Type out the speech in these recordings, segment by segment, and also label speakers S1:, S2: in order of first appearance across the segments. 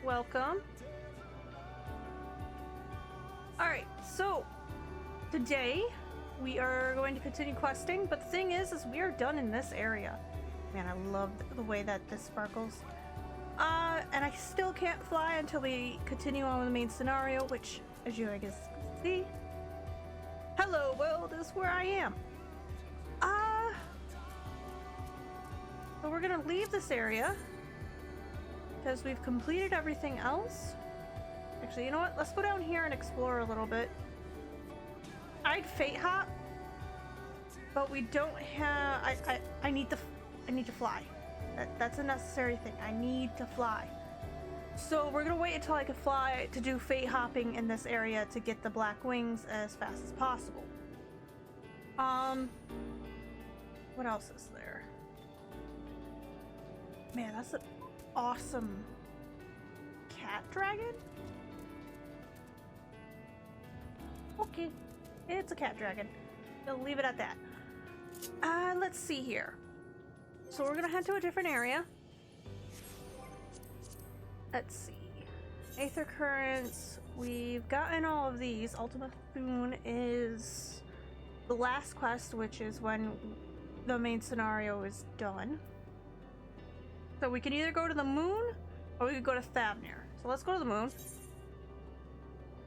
S1: Welcome. Alright, so today we are going to continue questing, but the thing is we are done in this area. Man, I love the way that this sparkles. And I still can't fly until we continue on with the main scenario, which, as you I guess can see, hello world is where I am. So we're gonna leave this area because we've completed everything else. Actually, you know what? Let's go down here and explore a little bit. I'd fate hop, but we don't have. I need to fly. That's a necessary thing. I need to fly. So we're gonna wait until I can fly to do fate hopping in this area to get the black wings as fast as possible. What else is there? Man, that's an awesome cat dragon. Okay, it's a cat dragon. We'll leave it at that. Let's see here. So we're gonna head to a different area. Let's see. Aether currents. We've gotten all of these. Ultima Thule is the last quest, which is when the main scenario is done. So we can either go to the moon or we could go to Thavnir. So let's go to the moon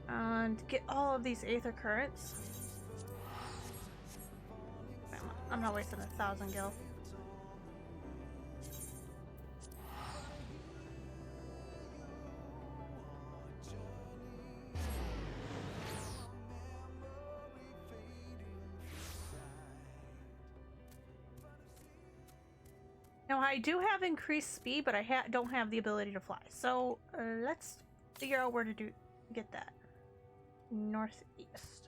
S1: and get all of these Aether currents. I'm not wasting 1,000 gil. Now I do have increased speed, but I don't have the ability to fly. So let's figure out where to get that. Northeast.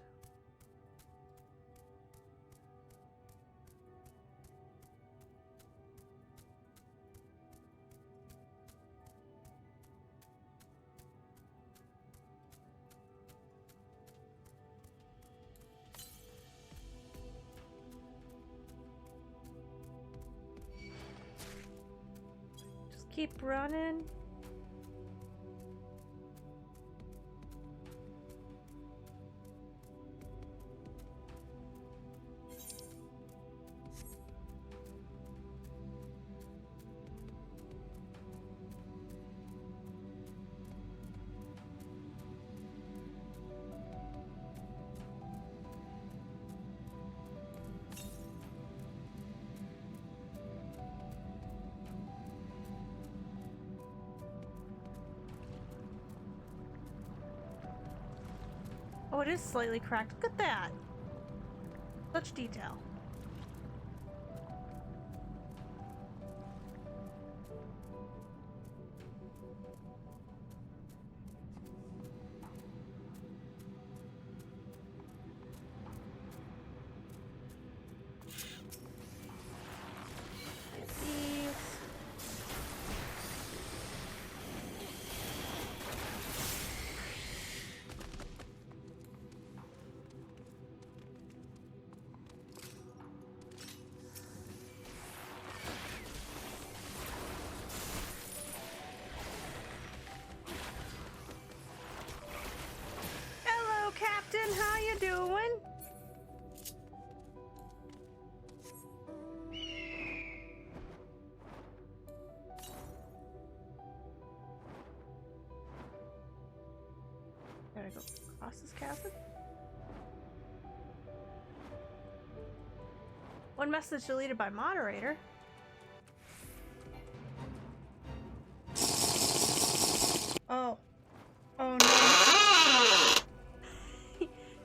S1: Keep running. Oh, it is slightly cracked. Look at that. Such detail. Captain, how you doing? Gotta go across this chasm. One message deleted by moderator. Oh. Oh no.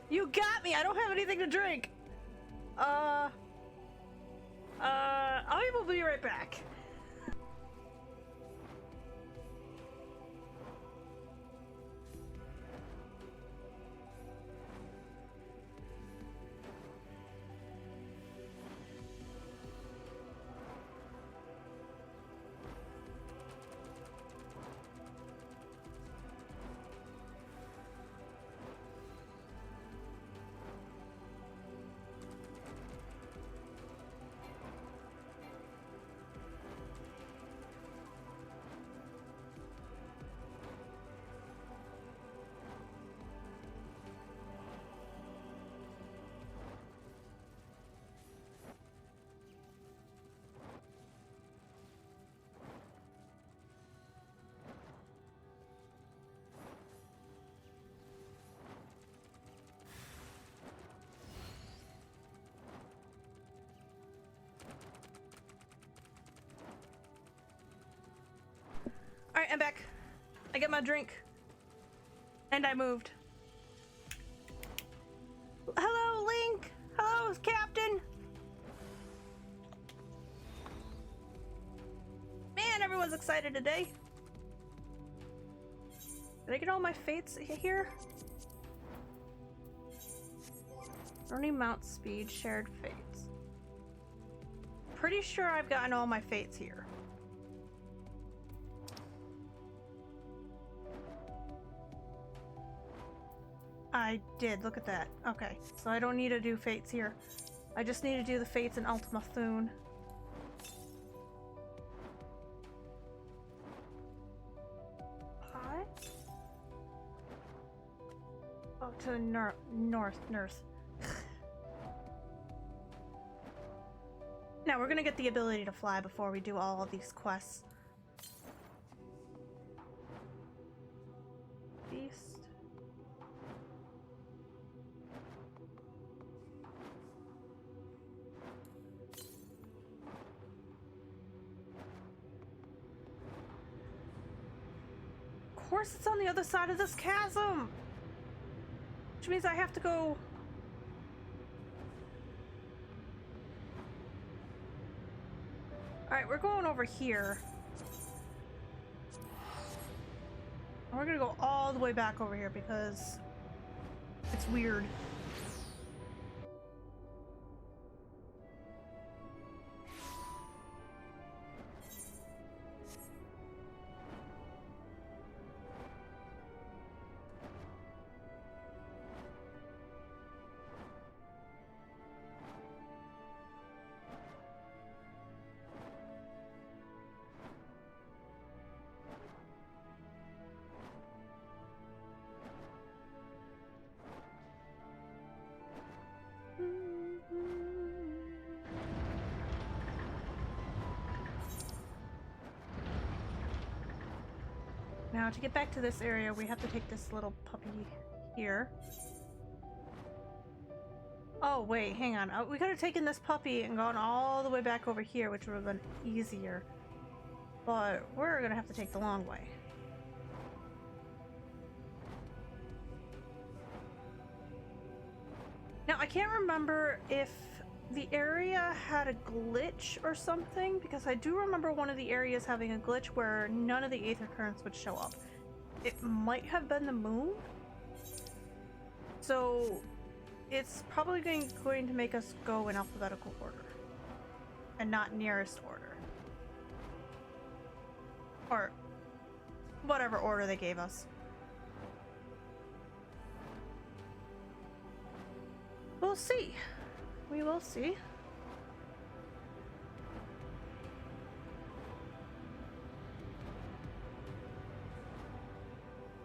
S1: You got me! I don't have anything to drink! I will be right back. I get my drink. And I moved. Hello, Link! Hello, Captain! Man, everyone's excited today. Did I get all my fates here? Learning mount speed, shared fates. Pretty sure I've gotten all my fates here. I did, look at that. Okay, so I don't need to do fates here. I just need to do the fates in Ultima Thule. Hi? Oh, to the north. Now we're gonna get the ability to fly before we do all of these quests. Beast. Of course it's on the other side of this chasm! Which means I have to go... Alright, we're going over here. And we're gonna go all the way back over here because it's weird. Now, to get back to this area, we have to take this little puppy here. Oh, wait, hang on. We could have taken this puppy and gone all the way back over here, which would have been easier. But we're gonna have to take the long way. Now, I can't remember if the area had a glitch or something, because I do remember one of the areas having a glitch where none of the aether currents would show up. It might have been the moon. So it's probably going to make us go in alphabetical order and not nearest order. Or whatever order they gave us. We'll see. We will see.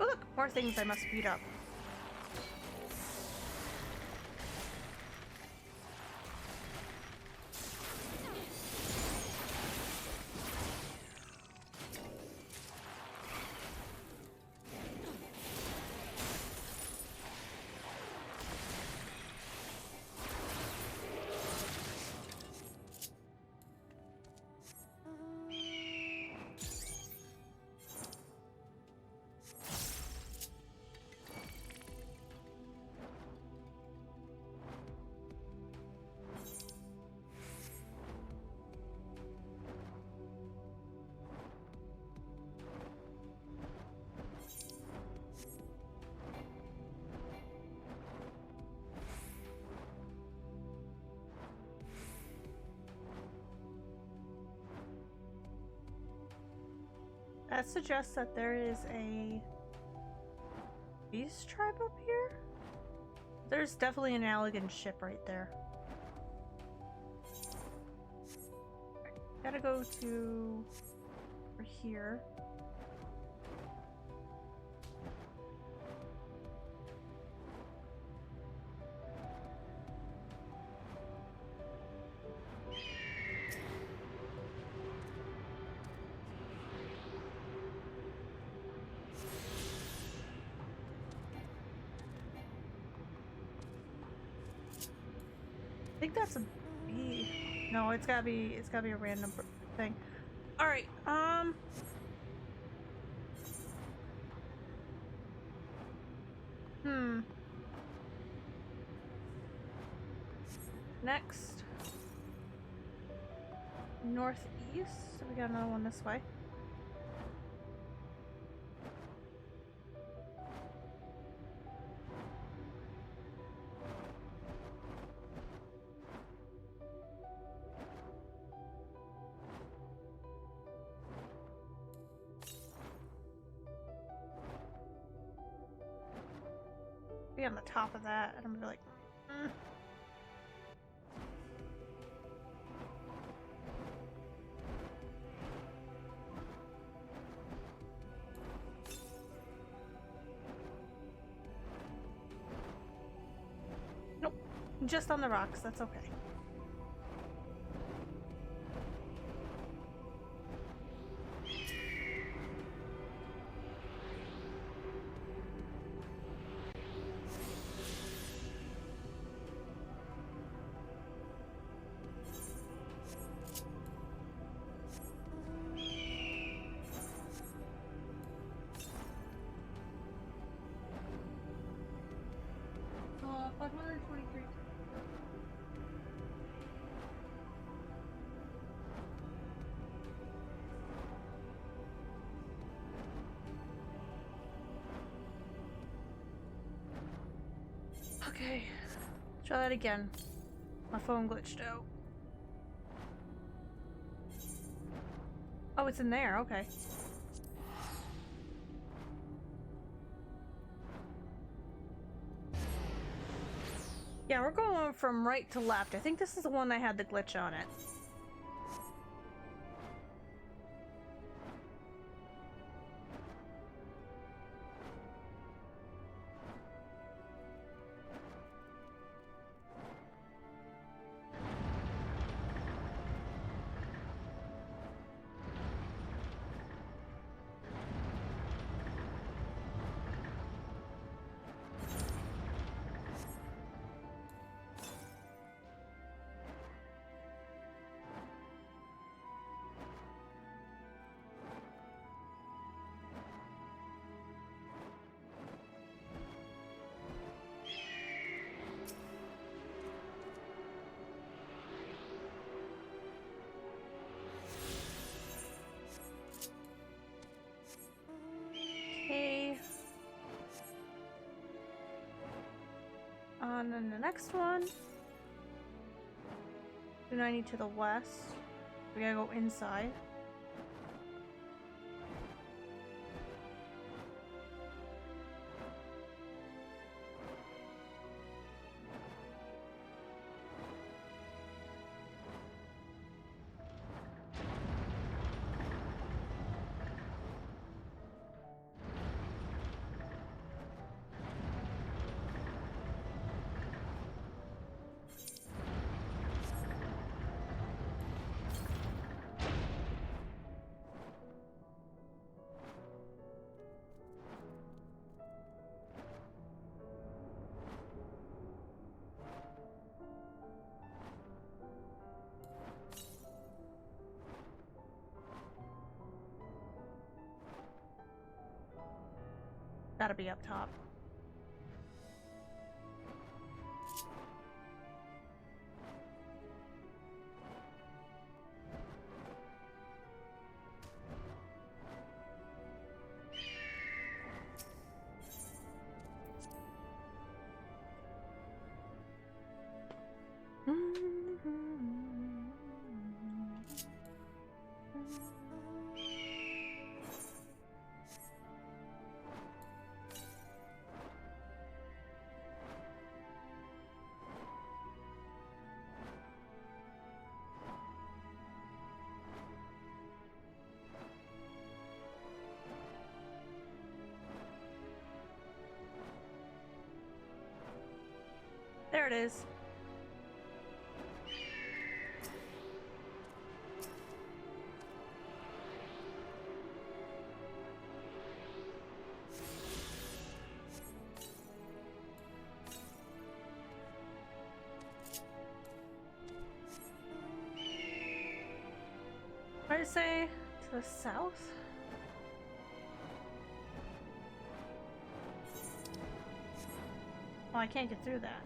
S1: Oh look, more things I must speed up. That suggests that there is a beast tribe up here? There's definitely an Allegan ship right there. Gotta go to over here. I think that's a bee. No, it's gotta be a random thing. All right. Next. Northeast. So we got another one this way. Be on the top of that, and I'm gonna be like, Nope. Just on the rocks, that's okay. Okay, try that again. My phone glitched out. Oh, it's in there, okay. Yeah, we're going from right to left. I think this is the one that had the glitch on it. Okay. On then the next one. 290 to the west. We gotta go inside. Gotta be up top. There it is. What did it say? To the south? Oh, I can't get through that.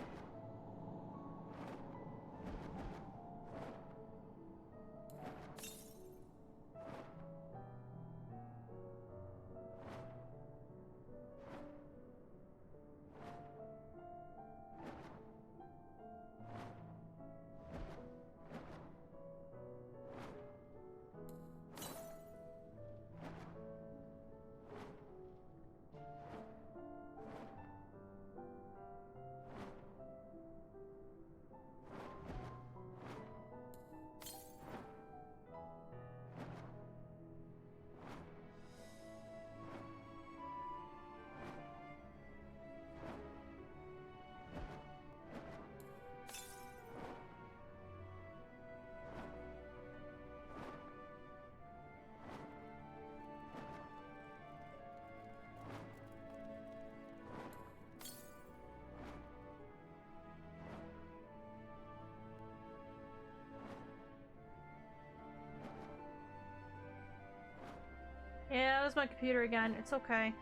S1: Yeah, it was my computer again. It's okay.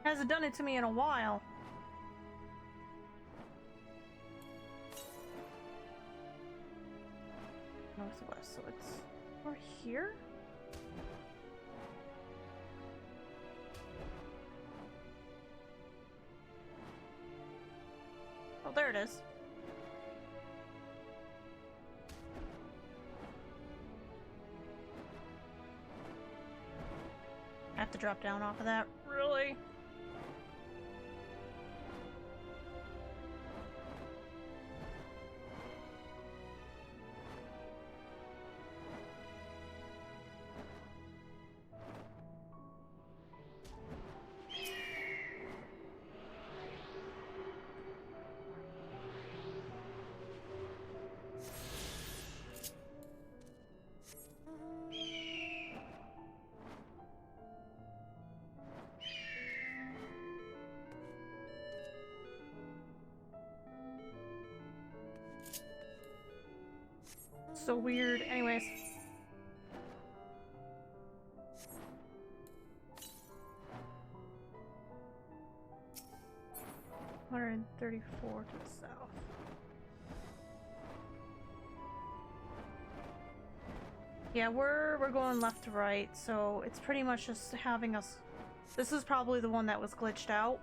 S1: Hasn't done it to me in a while. Northwest, so it's over here? Oh, there it is. I have to drop down off of that. Really? So weird. Anyways. $134 to the south. Yeah, we're going left to right, so it's pretty much just having us. This is probably the one that was glitched out.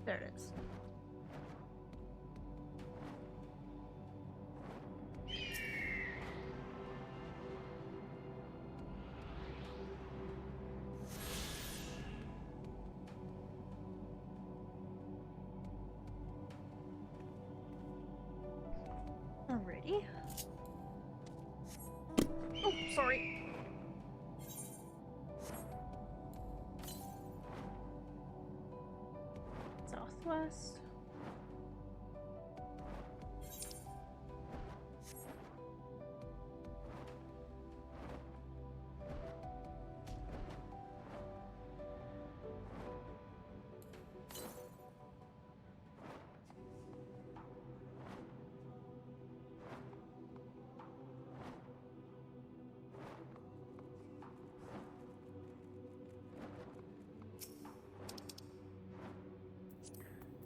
S1: There it is. Alrighty. Oh, sorry. Southwest.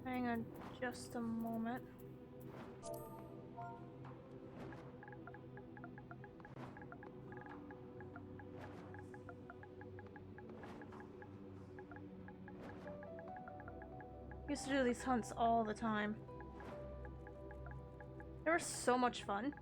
S1: Hang on just a moment. Used to do these hunts all the time. They were so much fun.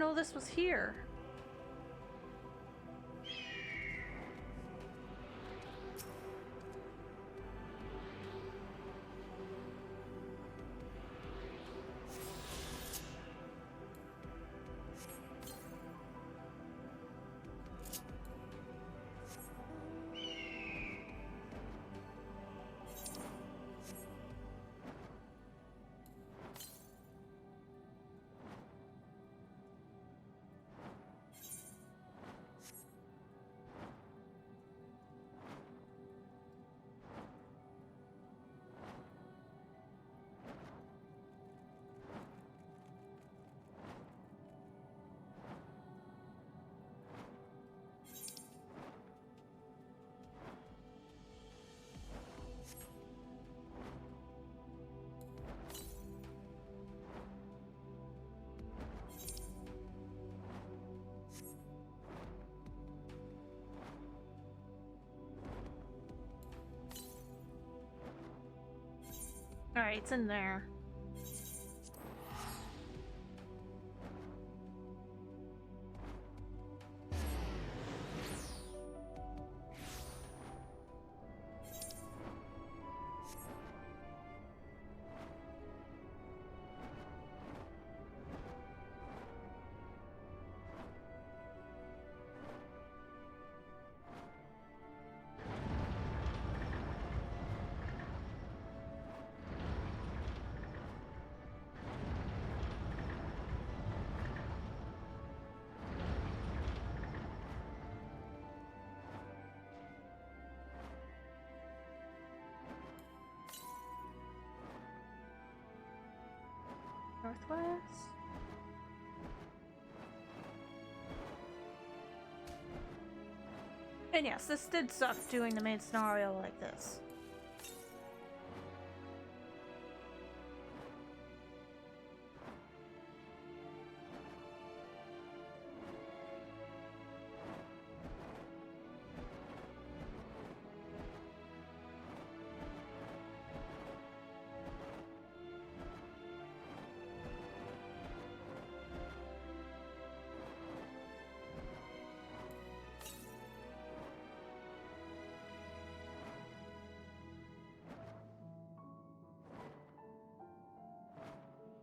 S1: know this was here. Alright, it's in there. Northwest. And yes, this did suck doing the main scenario like this.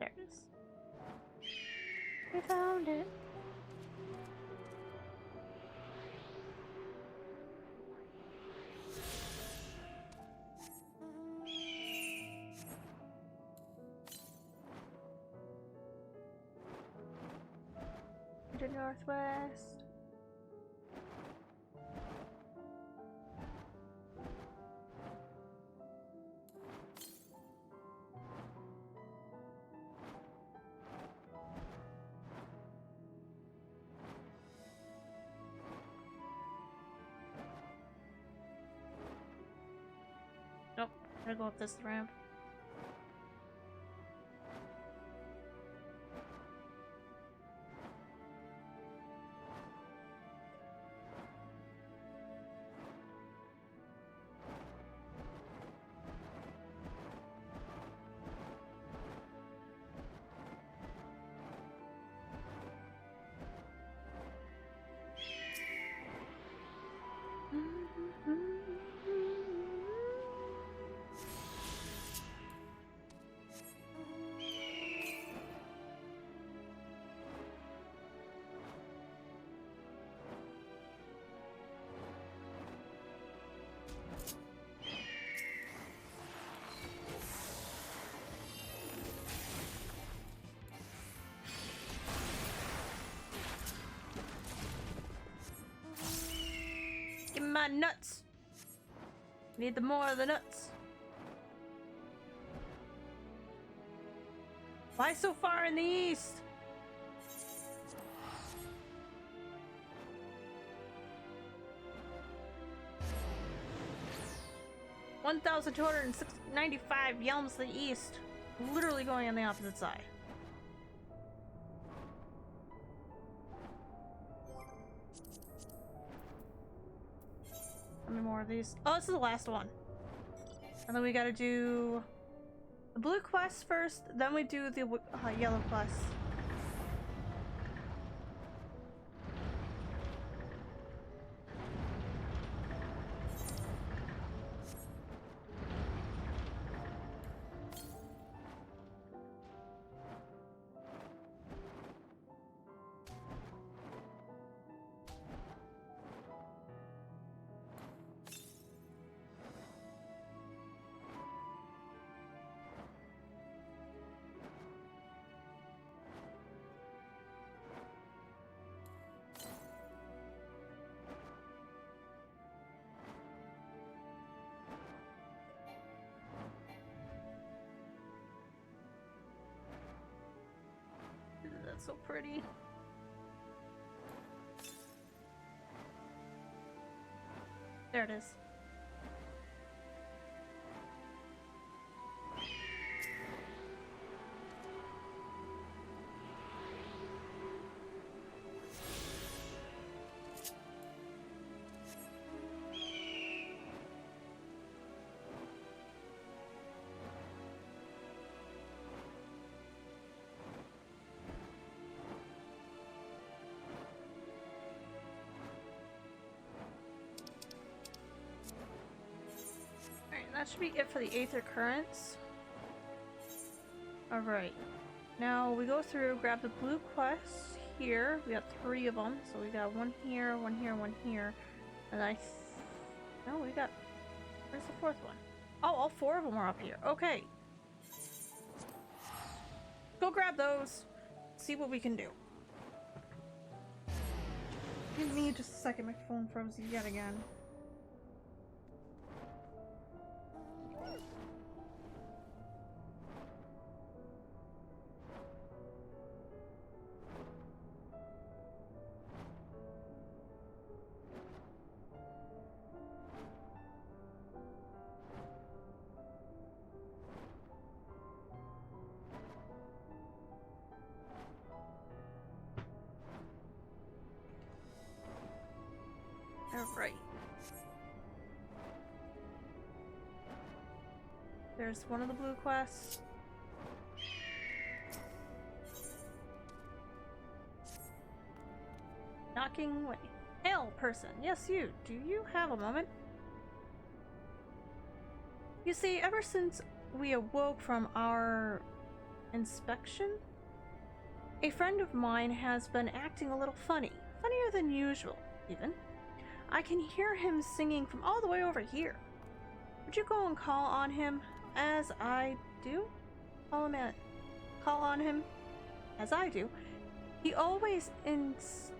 S1: There it is. We found it. To northwest. Nope, gotta go up this ramp. Give me my nuts. Need the more of the nuts. Why so far in the east? $1,295 yelms to the east. Literally going on the opposite side. How many more of these? Oh, this is the last one. And then we gotta do the blue quest first, then we do the yellow quest. so pretty. There it is. Alright, that should be it for the Aether Currents. Alright. Now we go through, grab the blue quests here. We got 3 of them. So we got one here, one here, one here. And no, we got... Where's the 4th one? Oh, all 4 of them are up here. Okay. Go grab those. See what we can do. Give me just a second. My phone froze yet again. Alright. There's one of the blue quests. Knocking away. Hail, person. Yes, you. Do you have a moment? You see, ever since we awoke from our inspection, a friend of mine has been acting a little funny. Funnier than usual, even. I can hear him singing from all the way over here. Would you go and call on him as I do? Call on him as I do. He always insists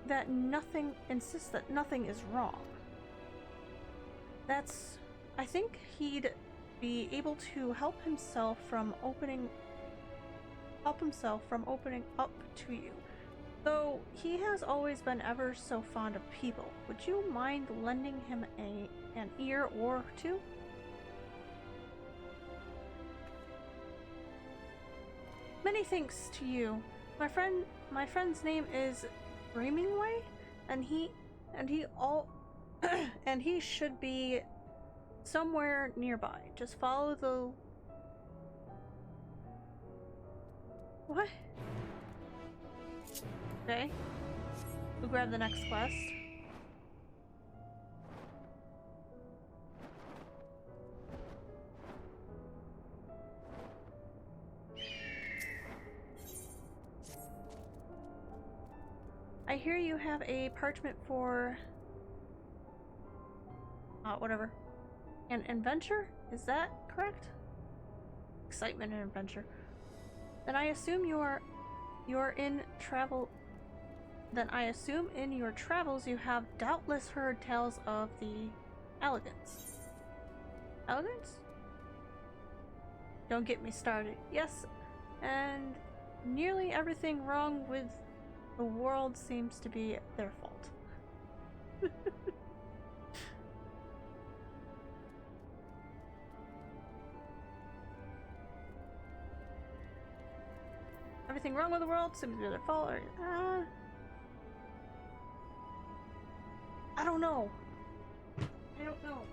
S1: that nothing is wrong. I think he'd be able to help himself from opening up to you. Though he has always been ever so fond of people, would you mind lending him an ear or two? Many thanks to you. My friend's name is Ramingway, and he should be somewhere nearby. Just follow the... What? Okay. We'll grab the next quest. I hear you have a parchment for... whatever. An adventure? Is that correct? Excitement and adventure. Then I assume you're in travel... Then I assume in your travels you have doubtless heard tales of the elegance. Elegance? Don't get me started. Yes, and nearly everything wrong with the world seems to be their fault. Everything wrong with the world seems to be their fault, or I don't know. I don't know.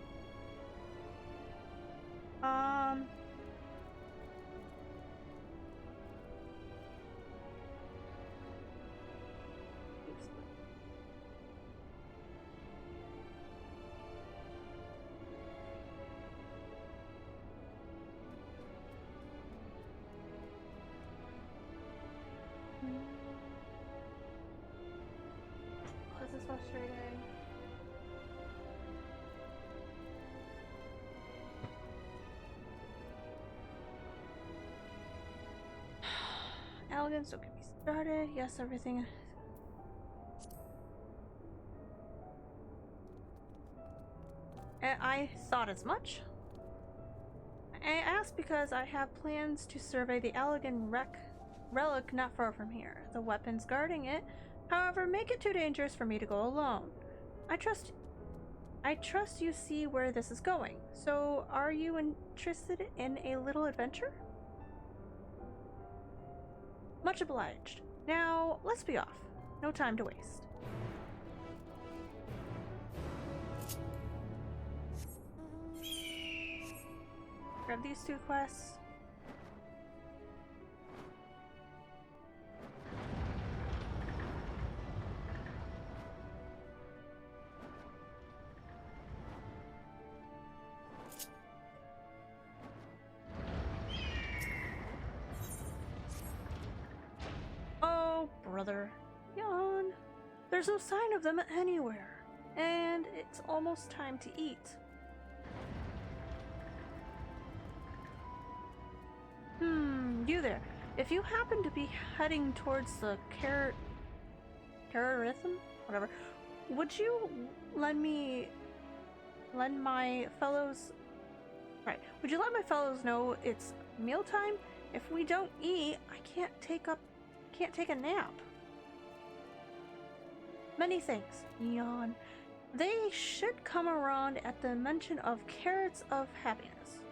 S1: This is frustrating. Elegance, don't get me started. Yes, everything. I thought as much. I asked because I have plans to survey the Allegan wreck relic not far from here. The weapons guarding it, however, make it too dangerous for me to go alone. I trust you see where this is going. So, are you interested in a little adventure? Much obliged. Now, let's be off. No time to waste. Grab these 2 quests. Oh, brother. Yawn. There's no sign of them anywhere. And it's almost time to eat. You there. If you happen to be heading towards the Carrarithum? Whatever. Would you lend my fellows... Right. Would you let my fellows know it's mealtime? If we don't eat, I can't take a nap. Many thanks. Yawn. They should come around at the mention of carrots of happiness.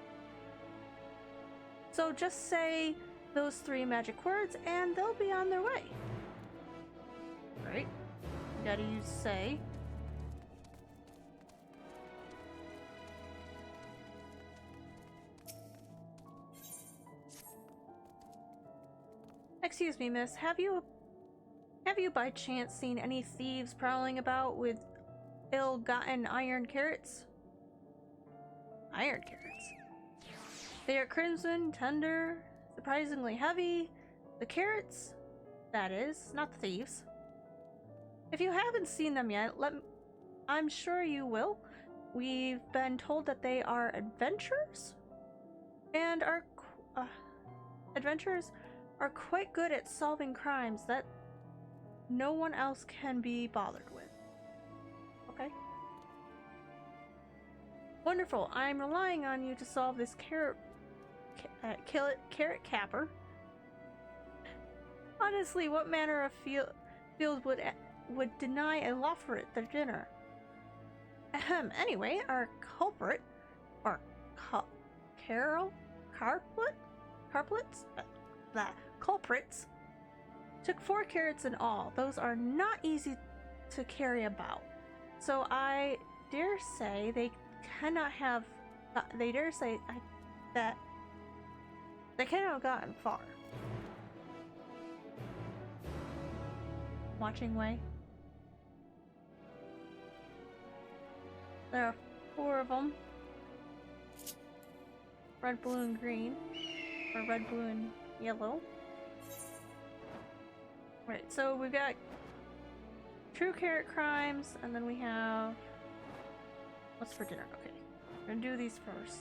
S1: So just say those 3 magic words and they'll be on their way. Right? You gotta use say. Excuse me, miss. Have you by chance seen any thieves prowling about with ill-gotten iron carrots? Iron carrots? They are crimson, tender, surprisingly heavy. The carrots, that is, not the thieves. If you haven't seen them yet, I'm sure you will. We've been told that they are adventurers, and our adventurers are quite good at solving crimes that no one else can be bothered with. Okay. Wonderful. I'm relying on you to solve this carrot capper. Honestly, what manner of field would deny a Lofrit their dinner? Ahem. Anyway, our culprit, or culprits, took 4 carrots in all. Those are not easy to carry about. So I dare say they cannot have. They dare say that they cannot have gotten far. Watching way. There are 4 of them. Red, blue, and green. Or red, blue, and yellow. Right, so we've got true carrot crimes, and then we have... What's for dinner? Okay, we're gonna do these first.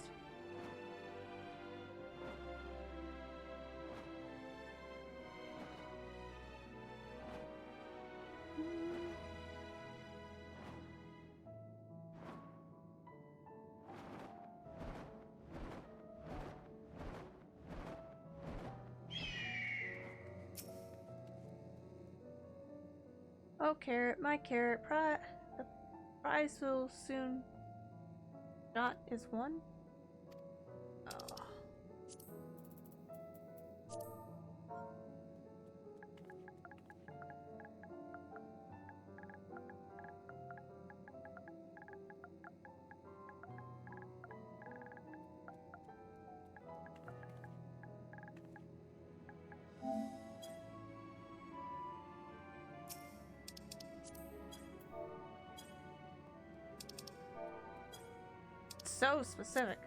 S1: Oh, carrot, my carrot, the prize will soon not is one. Oh. So specific.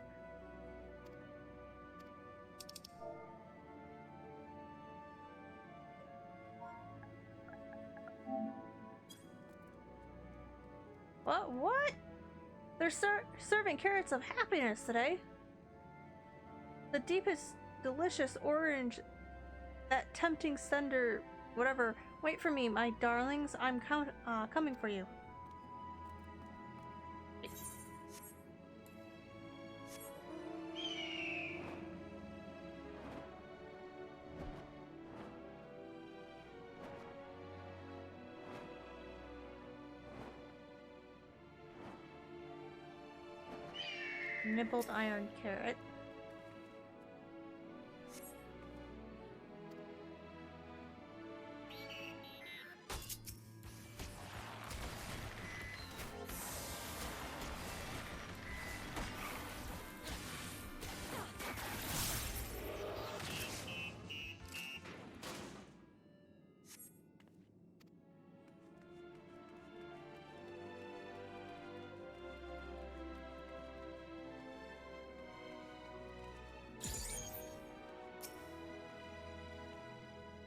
S1: What? They're serving carrots of happiness today. The deepest, delicious orange, that tempting cinder, whatever. Wait for me, my darlings. I'm coming for you. Nibbled iron carrot.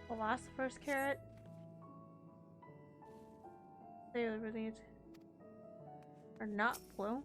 S1: Philosopher's carrot. They really are not blue.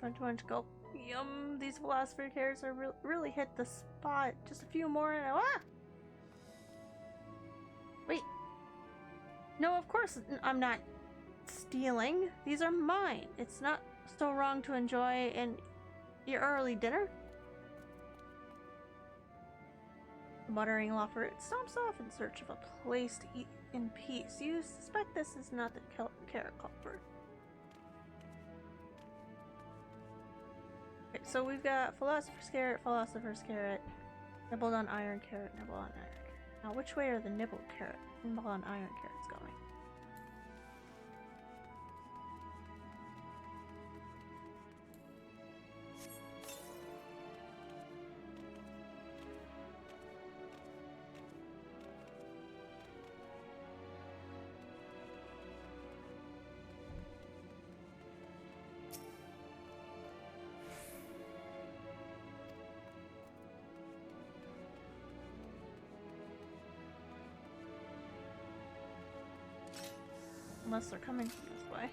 S1: I'm trying to go. Yum! These philosopher carrots are really hit the spot. Just a few more and wait. No, of course I'm not stealing. These are mine. It's not so wrong to enjoy your early dinner. The muttering lawford stomps off in search of a place to eat in peace. You suspect this is not the carrot culprit. Okay, so we've got philosopher's carrot, nibbled on iron carrot, nibble on iron carrot. Now, which way are the nibbled carrot, nibble on iron carrots going? Unless they're coming from this way.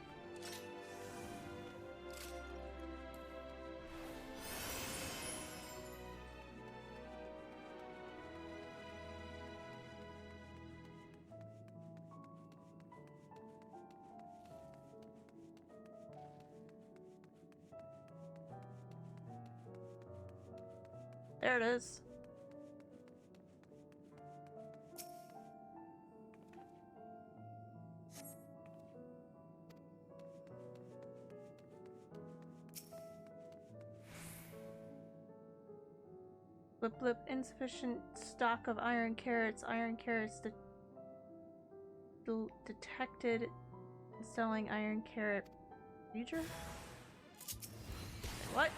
S1: There it is. Blip blip, insufficient stock of iron carrots. Iron carrots detected selling iron carrot region? What?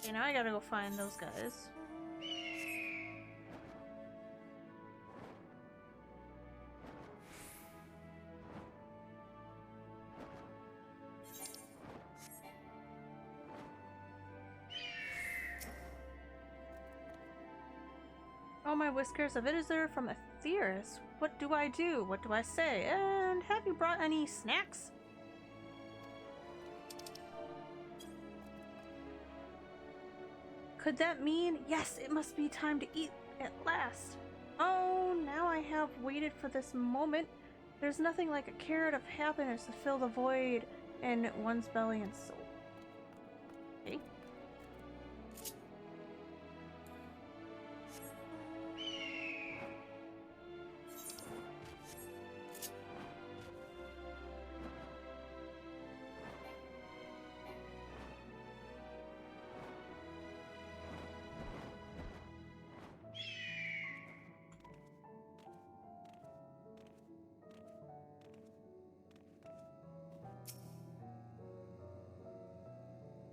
S1: Okay, now I gotta go find those guys. Oh my whiskers, a visitor from Aetheris. What do I do? What do I say? And have you brought any snacks? Could that mean? Yes, it must be time to eat at last. Oh, now I have waited for this moment. There's nothing like a carrot of happiness to fill the void in one's belly and soul. Okay.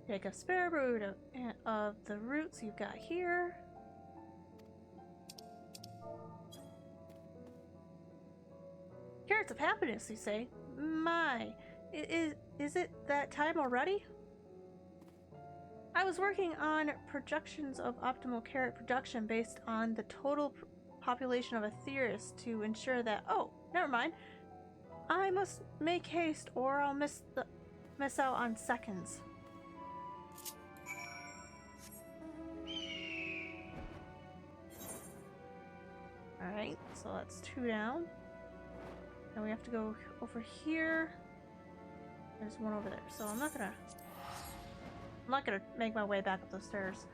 S1: Take a spare root of the roots you've got here. of happiness, you say? My, is it that time already? I was working on projections of optimal carrot production based on the total population of Aetheris to ensure that— oh, never mind. I must make haste or I'll miss out on seconds. Alright, so that's 2 down. And we have to go over here. There's one over there, so I'm not gonna make my way back up those stairs.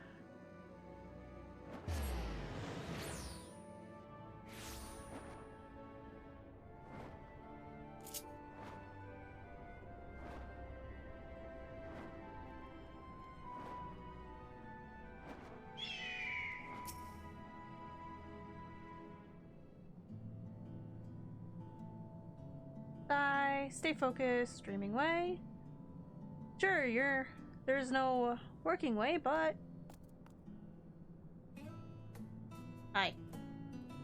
S1: Stay focused, streaming way. Sure, there's no working way, but hi.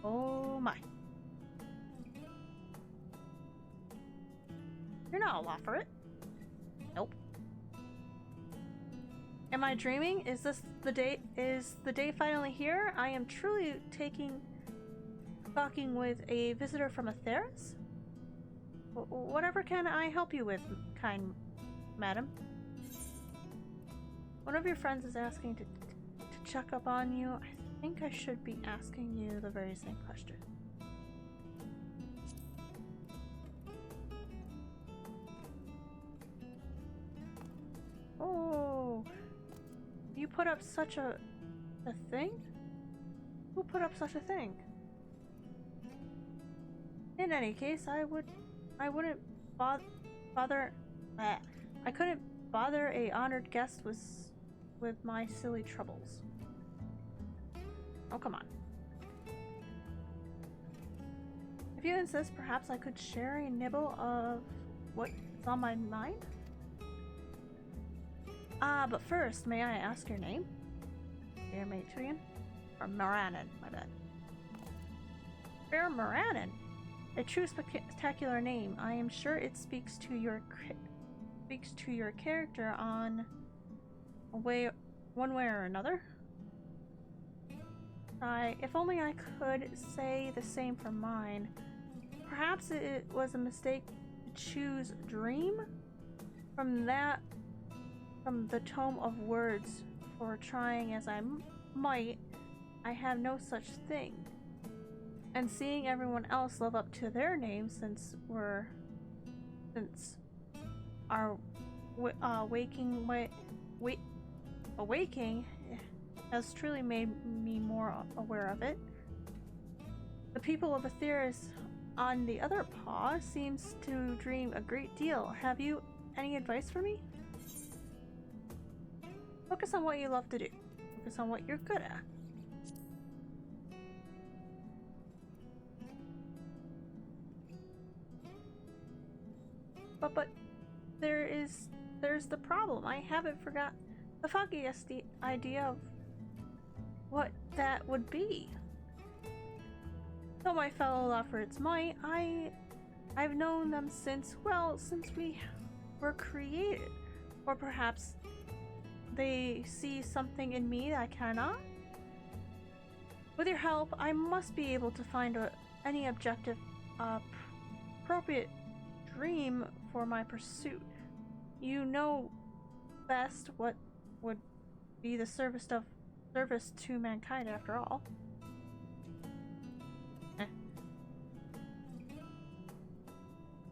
S1: Oh my. You're not a lot for it. Nope. Am I dreaming? Is this the day? Is the day finally here? I am truly talking with a visitor from Aetheris? Whatever can I help you with, kind madam? One of your friends is asking to check up on you. I think I should be asking you the very same question. Oh, you put up such a thing? Who put up such a thing? In any case, I wouldn't bother. I couldn't bother a honored guest with my silly troubles. Oh, come on. If you insist, perhaps I could share a nibble of what's on my mind? But first, may I ask your name? Fair Matrian? Or Moranin, my bad. Fair Moranin? A true spectacular name. I am sure it speaks to your character on one way or another. If only I could say the same for mine. Perhaps it was a mistake to choose dream from the tome of words, for trying as I might, I have no such thing. And seeing everyone else live up to their names since our awaking has truly made me more aware of it. The people of Aetheris, on the other paw, seems to dream a great deal. Have you any advice for me? Focus on what you love to do. Focus on what you're good at. But there's the problem. I haven't forgot the foggiest idea of what that would be. Though my fellow Lafferts might, I've known them since we were created. Or perhaps they see something in me that I cannot? With your help, I must be able to find any appropriate dream for my pursuit. You know best what would be the service to mankind, after all.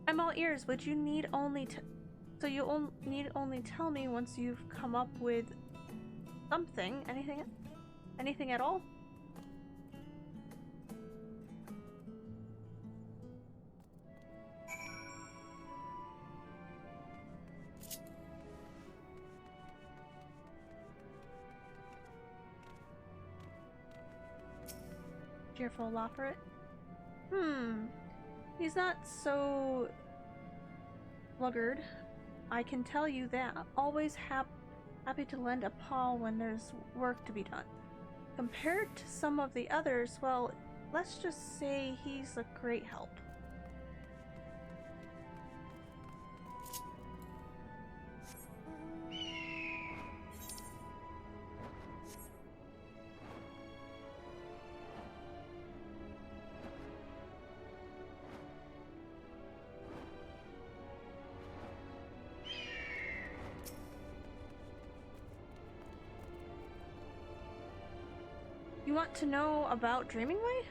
S1: I'm all ears. Would you need only need only tell me once you've come up with something, anything at all? Cheerful Lafferit. He's not so sluggard. I can tell you that. Always happy to lend a paw when there's work to be done. Compared to some of the others, well, let's just say he's a great help. want to know about Dreamingway?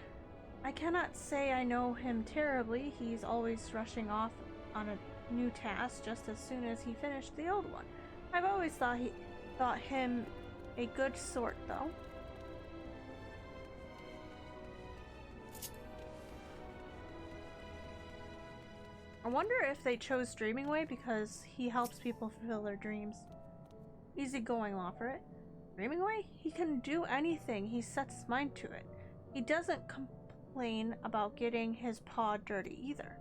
S1: I cannot say I know him terribly. He's always rushing off on a new task just as soon as he finished the old one. I've always thought him a good sort, though. I wonder if they chose Dreamingway because he helps people fulfill their dreams. Easygoing, will offer it. Dreamingway? He can do anything he sets his mind to it. He doesn't complain about getting his paw dirty either.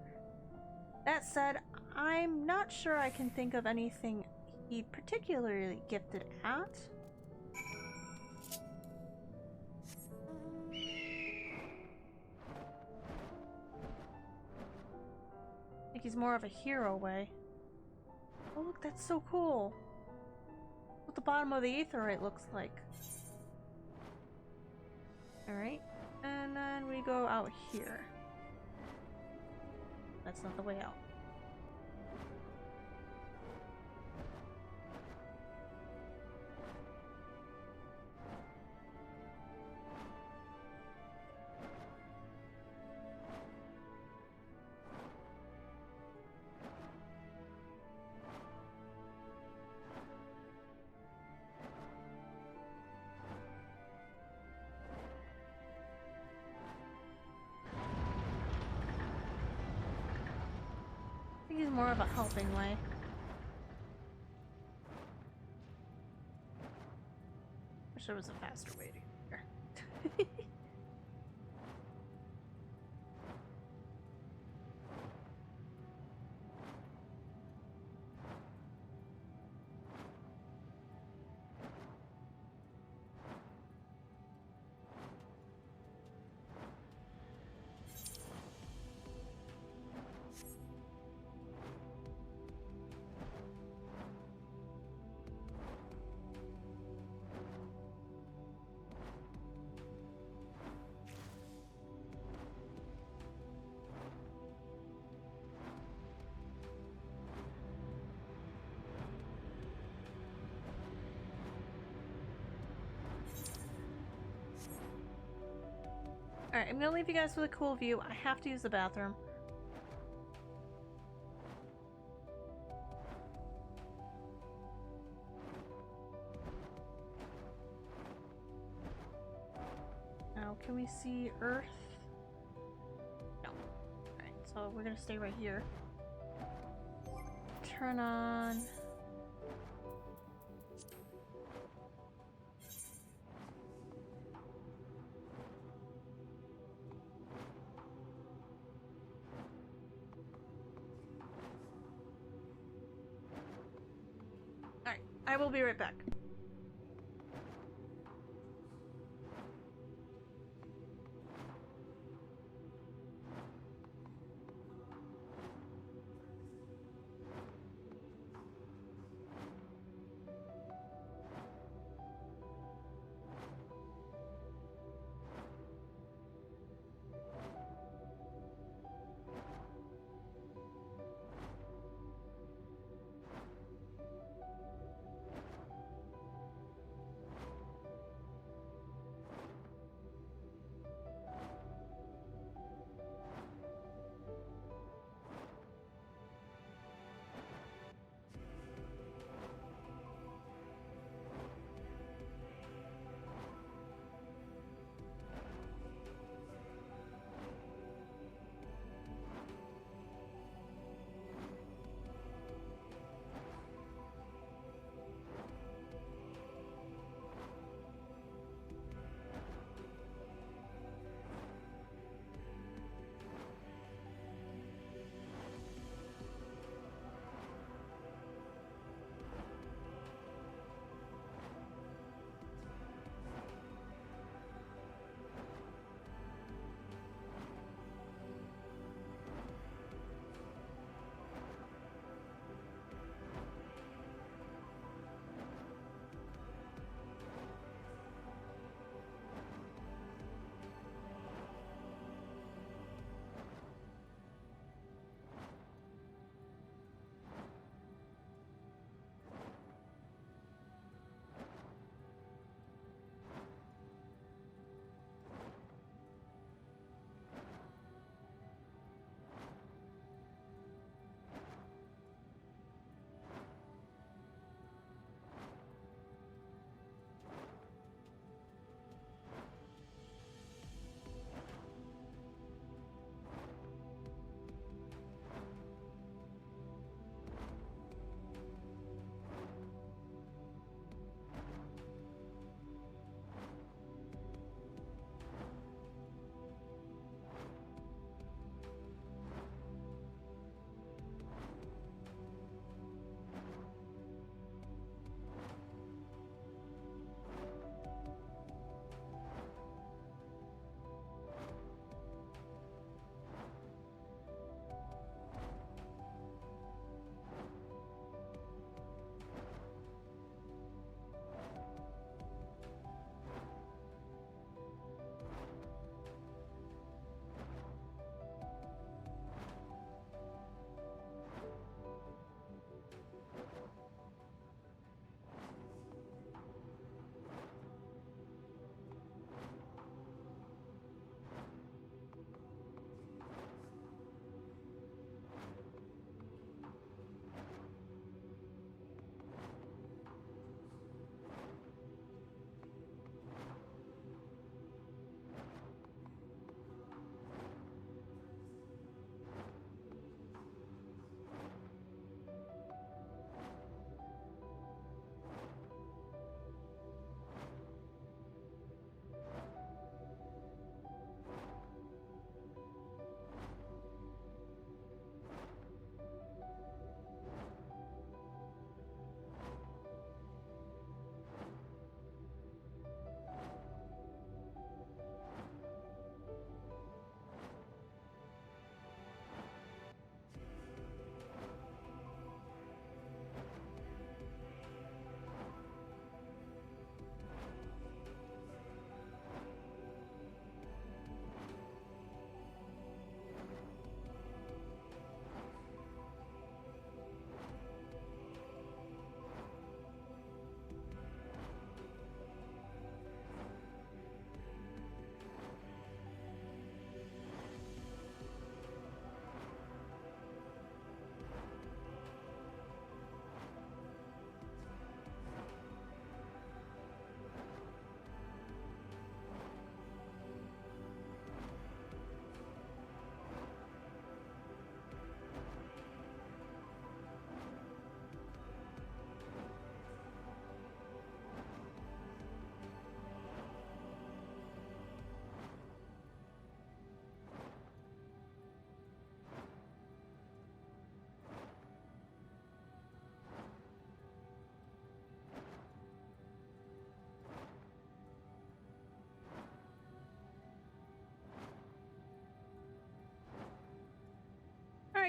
S1: That said, I'm not sure I can think of anything he's particularly gifted at. I think he's more of a hero way. Oh look, that's so cool. What the bottom of the aetherite looks like. Alright, and then we go out here. That's not the way out. I think he's more of a helping way. Wish there was a faster way to get here. Alright, I'm gonna leave you guys with a cool view. I have to use the bathroom. Now, can we see Earth? No. Alright, so we're gonna stay right here. Turn on... Alright, I will be right back.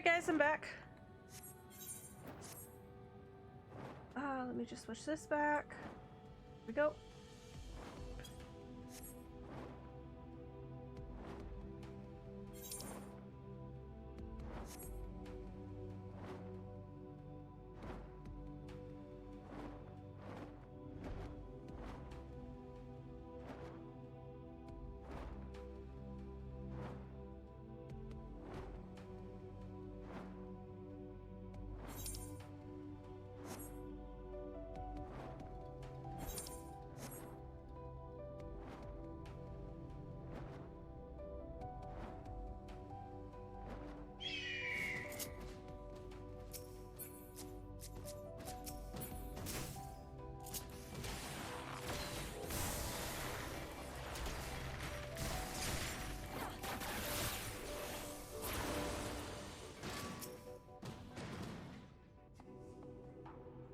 S1: guys, I'm back. Let me just switch this back. Here we go.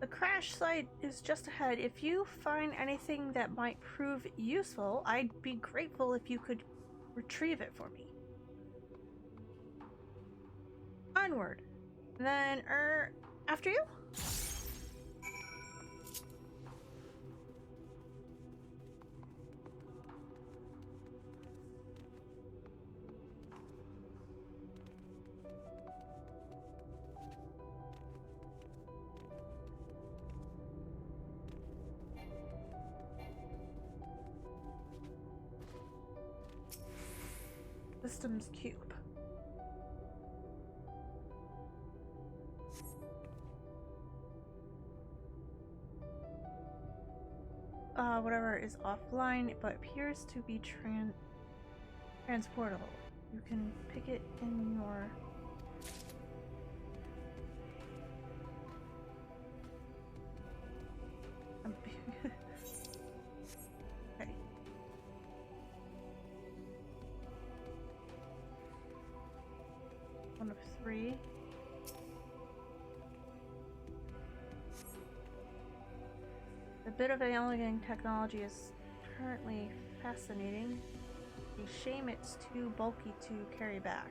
S1: The crash site is just ahead. If you find anything that might prove useful, I'd be grateful if you could retrieve it for me. Onward. And then, after you? Systems cube. Whatever is offline but appears to be transportable. You can pick it in your... Okay. One of 3. The bit of alien technology is currently fascinating. A shame it's too bulky to carry back.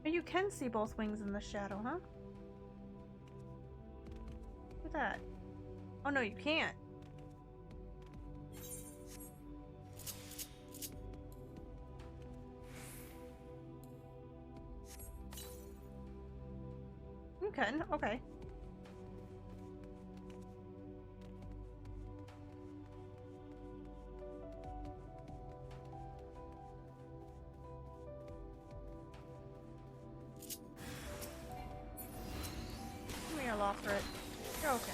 S1: You can see both wings in the shadow, huh? Look at that. Oh no, you can't. You can, okay. I'll offer it. You're okay.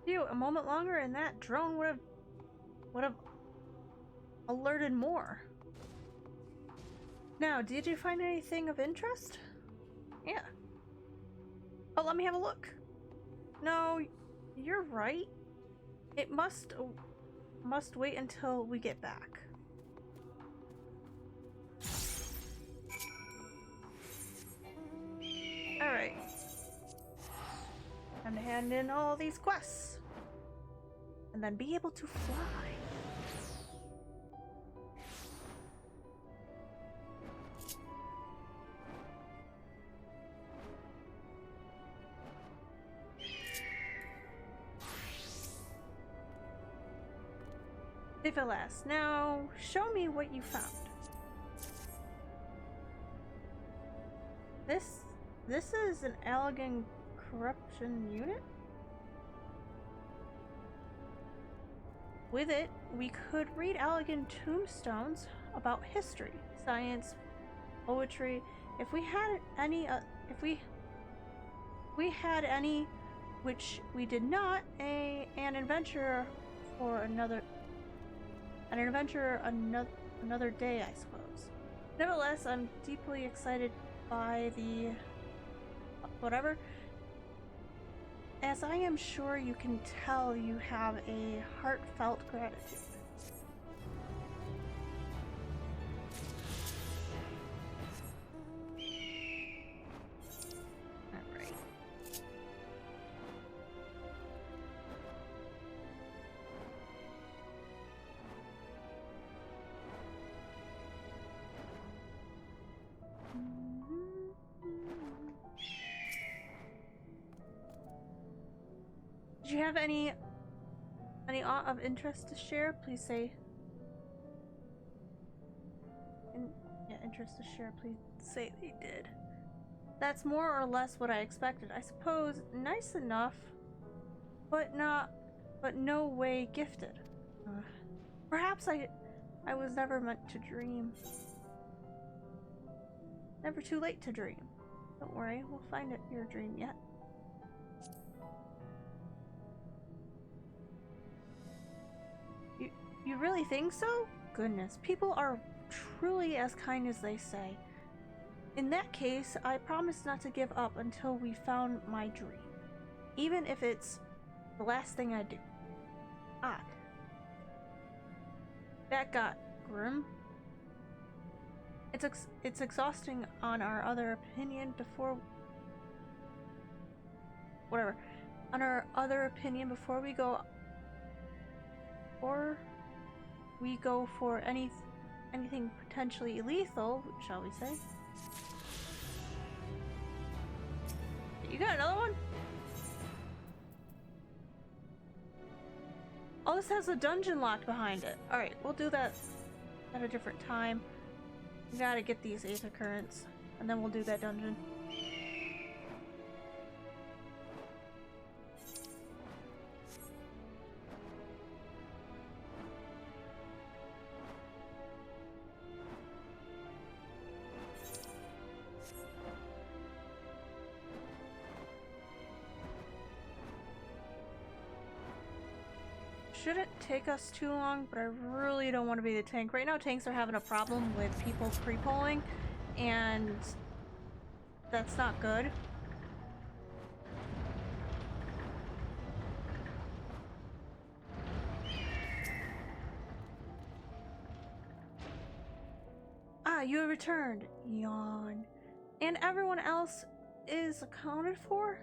S1: Phew, a moment longer and that drone would have alerted more. Now, did you find anything of interest? Yeah. Oh, let me have a look. No, you're right. It must wait until we get back. Alright. Time to hand in all these quests. And then be able to fly. If it lasts. Now, show me what you found. This is an Allegan corruption unit? With it, we could read Allegan tombstones about history, science, poetry. If we had any, we had any, which we did not, an adventure for another day, I suppose. Nevertheless, I'm deeply excited by the whatever. As I am sure you can tell, you have a heartfelt gratitude. Alright. Did you have any aught of interest to share? Please say. Interest to share. Please say they did. That's more or less what I expected. I suppose nice enough, but no way gifted. Perhaps I was never meant to dream. Never too late to dream. Don't worry, we'll find it your dream yet. You really think so? Goodness, people are truly as kind as they say. In that case, I promise not to give up until we found my dream. Even if it's the last thing I do. Ah. That got grim. It's exhausting on our other opinion before... Whatever. On our other opinion before we go... Or... we go for anything potentially lethal, shall we say. You got another one? Oh, this has a dungeon locked behind it. Alright, we'll do that at a different time. We gotta get these aether currents, and then we'll do that dungeon. Shouldn't take us too long, but I really don't want to be the tank. Right now, tanks are having a problem with people pre-polling, and that's not good. Ah, you have returned. Yawn. And everyone else is accounted for?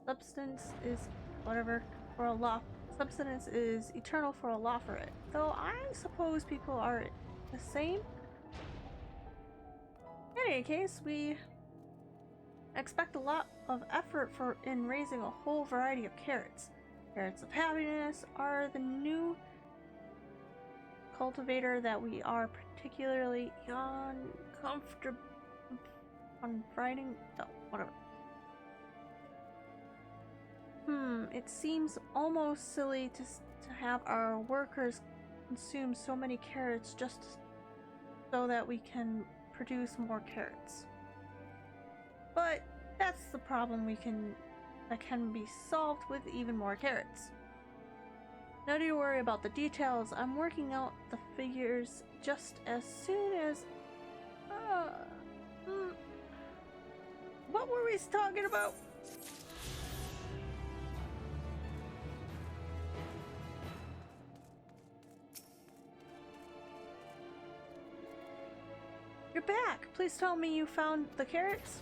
S1: Substance is whatever for a law. Substance is eternal for a law for it. Though I suppose people are the same. In any case, we expect a lot of effort in raising a whole variety of carrots. Carrots of happiness are the new cultivator that we are particularly uncomfortable on writing. Oh, whatever. It seems almost silly to have our workers consume so many carrots just so that we can produce more carrots. But that's the problem that can be solved with even more carrots. Now do you worry about the details. I'm working out the figures just as soon as... What were we talking about? You're back! Please tell me you found the carrots?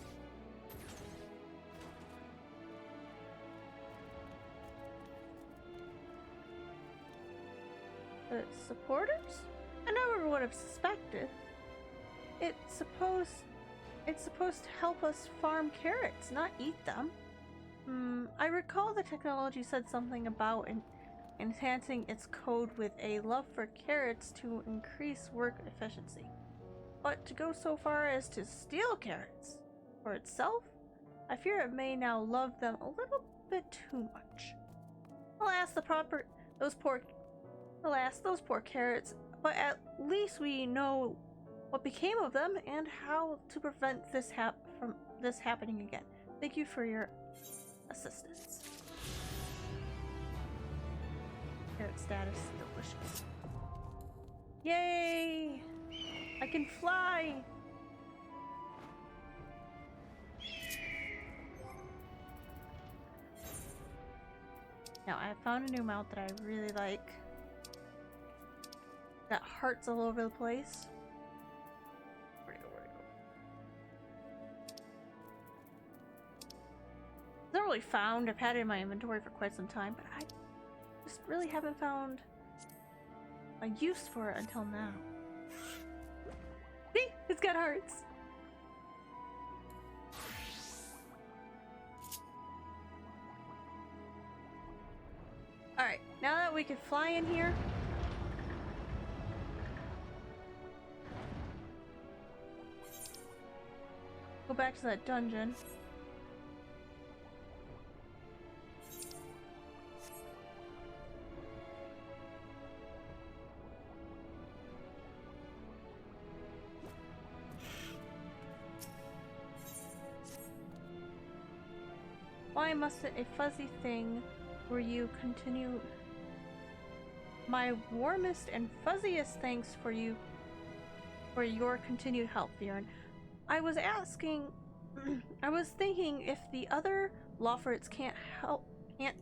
S1: The supporters? I never would have suspected. It's supposed to help us farm carrots, not eat them. I recall the technology said something about enhancing its code with a love for carrots to increase work efficiency. But to go so far as to steal carrots for itself, I fear it may now love them a little bit too much. Alas, those poor carrots, but at least we know what became of them and how to prevent this from this happening again. Thank you for your assistance. Carrot status, delicious. Yay! I can fly! Now, I found a new mount that I really like. Got hearts all over the place. Where'd it go? It's not really found. I've had it in my inventory for quite some time, but I just really haven't found a use for it until now. See? It's got hearts! Alright, now that we can fly in here, go back to that dungeon. Why must it a fuzzy thing where you continue? My warmest and fuzziest thanks for your continued help, Viren. I was thinking if the other Lawfords can't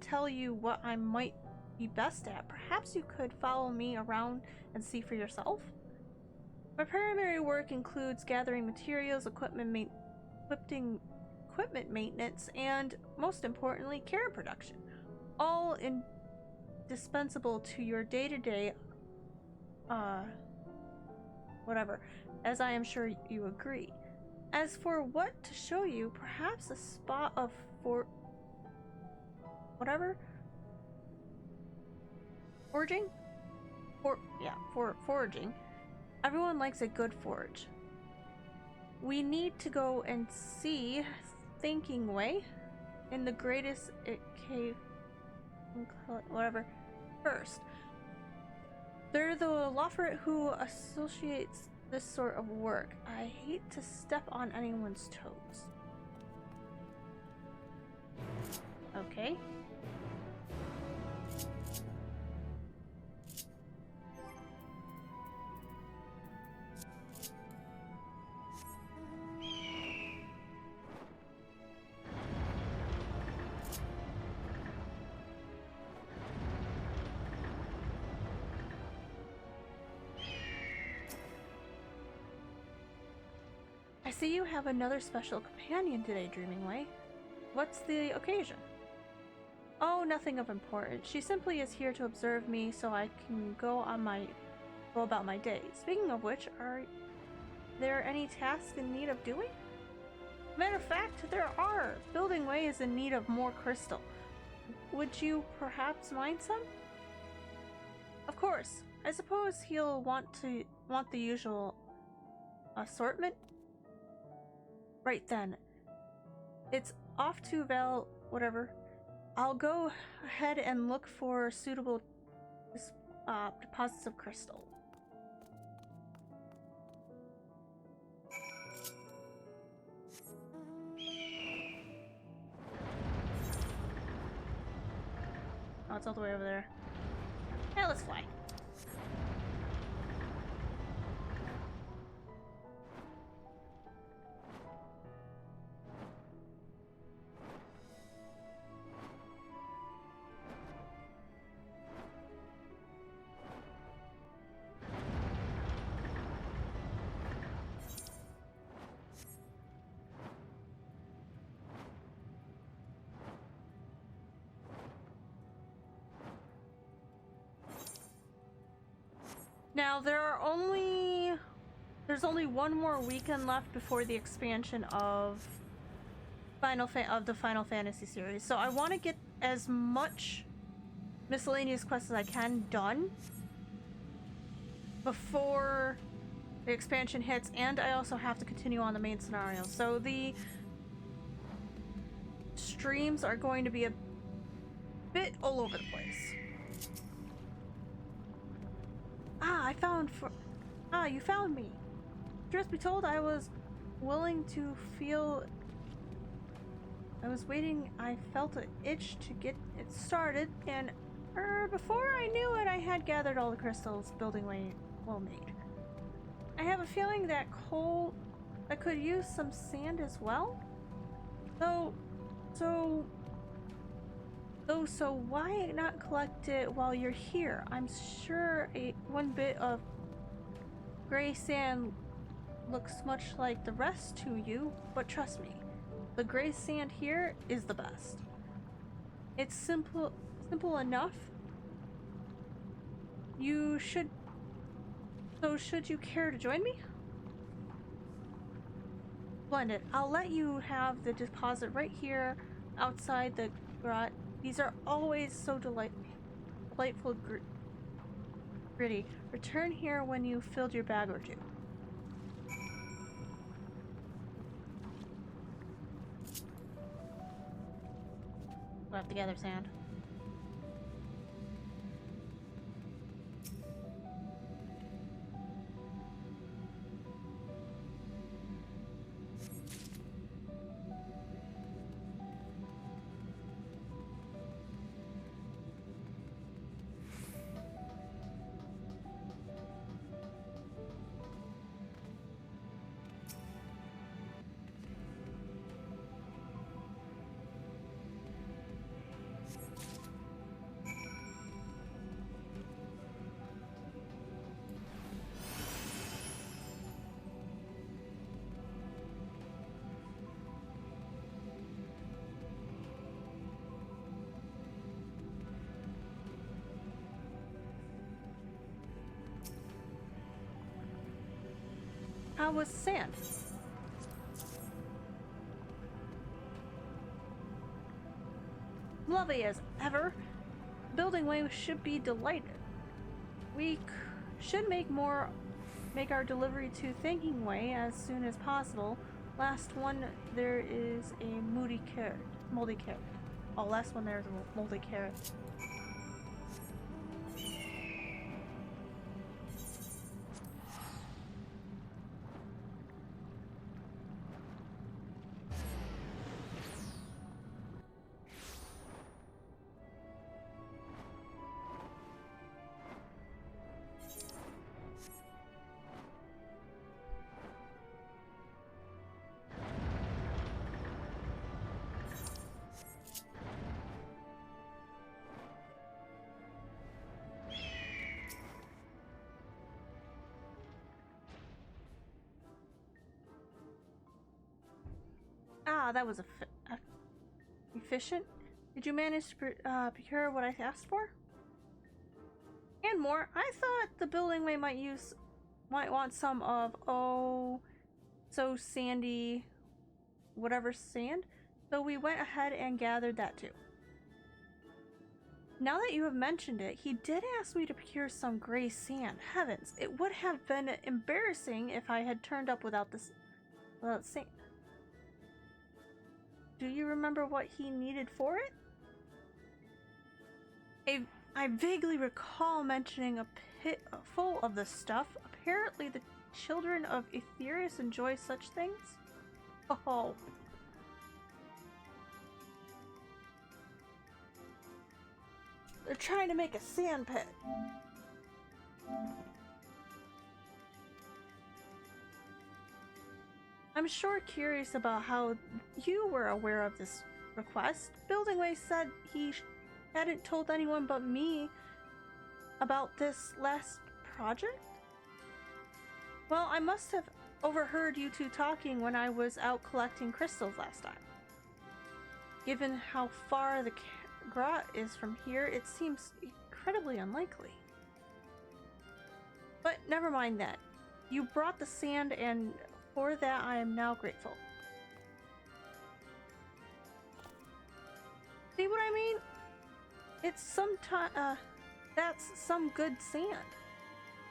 S1: tell you what I might be best at, perhaps you could follow me around and see for yourself. My primary work includes gathering materials, equipment maintenance, and most importantly, carrot production. All indispensable to your day-to-day, whatever, as I am sure you agree. As for what to show you, perhaps a spot of foraging? Foraging. Everyone likes a good forage. We need to go and see Thinking Way in the greatest cave, whatever, first. They're the Lawford who associates this sort of work. I hate to step on anyone's toes. Okay. I see you have another special companion today, Dreaming Way. What's the occasion? Oh, nothing of importance. She simply is here to observe me so I can go about my day. Speaking of which, are there any tasks in need of doing? Matter of fact, there are. Building Way is in need of more crystal. Would you perhaps mind some? Of course. I suppose he'll want the usual assortment. Right then. It's off to whatever. I'll go ahead and look for suitable deposits of crystal. Oh, it's all the way over there. Yeah, let's fly. Now there's only one more weekend left before the expansion of the Final Fantasy series. So I want to get as much miscellaneous quests as I can done before the expansion hits, and I also have to continue on the main scenario. So the streams are going to be a bit all over the place. You found me. Truth be told, I was willing to feel... I was waiting, I felt an itch to get it started, and before I knew it, I had gathered all the crystals building way well made. I have a feeling that coal I could use some sand as well. So why not collect it while you're here? I'm sure one bit of gray sand looks much like the rest to you, but trust me, the gray sand here is the best. It's simple enough. Should you care to join me? Splendid. I'll let you have the deposit right here outside the grot. These are always so delightful gritty. Return here when you've filled your bag or two. We'll have to gather sand. How was sand? Lovely as ever. Building way should be delighted. We should make our delivery to Thinking Way as soon as possible. Last one, there is a moldy carrot. Oh, last one there's a moldy carrot. Ah, that was efficient. Did you manage to procure what I asked for? And more. I thought the building way might want some of so sandy whatever sand, so we went ahead and gathered that too. Now that you have mentioned it, he did ask me to procure some gray sand. Heavens, it would have been embarrassing if I had turned up without sand. Do you remember what he needed for it? I vaguely recall mentioning a pit full of the stuff. Apparently the children of Aetherius enjoy such things. Oh. They're trying to make a sand pit. I'm sure curious about how you were aware of this request. Buildingway said he hadn't told anyone but me about this last project? Well, I must have overheard you two talking when I was out collecting crystals last time. Given how far the grot is from here, it seems incredibly unlikely. But never mind that. You brought the sand, and for that I am now grateful. See what I mean? It's that's some good sand.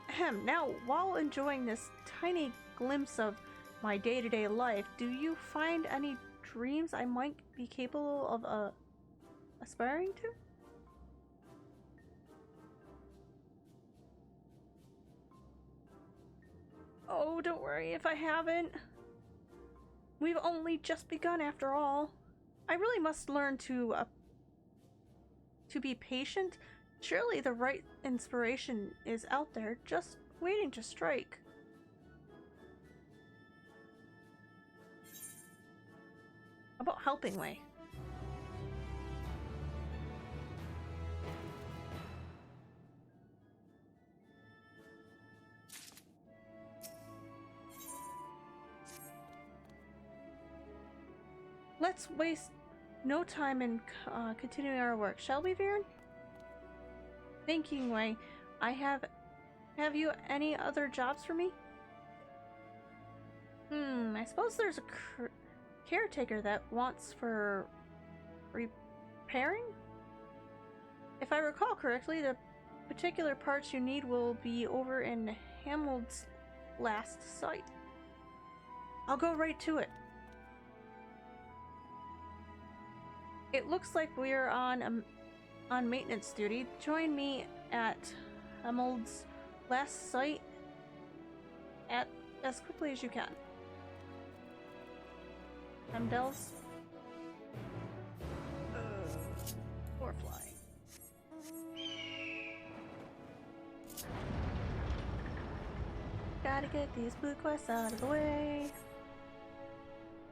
S1: Ahem, now, while enjoying this tiny glimpse of my day-to-day life, do you find any dreams I might be capable of aspiring to? Oh, don't worry if I haven't. We've only just begun after all. I really must learn to be patient. Surely the right inspiration is out there, just waiting to strike. How about helping way? Let's waste no time in continuing our work, shall we, Viren? Thinking way, have you any other jobs for me? I suppose there's a caretaker that wants for repairing? If I recall correctly, the particular parts you need will be over in Hamold's last site. I'll go right to it. It looks like we're on maintenance duty. Join me at Hamold's last site as quickly as you can. Hamdel's. Or flying. Gotta get these blue quests out of the way.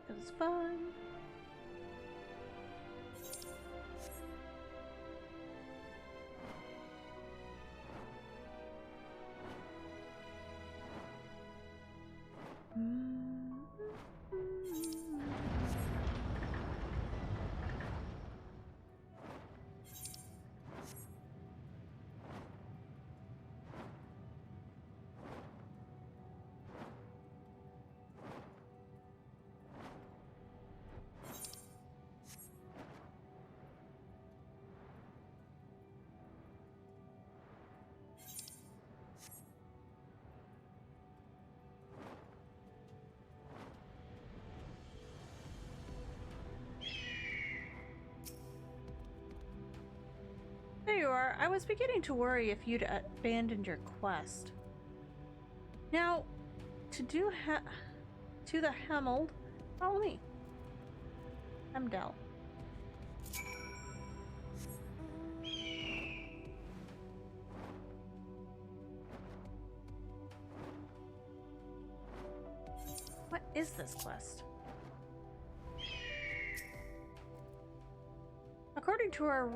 S1: It was fun. There you are. I was beginning to worry if you'd abandoned your quest. Now, to the Hamold, follow me. Hamdel. What is this quest? According to our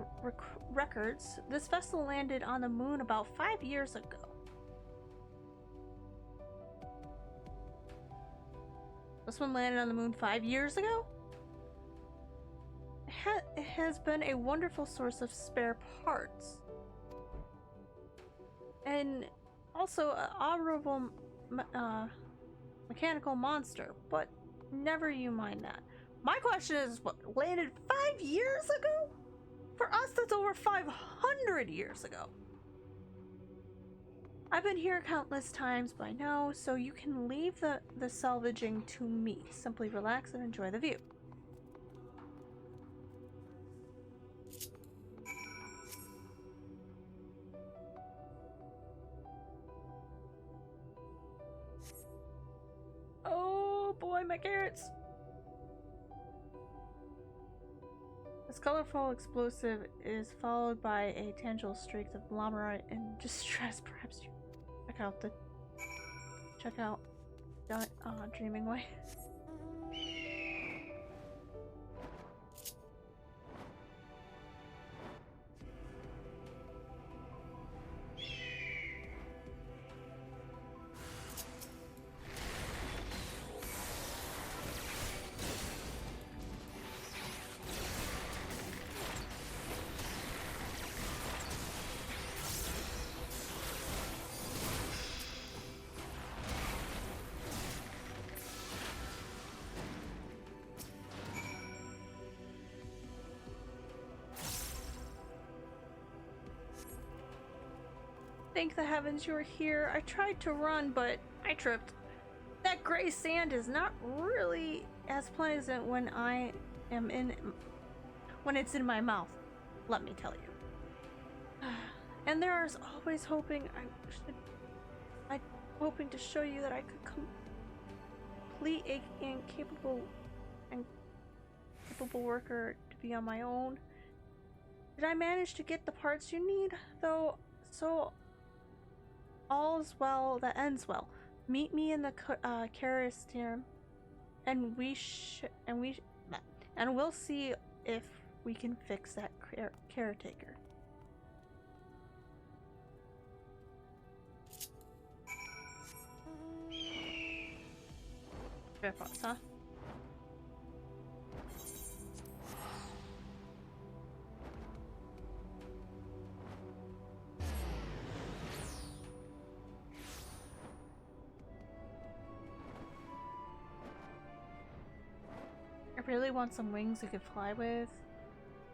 S1: records, this vessel landed on the moon about 5 years ago. This one landed on the moon 5 years ago? It has been a wonderful source of spare parts. And also an honorable mechanical monster, but never you mind that. My question is, what, landed 5 years ago? For us, that's over 500 years ago. I've been here countless times by now, so you can leave the salvaging to me. Simply relax and enjoy the view. Oh boy, my carrots! This colorful explosive is followed by a tangible streak of Lamorite in distress. Perhaps you check out Dreaming Way. Thank the heavens you were here. I tried to run, but I tripped. That gray sand is not really as pleasant when it's in my mouth. Let me tell you. And there's always hoping I hoping to show you that I could complete and capable worker to be on my own. Did I manage to get the parts you need? Though, so all's well that ends well. Meet me in the Karistir, and we'll see if we can fix that caretaker. Fairpots, huh? I really want some wings we could fly with.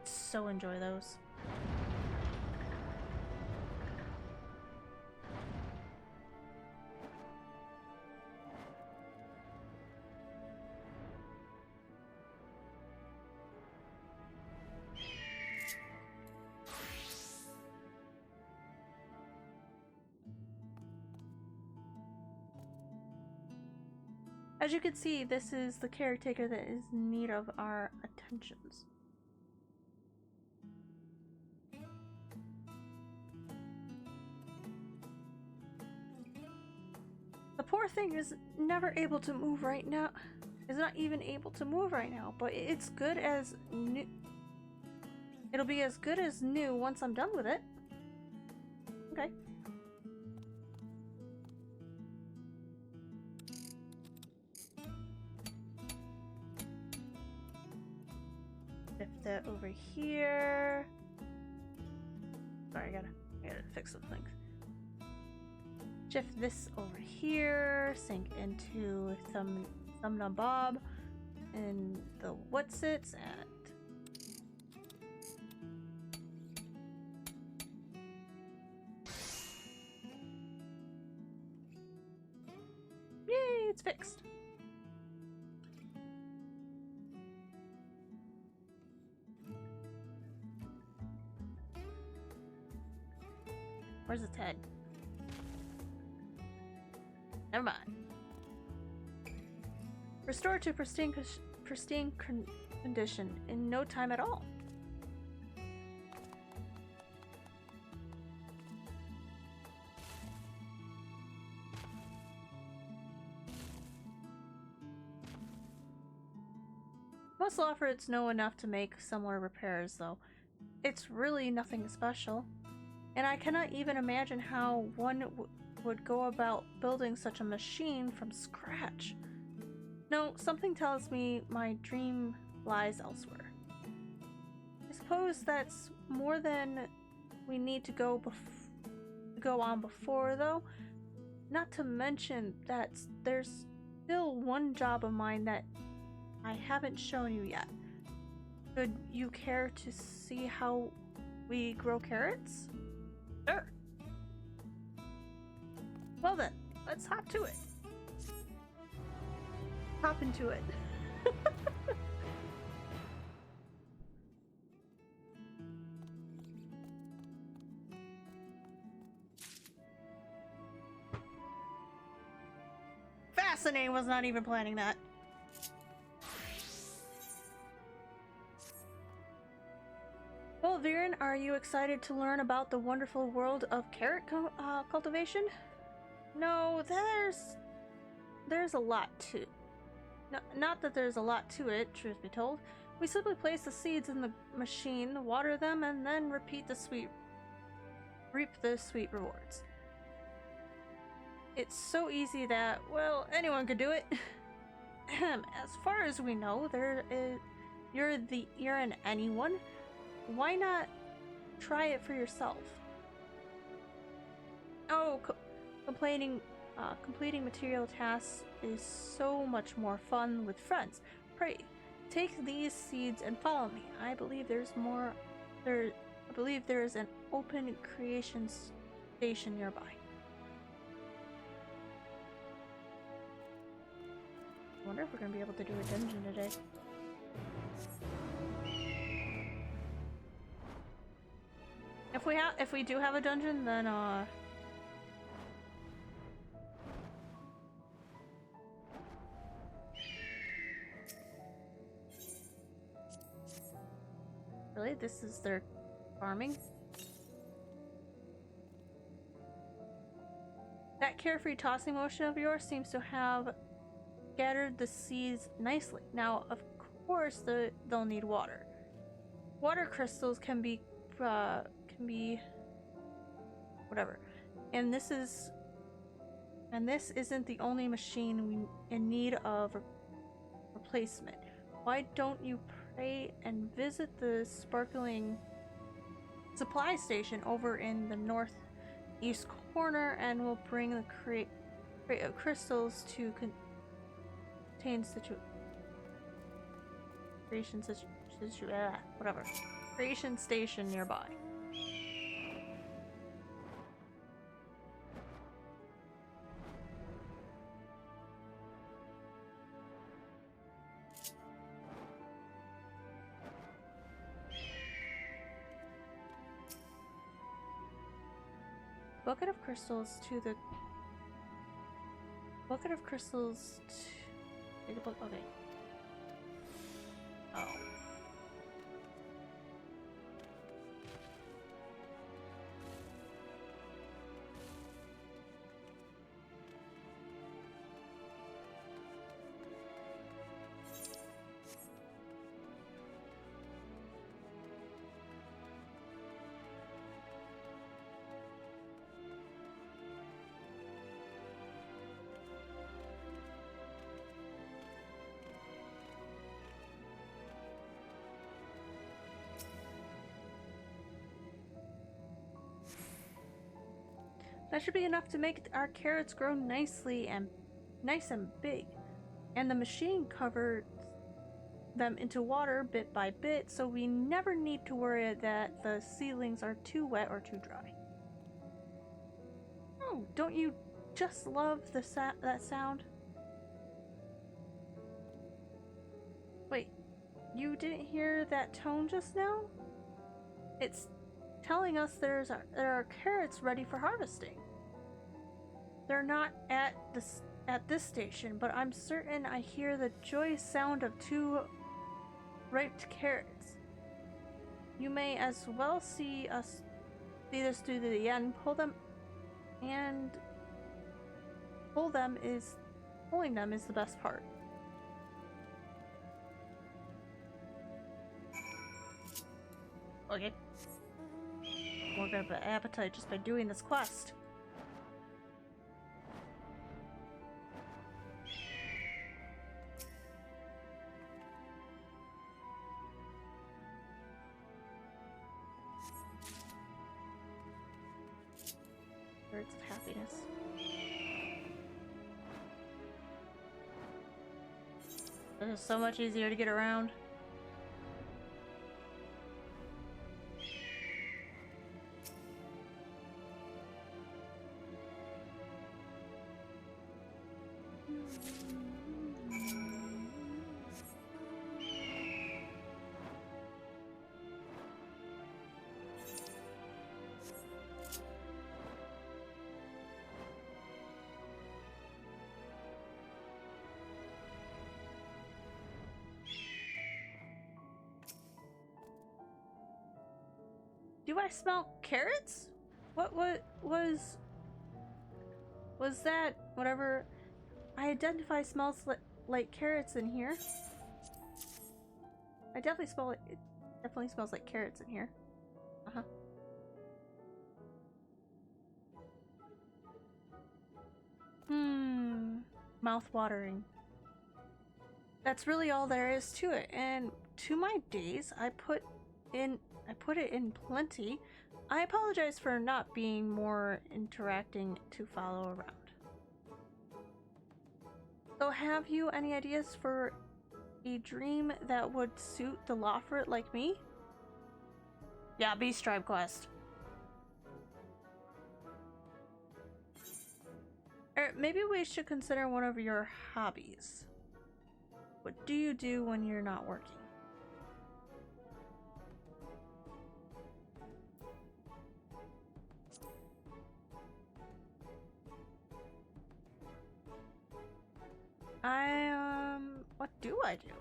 S1: So enjoy those. As you can see, this is the caretaker that is in need of our attentions. The poor thing is never able to move right now. Is not even able to move right now, but it's good as new. It'll be as good as new once I'm done with it. Okay. Shift that over here. Sorry, I gotta fix some things. Shift this over here. Sink into some Bob and the whatsits and yay, it's fixed. Where's its head? Never mind. Restore to pristine condition in no time at all. Muscle efforts know enough to make similar repairs, though. It's really nothing special. And I cannot even imagine how one would go about building such a machine from scratch. No, something tells me my dream lies elsewhere. I suppose that's more than we need to go on before, though. Not to mention that there's still one job of mine that I haven't shown you yet. Would you care to see how we grow carrots? Sure. Well then, let's hop to it. Hop into it. Fascinating, was not even planning that. Well, Viren, are you excited to learn about the wonderful world of carrot cultivation? No, there's a lot to. Not that there's a lot to it, truth be told. We simply place the seeds in the machine, water them, and then reap the sweet rewards. It's so easy that, well, anyone could do it. As far as we know, you're an anyone. Why not try it for yourself? Oh, completing material tasks is so much more fun with friends. Pray, take these seeds and follow me. I believe there is an open creation station nearby. I wonder if we're gonna be able to do a dungeon today. If we do have a dungeon, then really, this is their farming? That carefree tossing motion of yours seems to have scattered the seeds nicely. Now, of course, they'll need water. Water crystals can be whatever. And this isn't the only machine we in need of replacement. Why don't you pray and visit the sparkling supply station over in the northeast corner, and we'll bring the crate of crystals to contain creation station nearby. Bucket of crystals to the bucket of crystals to the book. Okay. Oh. That should be enough to make our carrots grow nice and big. And the machine covers them into water bit by bit, so we never need to worry that the seedlings are too wet or too dry. Oh, don't you just love that sound? Wait, you didn't hear that tone just now? It's telling us there are carrots ready for harvesting. They're not at this station, but I'm certain I hear the joyous sound of 2 ripe carrots. You may as well see this through to the end. Pulling them is the best part. Okay. We're gonna have an appetite just by doing this quest. Words of happiness. This is so much easier to get around. Do I smell carrots? What was that? Whatever. I identify smells like carrots in here. I definitely smell it. It definitely smells like carrots in here. Uh-huh. Mouth-watering. That's really all there is to it. And to my days, I put it in plenty. I apologize for not being more interacting to follow around. So have you any ideas for a dream that would suit the Lawfrit like me? Yeah, Beast Tribe quest. Maybe we should consider one of your hobbies. What do you do when you're not working? What do I do?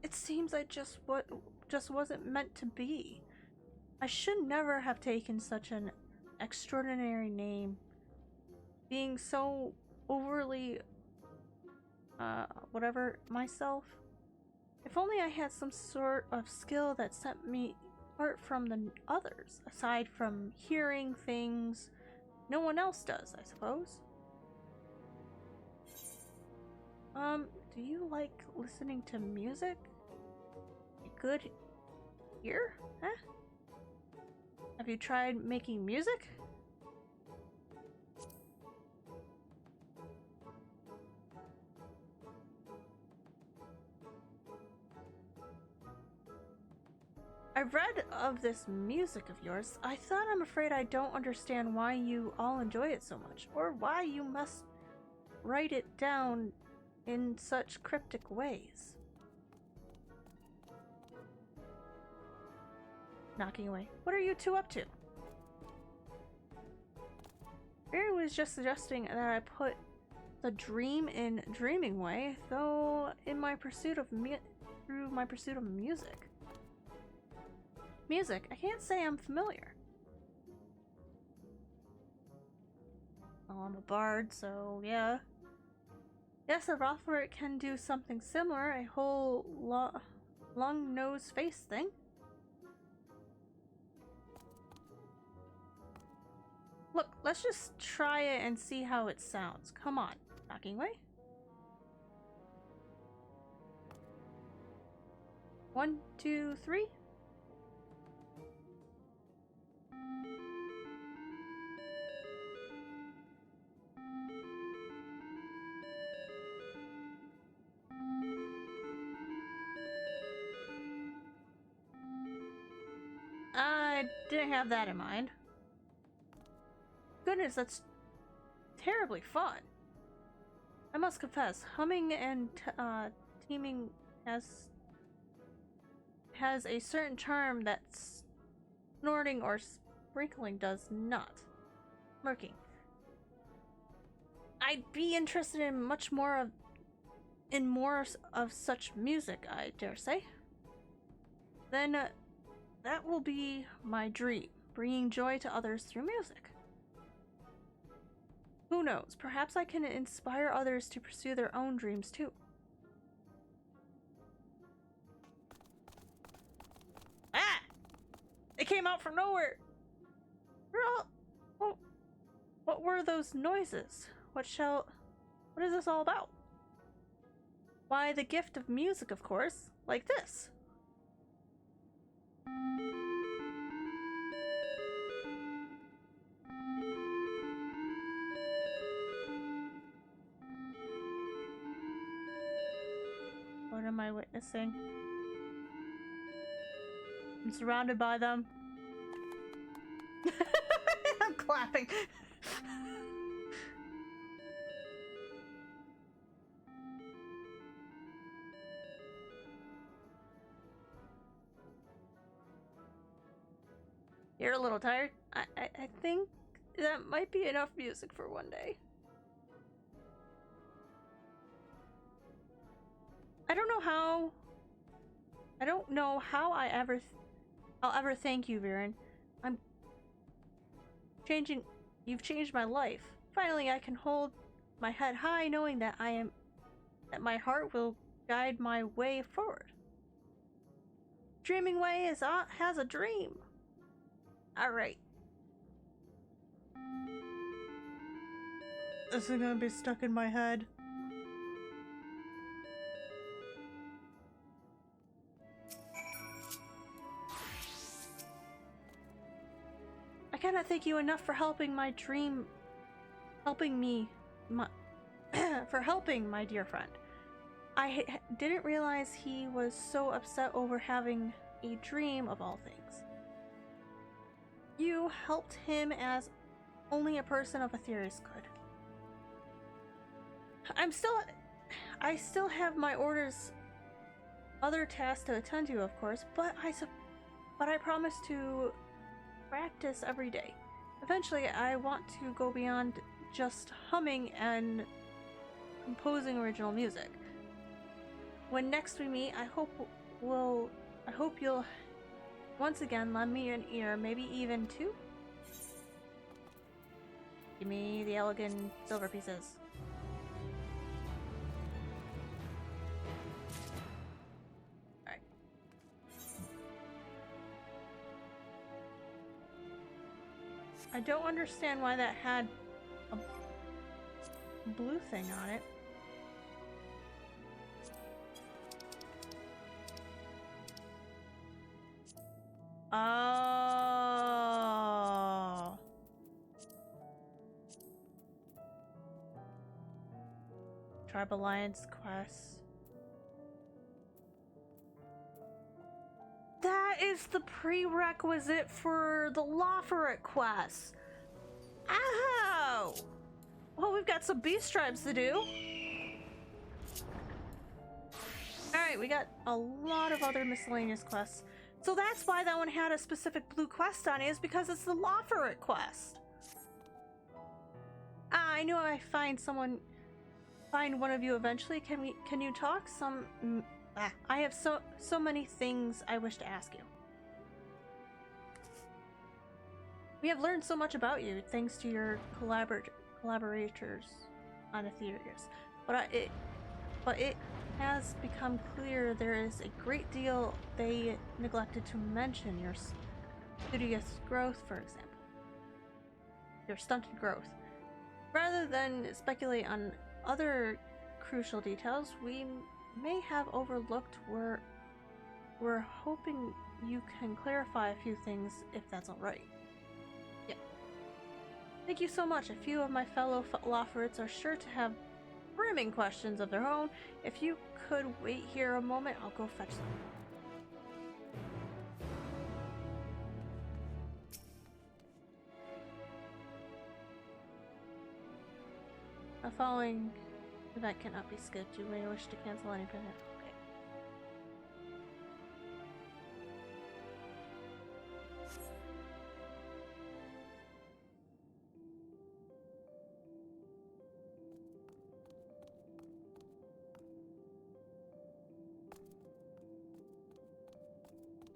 S1: It seems I just wasn't meant to be. I should never have taken such an extraordinary name. Being so overly, whatever, myself. If only I had some sort of skill that set me apart from the others, aside from hearing things no one else does, I suppose. Do you like listening to music? You good here? Huh? Have you tried making music? I read of this music of yours. I'm afraid I don't understand why you all enjoy it so much, or why you must write it down in such cryptic ways. Knocking away. What are you two up to? Barry was just suggesting that I put the dream in dreaming way, though in my pursuit of through my pursuit of music. Music, I can't say I'm familiar. Well, I'm a bard, so yeah. Yes, a Rothwart can do something similar, a whole long nose face thing. Look, let's just try it and see how it sounds. Come on, knocking away. 1, 2, 3. I didn't have that in mind. Goodness, that's terribly fun. I must confess, humming and teaming has a certain charm that snorting or sprinkling does not. Murking. I'd be interested in more of such music, I dare say. Then that will be my dream, bringing joy to others through music. Who knows, perhaps I can inspire others to pursue their own dreams too. Ah! It came out from nowhere! What were those noises? What is this all about? Why, the gift of music, of course, like this. What am I witnessing? I'm surrounded by them. I'm clapping. You're a little tired? I think that might be enough music for one day. I don't know how I'll ever thank you, Viren. You've changed my life. Finally, I can hold my head high knowing that that my heart will guide my way forward. Dreaming way has a dream. All right. This is gonna be stuck in my head. I cannot thank you enough for helping my dear friend. I didn't realize he was so upset over having a dream of all things. You helped him as only a person of Aetherius could. I still have my orders, other tasks to attend to, of course, but I promise to practice every day. Eventually, I want to go beyond just humming and composing original music. When next we meet, I hope you'll once again lend me an ear, maybe even two. Give me the elegant silver pieces. Alright. I don't understand why that had a blue thing on it. Oh. Tribe Alliance quest. That is the prerequisite for the Lawferate quest. Ow! Well, we've got some beast tribes to do. Alright, we got a lot of other miscellaneous quests. So that's why that one had a specific blue quest on it, is because it's the Lawferate quest. I knew I'd find one of you eventually. Can you talk? I have so many things I wish to ask you. We have learned so much about you thanks to your collaborators on Aetherius, but it has become clear there is a great deal they neglected to mention. Your studious growth, for example. Your stunted growth. Rather than speculate on other crucial details we may have overlooked, we're hoping you can clarify a few things, if that's alright. Yeah. Thank you so much. A few of my fellow Lawferates are sure to have brimming questions of their own. If you could wait here a moment, I'll go fetch them. The following event cannot be skipped. You may wish to cancel any event. Okay.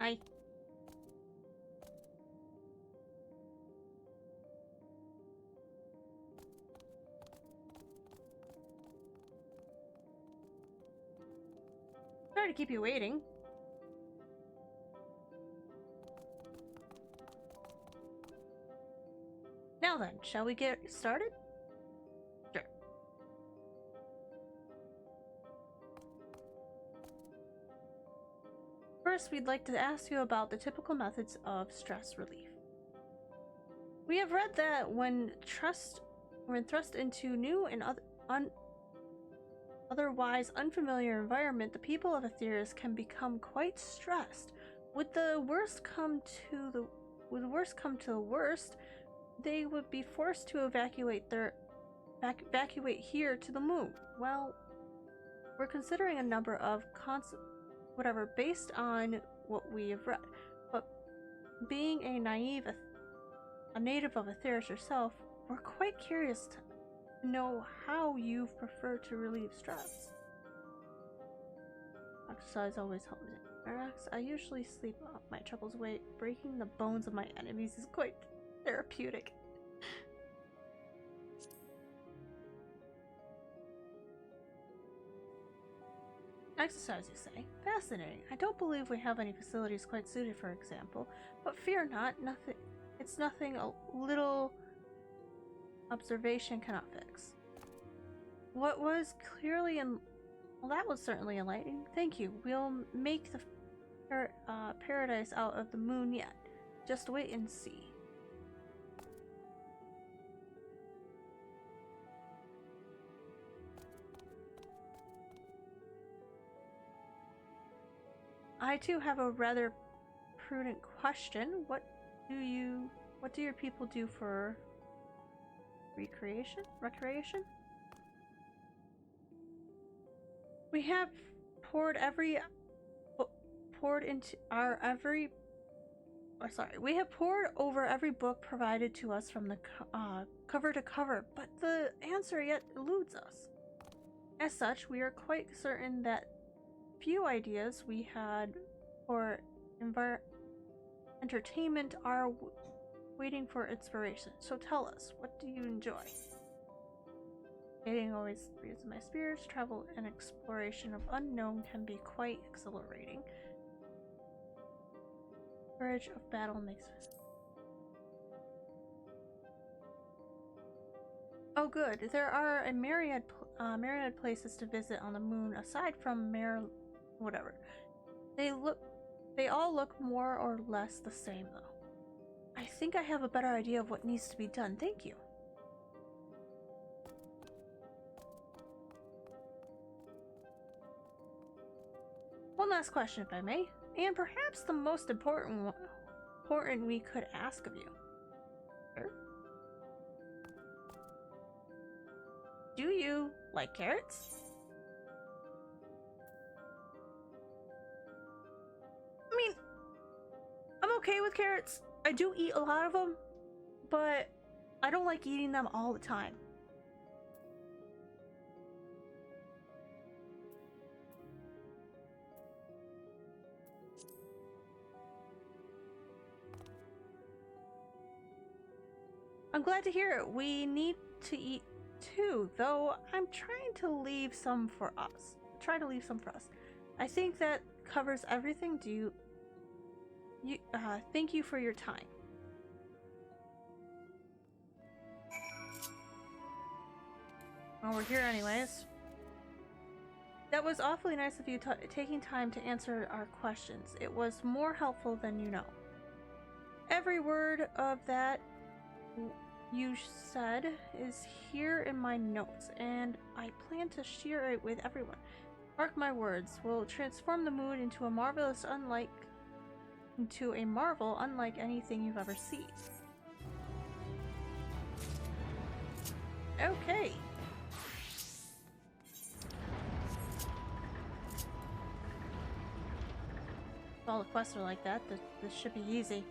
S1: Hi. Sorry to keep you waiting. Now then, shall we get started? Sure. First, we'd like to ask you about the typical methods of stress relief. We have read that when thrust into new and otherwise unfamiliar environment, the people of Aetherius can become quite stressed. Would the worst come to the worst, they would be forced to evacuate here to the moon. Well, we're considering a number of based on what we have read. But being a native of Aetherius yourself, we're quite curious to know how you prefer to relieve stress. Exercise always helps me. Relax. I usually sleep my troubles away. Breaking the bones of my enemies is quite therapeutic. Exercise, you say? Fascinating. I don't believe we have any facilities quite suited, for example. But fear not. It's nothing a little observation cannot fix. What was clearly well, that was certainly enlightening. Thank you. We'll make the paradise out of the moon yet. Just wait and see. I too have a rather prudent question. What do your people do for recreation. We have poured we have poured over every book provided to us from the cover to cover, but the answer yet eludes us. As such, we are quite certain that few ideas we had for entertainment are waiting for inspiration. So tell us, what do you enjoy? Skating always breathes my spirits. Travel and exploration of unknown can be quite exhilarating. Courage of battle makes us. Oh, good. There are a myriad places to visit on the moon aside from whatever. They all look more or less the same, though. I think I have a better idea of what needs to be done. Thank you. One last question, if I may, and perhaps the most important we could ask of you. Sure. Do you like carrots? I mean, I'm okay with carrots. I do eat a lot of them, but I don't like eating them all the time. I'm glad to hear it. We need to eat too, though I'm trying to leave some for us. I think that covers everything. Thank you for your time. Well, we're here anyways. That was awfully nice of you taking time to answer our questions. It was more helpful than you know. Every word of that you said is here in my notes, and I plan to share it with everyone. Mark my words, we'll transform the moon into a marvel unlike anything you've ever seen. Okay. If all the quests are like that, this should be easy.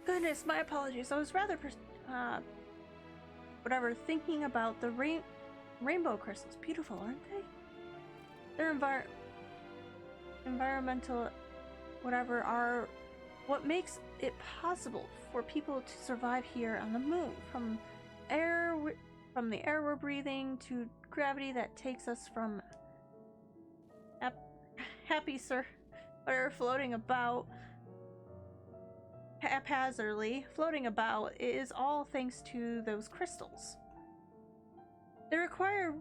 S1: Goodness, my apologies. I was rather thinking about the rainbow crystals. Beautiful, aren't they? They're environmental are what makes it possible for people to survive here on the moon. From the air we're breathing to gravity that takes us from happy floating about haphazardly is all thanks to those crystals. They require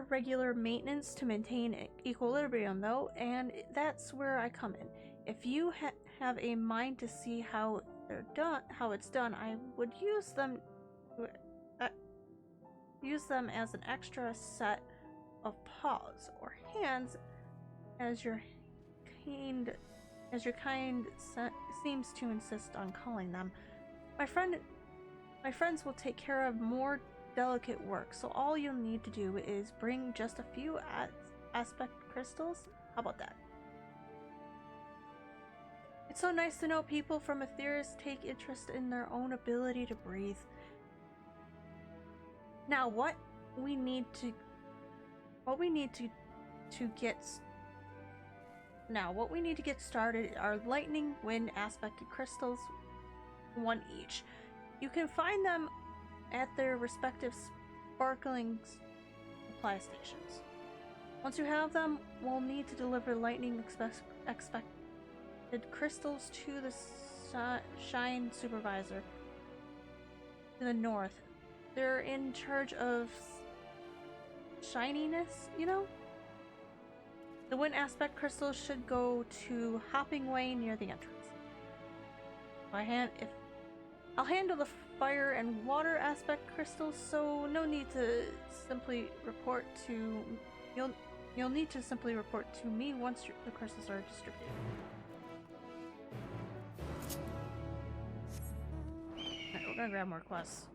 S1: regular maintenance to maintain equilibrium, though, and that's where I come in. If you have a mind to see how it's done, I would use them as an extra set of paws or hands, as your kind seems to insist on calling them. My friends will take care of more delicate work, so all you'll need to do is bring just a few aspect crystals. How about that? It's so nice to know people from Aetheris take interest in their own ability to breathe. Now, what we need to get started are lightning, wind, aspected crystals, one each. You can find them at their respective sparkling supply stations. Once you have them, we'll need to deliver lightning expected crystals to the Shine Supervisor to the north. They're in charge of shininess, you know? The wind aspect crystals should I'll handle the fire and water aspect crystals, so no need to simply report to... You'll need to simply report to me once the crystals are distributed. Alright, we're gonna grab more quests.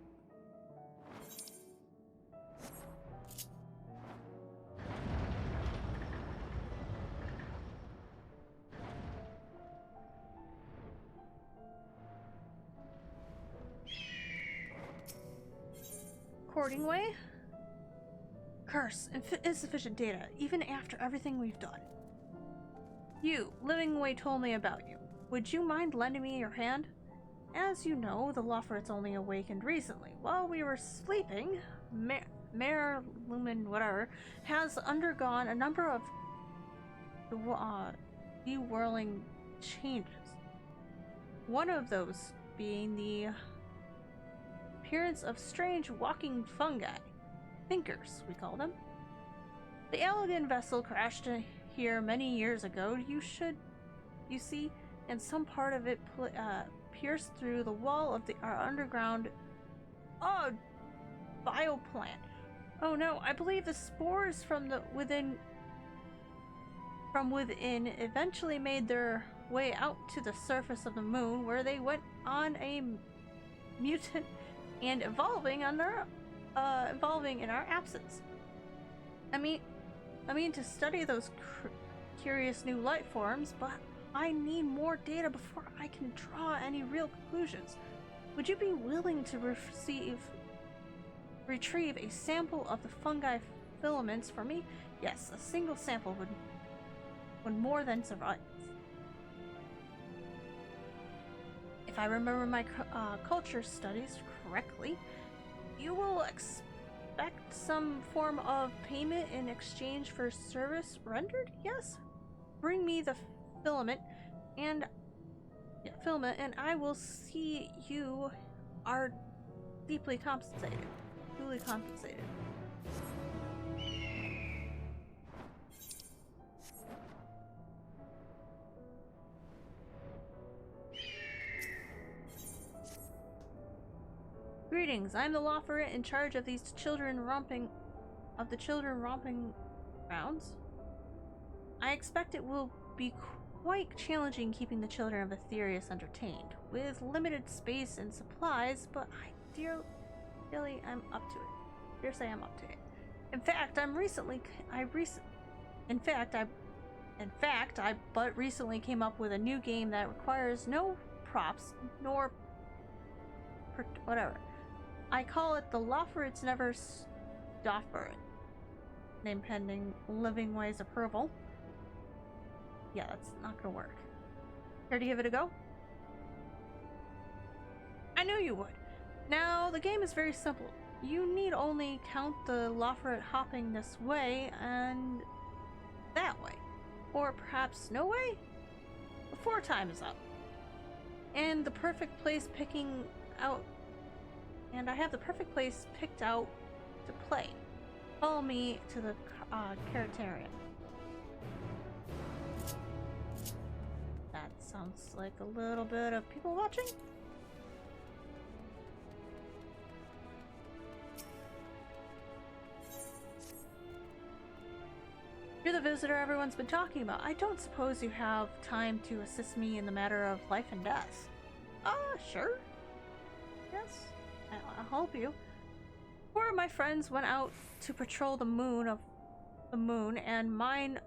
S1: Recording way? Curse, insufficient data, even after everything we've done. You, Living Way told me about you. Would you mind lending me your hand? As you know, the Loffert's only awakened recently. While we were sleeping, Mayor Lumen whatever has undergone a number of de-whirling changes. One of those being the appearance of strange walking fungi. Thinkers, we call them. The elegant vessel crashed here many years ago. You see, and some part of it pierced through the wall of our underground bioplant. Oh no, I believe the spores from within eventually made their way out to the surface of the moon, where they went on a mutant and evolving in our absence. I mean to study those curious new life forms, but I need more data before I can draw any real conclusions. Would you be willing to retrieve a sample of the fungi filaments for me? Yes, a single sample would more than suffice. If I remember my culture studies correctly, you will expect some form of payment in exchange for service rendered? Yes. Bring me the filament and I will see you are duly compensated. Greetings, I'm the Lofferet in charge of these children romping grounds. I expect it will be quite challenging keeping the children of Aetherius entertained, with limited space and supplies, but I'm up to it. Dare say I'm up to it. In fact, I but recently came up with a new game that requires no props nor whatever. I call it the Lofferet's Never Stopper. Name pending Living Way's approval. Yeah, that's not gonna work. Care to give it a go? I knew you would. Now, the game is very simple. You need only count the Lofferet hopping this way and that way. Or perhaps no way? Before time is up. And the perfect place I have the perfect place picked out to play. Follow me to the Caratarian. That sounds like a little bit of people watching. You're the visitor everyone's been talking about. I don't suppose you have time to assist me in the matter of life and death. Sure. Yes, I'll help you. Four of my friends went out to patrol the moon and mine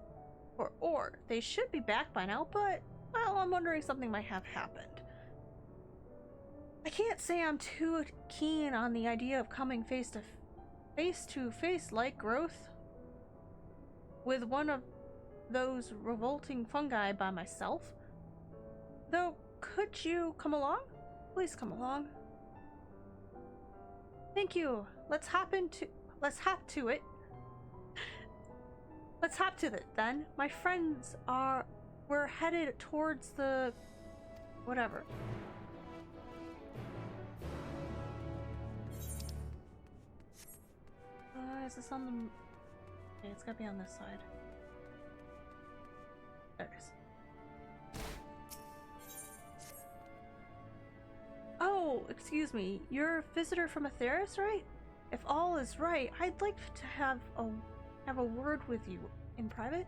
S1: for ore. They should be back by now, but, well, I'm wondering something might have happened. I can't say I'm too keen on the idea of coming face to face like growth with one of those revolting fungi by myself. Though, could you come along? Please come along. Thank you. Let's hop to it. Let's hop to it then. My friends we're headed towards the whatever. Is this on the... Okay, it's gotta be on this side. There it is. Oh, excuse me. You're a visitor from Atheris, right? If all is right, I'd like to have a word with you in private.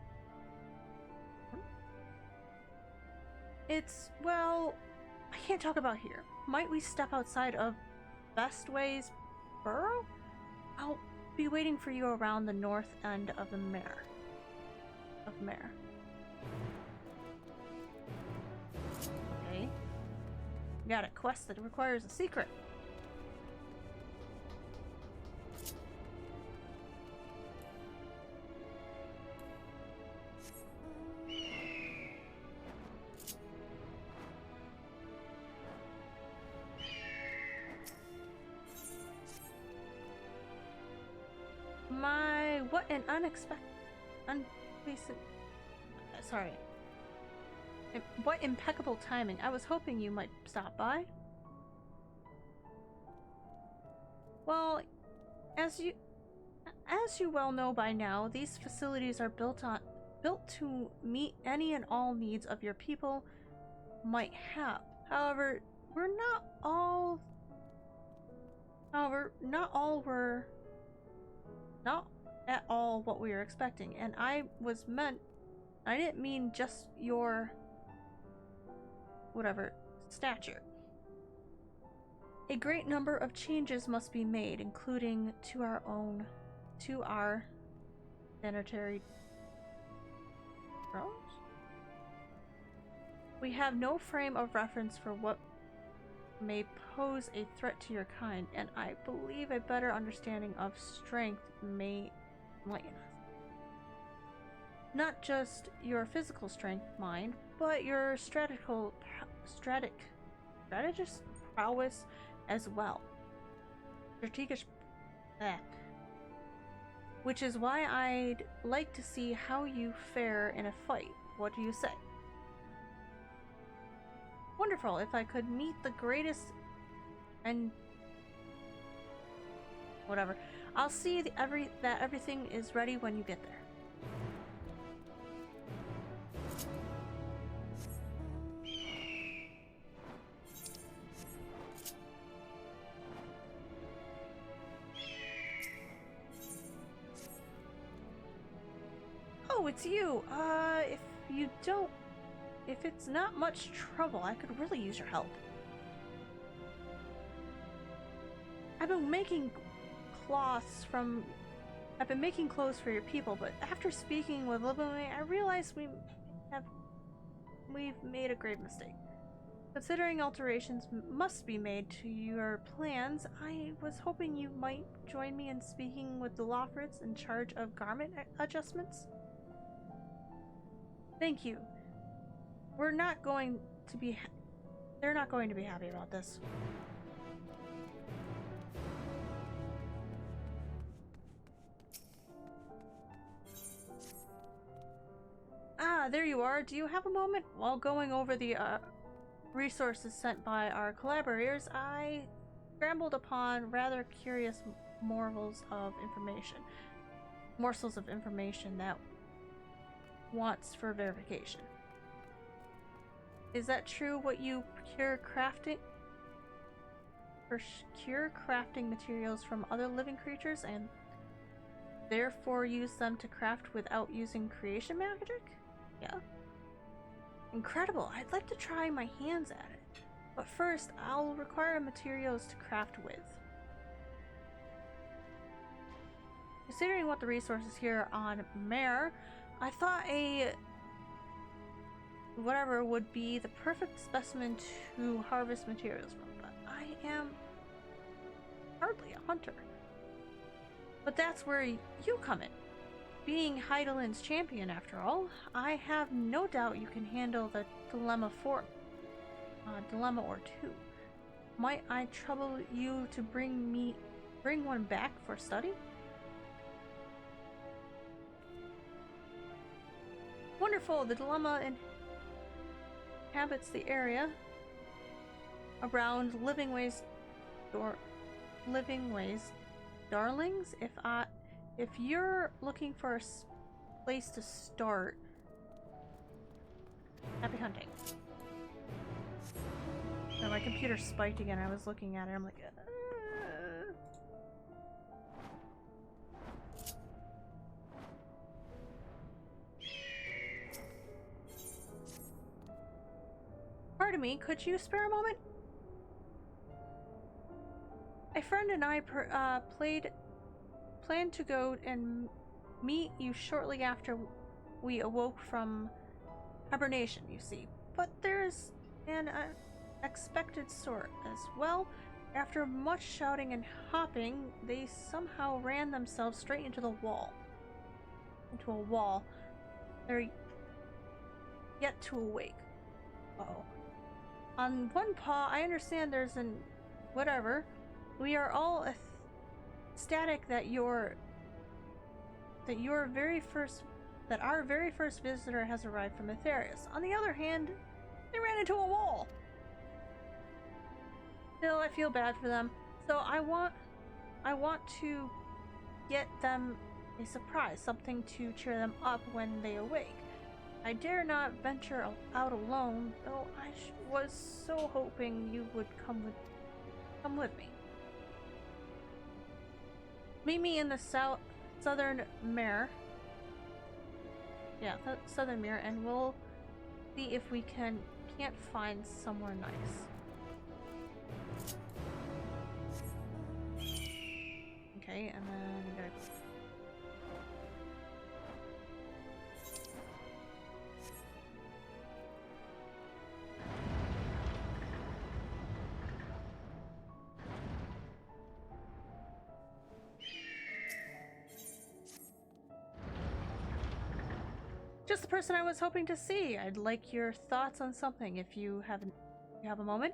S1: It's, well, I can't talk about here. Might we step outside of Bestway's burrow? I'll be waiting for you around the north end of the mare. Okay. Got a quest that requires a secret. What an what impeccable timing. I was hoping you might stop by. Well, as you well know by now, these facilities are built to meet any and all needs of your people might have. However, not at all what we were expecting, and I didn't mean just your whatever stature. A great number of changes must be made, including to our sanitary drones. We have no frame of reference for what may pose a threat to your kind, and I believe a better understanding of strength may enlighten us. Not just your physical strength, mind, but your strategist prowess as well. Which is why I'd like to see how you fare in a fight. What do you say? Wonderful. If I could meet the greatest and whatever. I'll see that everything is ready when you get there. Oh, it's you. If it's not much trouble, I could really use your help. I've been making clothes for your people, but after speaking with Libome, I realized we've made a grave mistake. Considering alterations must be made to your plans, I was hoping you might join me in speaking with the Loffords in charge of garment adjustments. Thank you. They're not going to be happy about this. Ah, there you are. Do you have a moment? While going over the resources sent by our collaborators, I scrambled upon rather curious morsels of information that wants for verification. Is that true what you procure crafting materials from other living creatures and therefore use them to craft without using creation magic? Yeah. Incredible. I'd like to try my hands at it. But first, I'll require materials to craft with. Considering what the resources here on Mare, I thought a whatever would be the perfect specimen to harvest materials from, but I am hardly a hunter. But that's where you come in. Being Heidelin's champion, after all, I have no doubt you can handle the dilemma or two. Might I trouble you to bring one back for study? Wonderful. The dilemma inhabits the area around Living Ways darlings. If you're looking for a place to start, happy hunting. No, my computer spiked again. I was looking at it. I'm like, Pardon me, could you spare a moment? A friend and I planned to go and meet you shortly after we awoke from hibernation, you see. But there's an unexpected sort as well. After much shouting and hopping, they somehow ran themselves straight into the wall. Into a wall. They're yet to awake. Uh-oh. On one paw, I understand there's an... whatever. We are all ecstatic that our very first visitor has arrived from Aetherius. On the other hand, they ran into a wall. Still, I feel bad for them. So I want to get them a surprise, something to cheer them up when they awake. I dare not venture out alone, though I was so hoping you would come with me. Meet me in the southern mirror. Yeah, southern mirror, and we'll see if we can't find somewhere nice. Okay, and then we gotta go. Just the person I was hoping to see. I'd like your thoughts on something if you have a moment.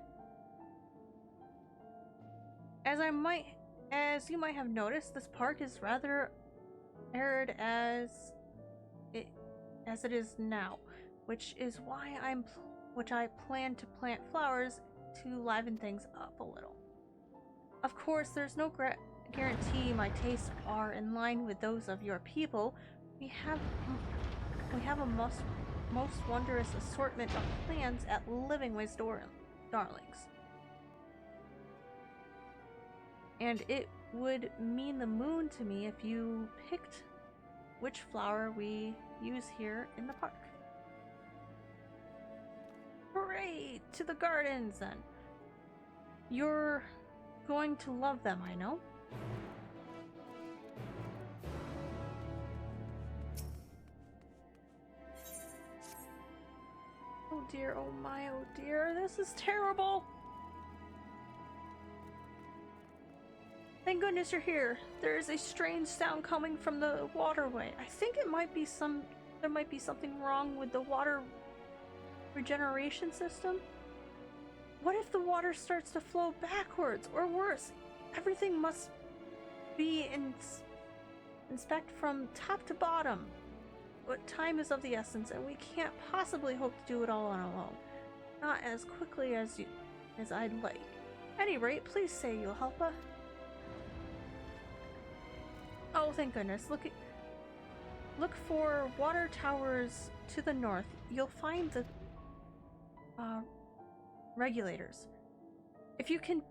S1: As you might have noticed, this park is rather arid as it is now, which is why I plan to plant flowers to liven things up a little. Of course, there's no guarantee my tastes are in line with those of your people. We have a most wondrous assortment of plants at Living Ways Darlings. And it would mean the moon to me if you picked which flower we use here in the park. Hooray! To the gardens, then. You're going to love them, I know. Oh dear, oh my, oh dear, this is terrible! Thank goodness you're here. There is a strange sound coming from the waterway. I think there might be something wrong with the water regeneration system. What if the water starts to flow backwards, or worse, everything must be inspect from top to bottom? But time is of the essence, and we can't possibly hope to do it all on our own. Not as quickly as I'd like. At any rate, please say you'll help us. Oh, thank goodness. Look for water towers to the north. You'll find the regulators. If you can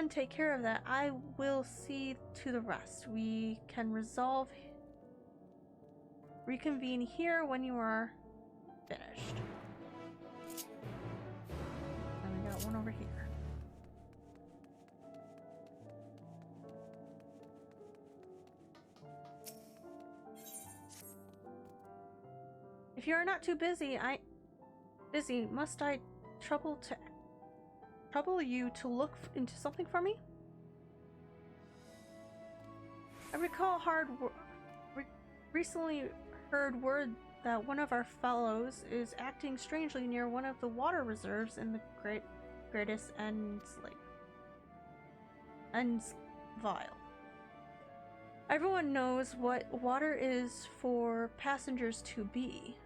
S1: take care of that, I will see to the rest. We can reconvene here when you are finished. And we got one over here. If you are not too busy, must I trouble you to look into something for me? I recently heard word that one of our fellows is acting strangely near one of the water reserves in the greatest Endwalker. Everyone knows what water is for passengers to be.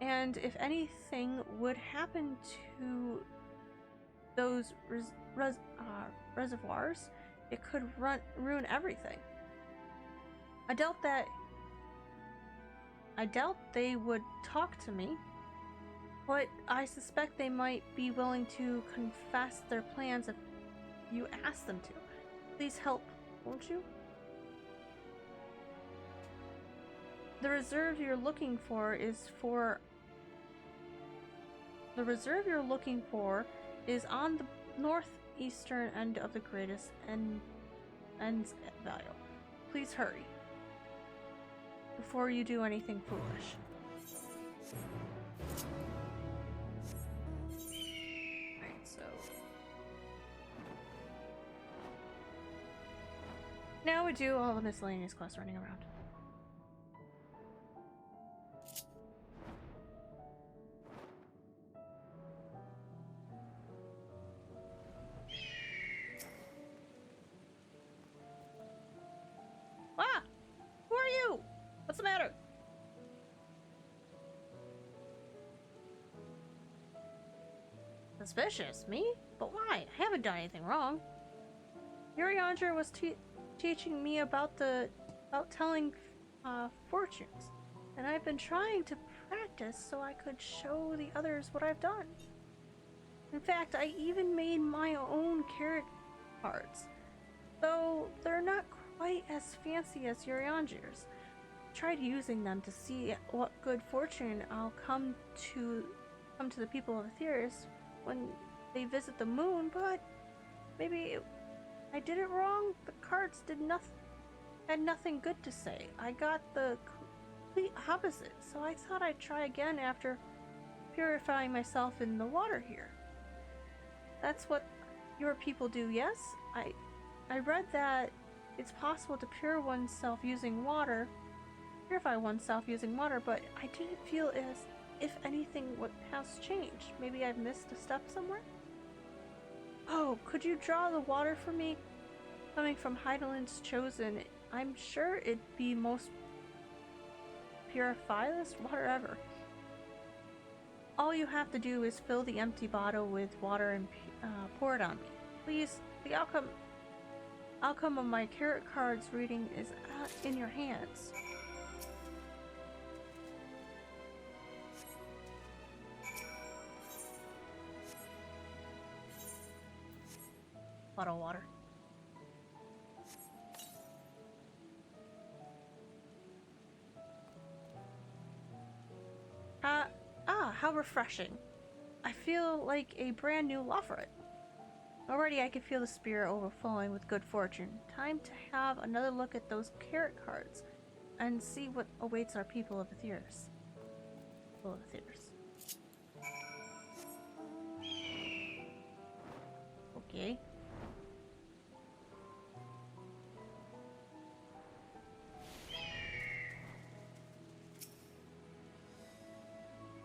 S1: And if anything would happen to those reservoirs, it could ruin everything. I doubt they would talk to me. But I suspect they might be willing to confess their plans if you ask them to. Please help, won't you? The reserve you're looking for is on the northeastern end of the greatest End's value. Please hurry before you do anything foolish. Alright, so now we do all the miscellaneous quests running around. Ah! Who are you? What's the matter? Suspicious? Me? But why? I haven't done anything wrong. Urianger was teaching me about telling fortunes, and I've been trying to practice so I could show the others what I've done. In fact, I even made my own carrot cards, though they're not quite as fancy as Urianger's. I tried using them to see what good fortune I'll come to the people of Aetheris when they visit the moon, but maybe I did it wrong. The cards had nothing good to say. I got the complete opposite, so I thought I'd try again after purifying myself in the water here. That's what your people do, yes? I read that it's possible to purify oneself using water, but I didn't feel as if anything has changed. Maybe I've missed a step somewhere? Oh, could you draw the water for me? Coming from Heidelin's Chosen, I'm sure it'd be most purifiest water ever. All you have to do is fill the empty bottle with water and pour it on me. Please, the outcome of my tarot cards reading is in your hands. Bottle of water. How refreshing. I feel like a brand new Lofrit. Already I can feel the spirit overflowing with good fortune. Time to have another look at those carrot cards and see what awaits our people of Aetheris. Okay.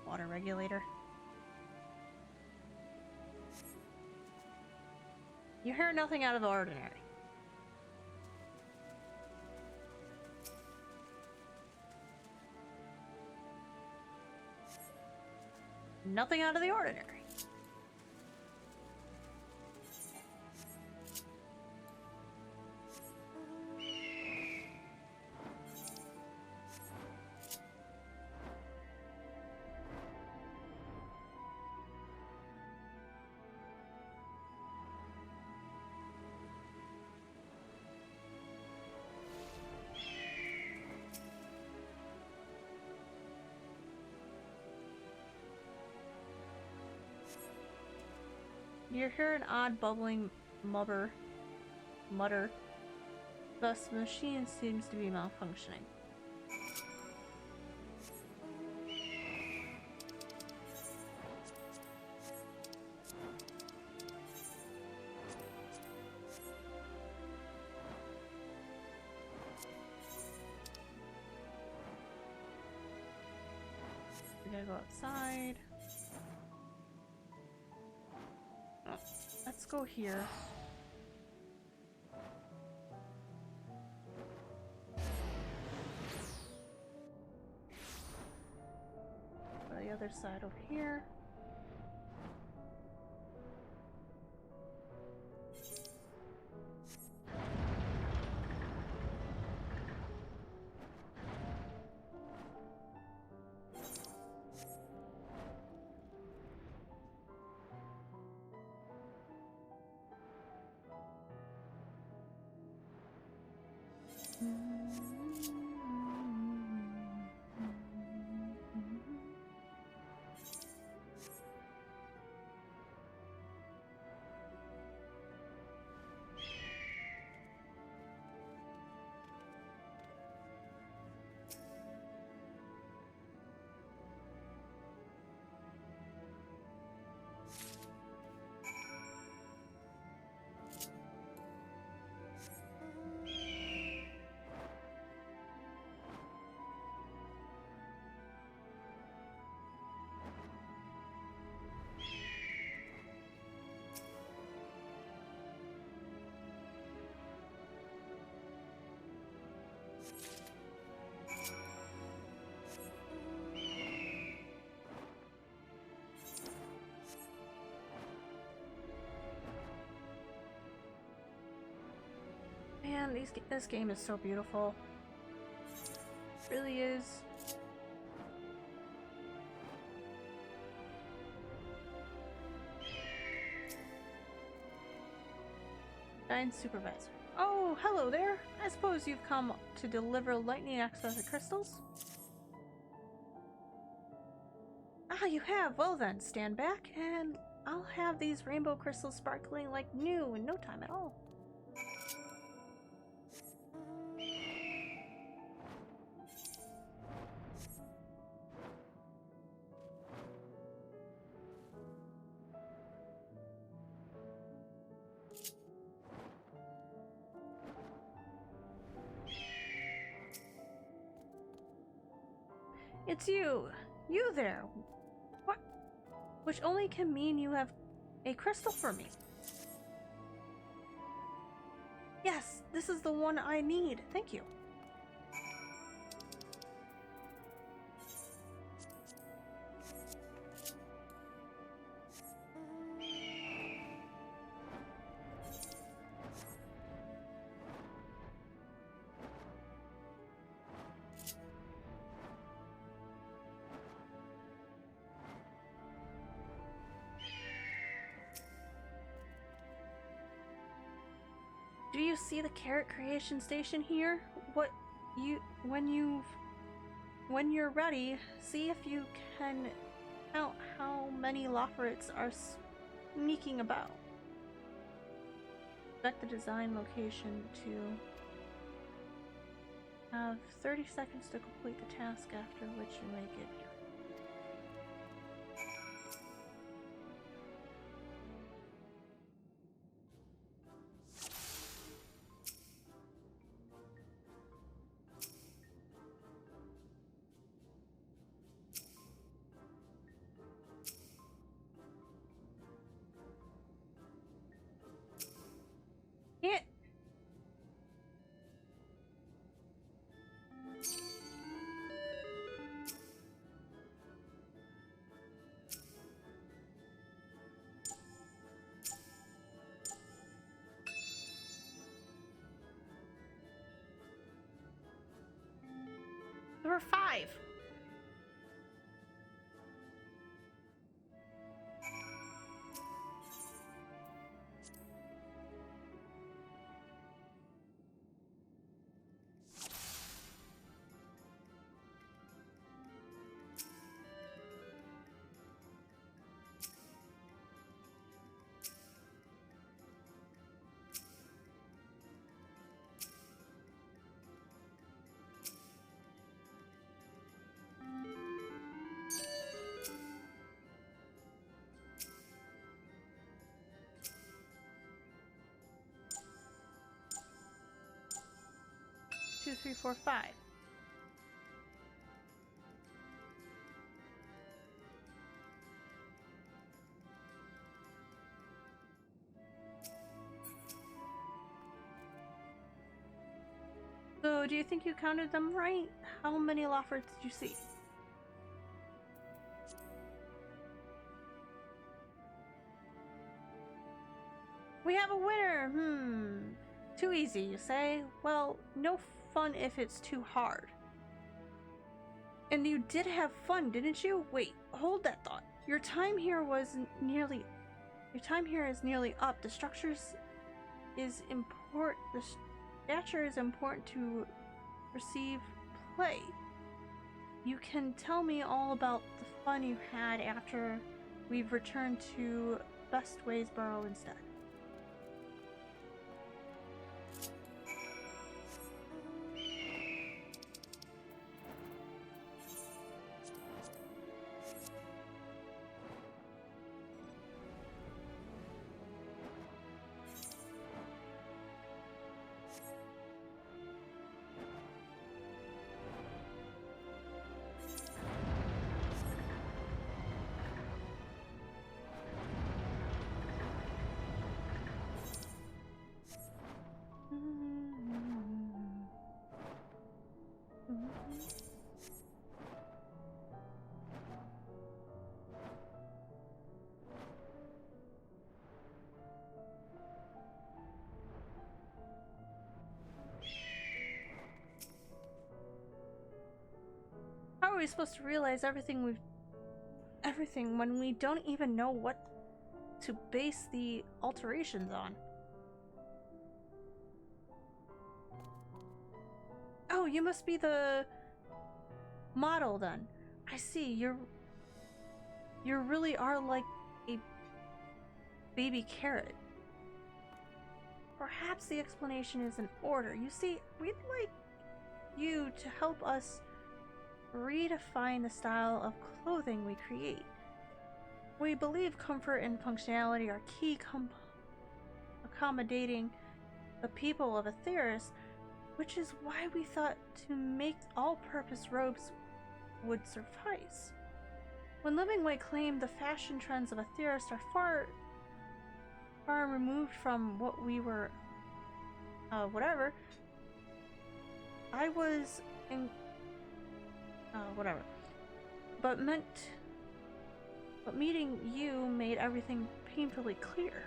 S1: Water regulator. You hear nothing out of the ordinary. Nothing out of the ordinary. You hear an odd bubbling mutter. Thus, the machine seems to be malfunctioning. We gotta go outside. Let's go here. Go to the other side over here. Man, this game is so beautiful. It really is. Giant supervisor. Oh, hello there. I suppose you've come to deliver lightning access crystals? Ah, you have. Well then, stand back and I'll have these rainbow crystals sparkling like new in no time at all. It's you! You there! What? Which only can mean you have a crystal for me. Yes, this is the one I need. Thank you. Do you see the carrot creation station here? When you're ready, see if you can count how many Lofferets are sneaking about. Select the design location to have 30 seconds to complete the task, after which you may get your 5. Two, three, four, 5. So, do you think you counted them right? How many Lofferets did you see? We have a winner! Too easy, you say? Well, no fun if it's too hard. And you did have fun, didn't you? Wait, hold that thought. Your time here is nearly up. The structures is important. stature is important to receive play. You can tell me all about the fun you had after we've returned to Best Waysboro instead. How are we supposed to realize everything when we don't even know what to base the alterations on? Oh, you must be the model then. I see. You really are like a baby carrot. Perhaps the explanation is in order. You see, we'd like you to help us redefine the style of clothing we create. We believe comfort and functionality are key accommodating the people of Aetheris, which is why we thought to make all-purpose robes would suffice. When Livingway claimed the fashion trends of Aetheris are far removed from what we were, whatever, I was in, whatever. But meeting you made everything painfully clear.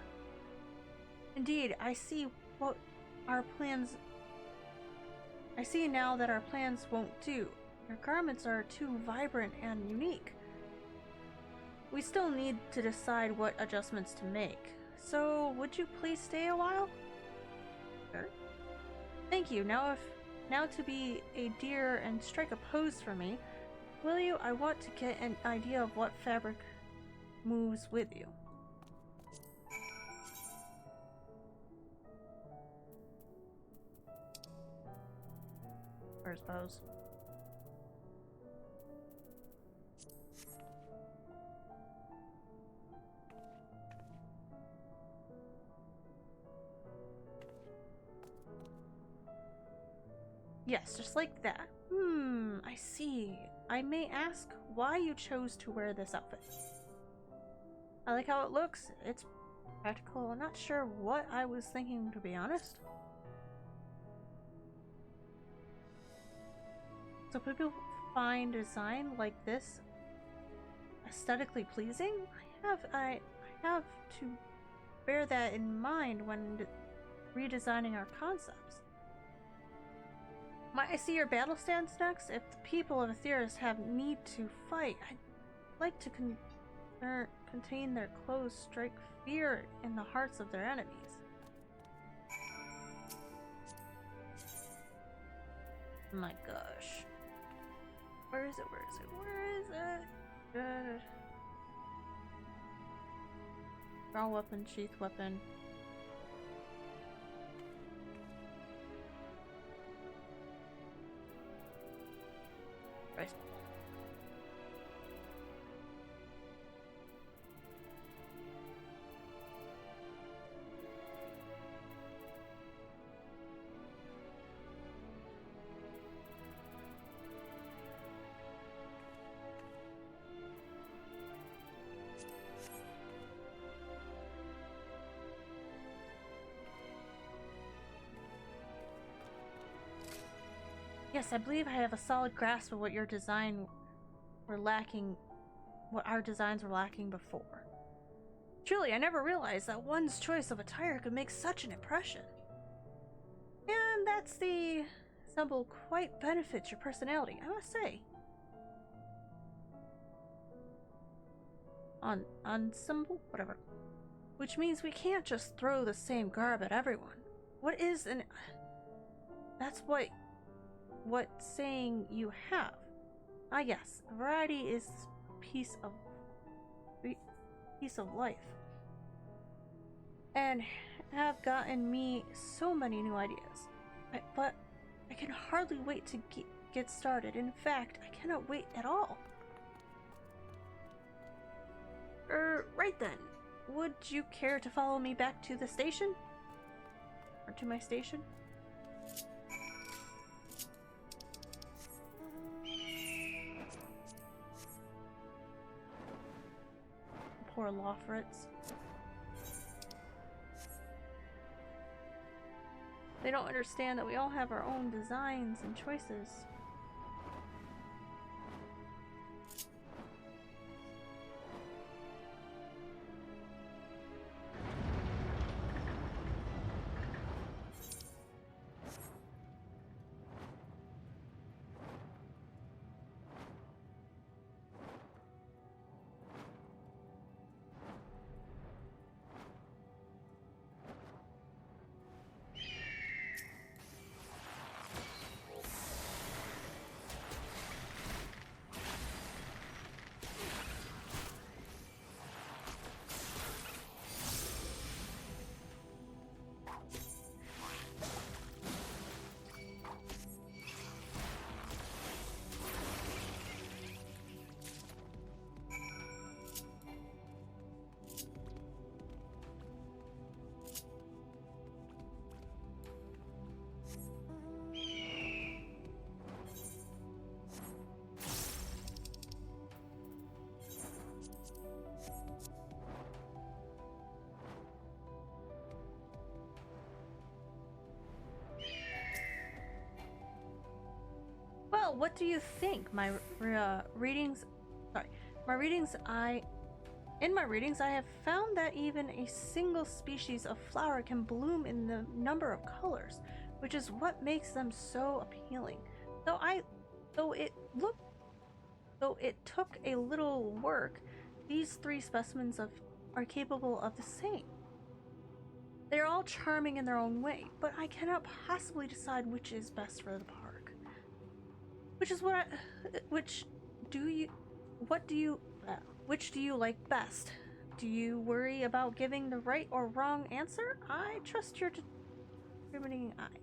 S1: Indeed, I see now that our plans won't do. Your garments are too vibrant and unique. We still need to decide what adjustments to make. So, would you please stay a while? Sure. Thank you. Now to be a dear and strike a pose for me, will you? I want to get an idea of what fabric moves with you. Where's pose? Yes, just like that. I see. I may ask why you chose to wear this outfit. I like how it looks. It's practical. I'm not sure what I was thinking, to be honest. So people find design like this aesthetically pleasing? I have to bear that in mind when redesigning our concepts. Might I see your battle stance next? If the people of Aetheris have need to fight, I'd like to contain their clothes, strike fear in the hearts of their enemies. My gosh. Where is it? Where is it? Where is it? Draw weapon, sheath weapon. Right. Yes, I believe I have a solid grasp of what your design were lacking, what our designs were lacking before. Truly, I never realized that one's choice of attire could make such an impression. And that's the ensemble quite benefits your personality, I must say. Ensemble? Whatever. Which means we can't just throw the same garb at everyone. What is an That's what saying you have. Ah yes, variety is piece of life. And have gotten me so many new ideas. But I can hardly wait to get started. In fact, I cannot wait at all. Right then. Would you care to follow me back to the station? Or to my station? Poor Lofritz. They don't understand that we all have our own designs and choices. Well, what do you think? My readings, sorry, my readings. In my readings, I have found that even a single species of flower can bloom in the number of colors, which is what makes them so appealing. Though it took a little work, these three specimens are capable of the same. They're all charming in their own way, but I cannot possibly decide which is best for the park. Which do you like best? Do you worry about giving the right or wrong answer? I trust your discriminating eye.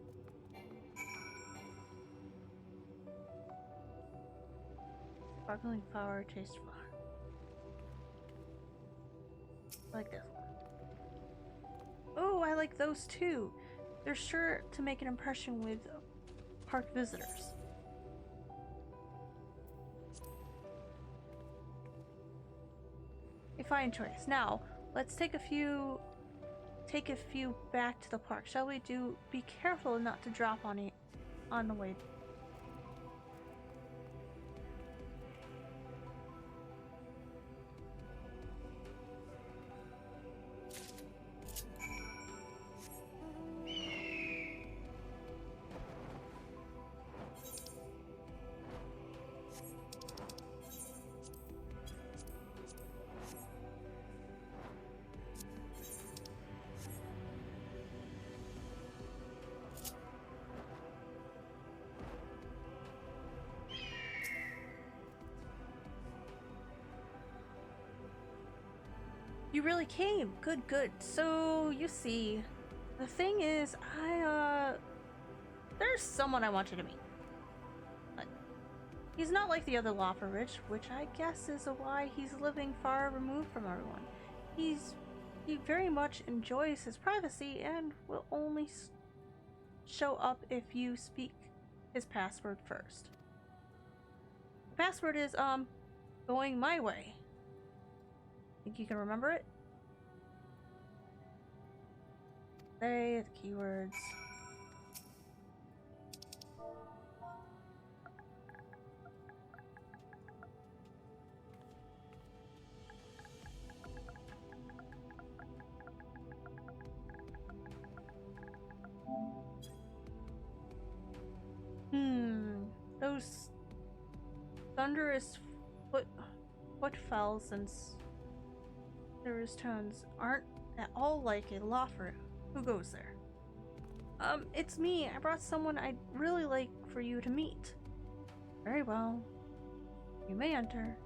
S1: Sparkling flower, taste flower. I like this one. Oh, I like those too. They're sure to make an impression with park visitors. A fine choice. Now, let's take a few back to the park. Shall we be careful not to drop on the way. You really came. Good, good. So, you see, the thing is, there's someone I want you to meet. But he's not like the other Lofferich, which I guess is why he's living far removed from everyone. He very much enjoys his privacy and will only show up if you speak his password first. The password is, going my way. Think you can remember it? Say the keywords. Those thunderous footfalls and thunderous tones aren't at all like a Loffer. Who goes there? It's me. I brought someone I'd really like for you to meet. Very well. You may enter.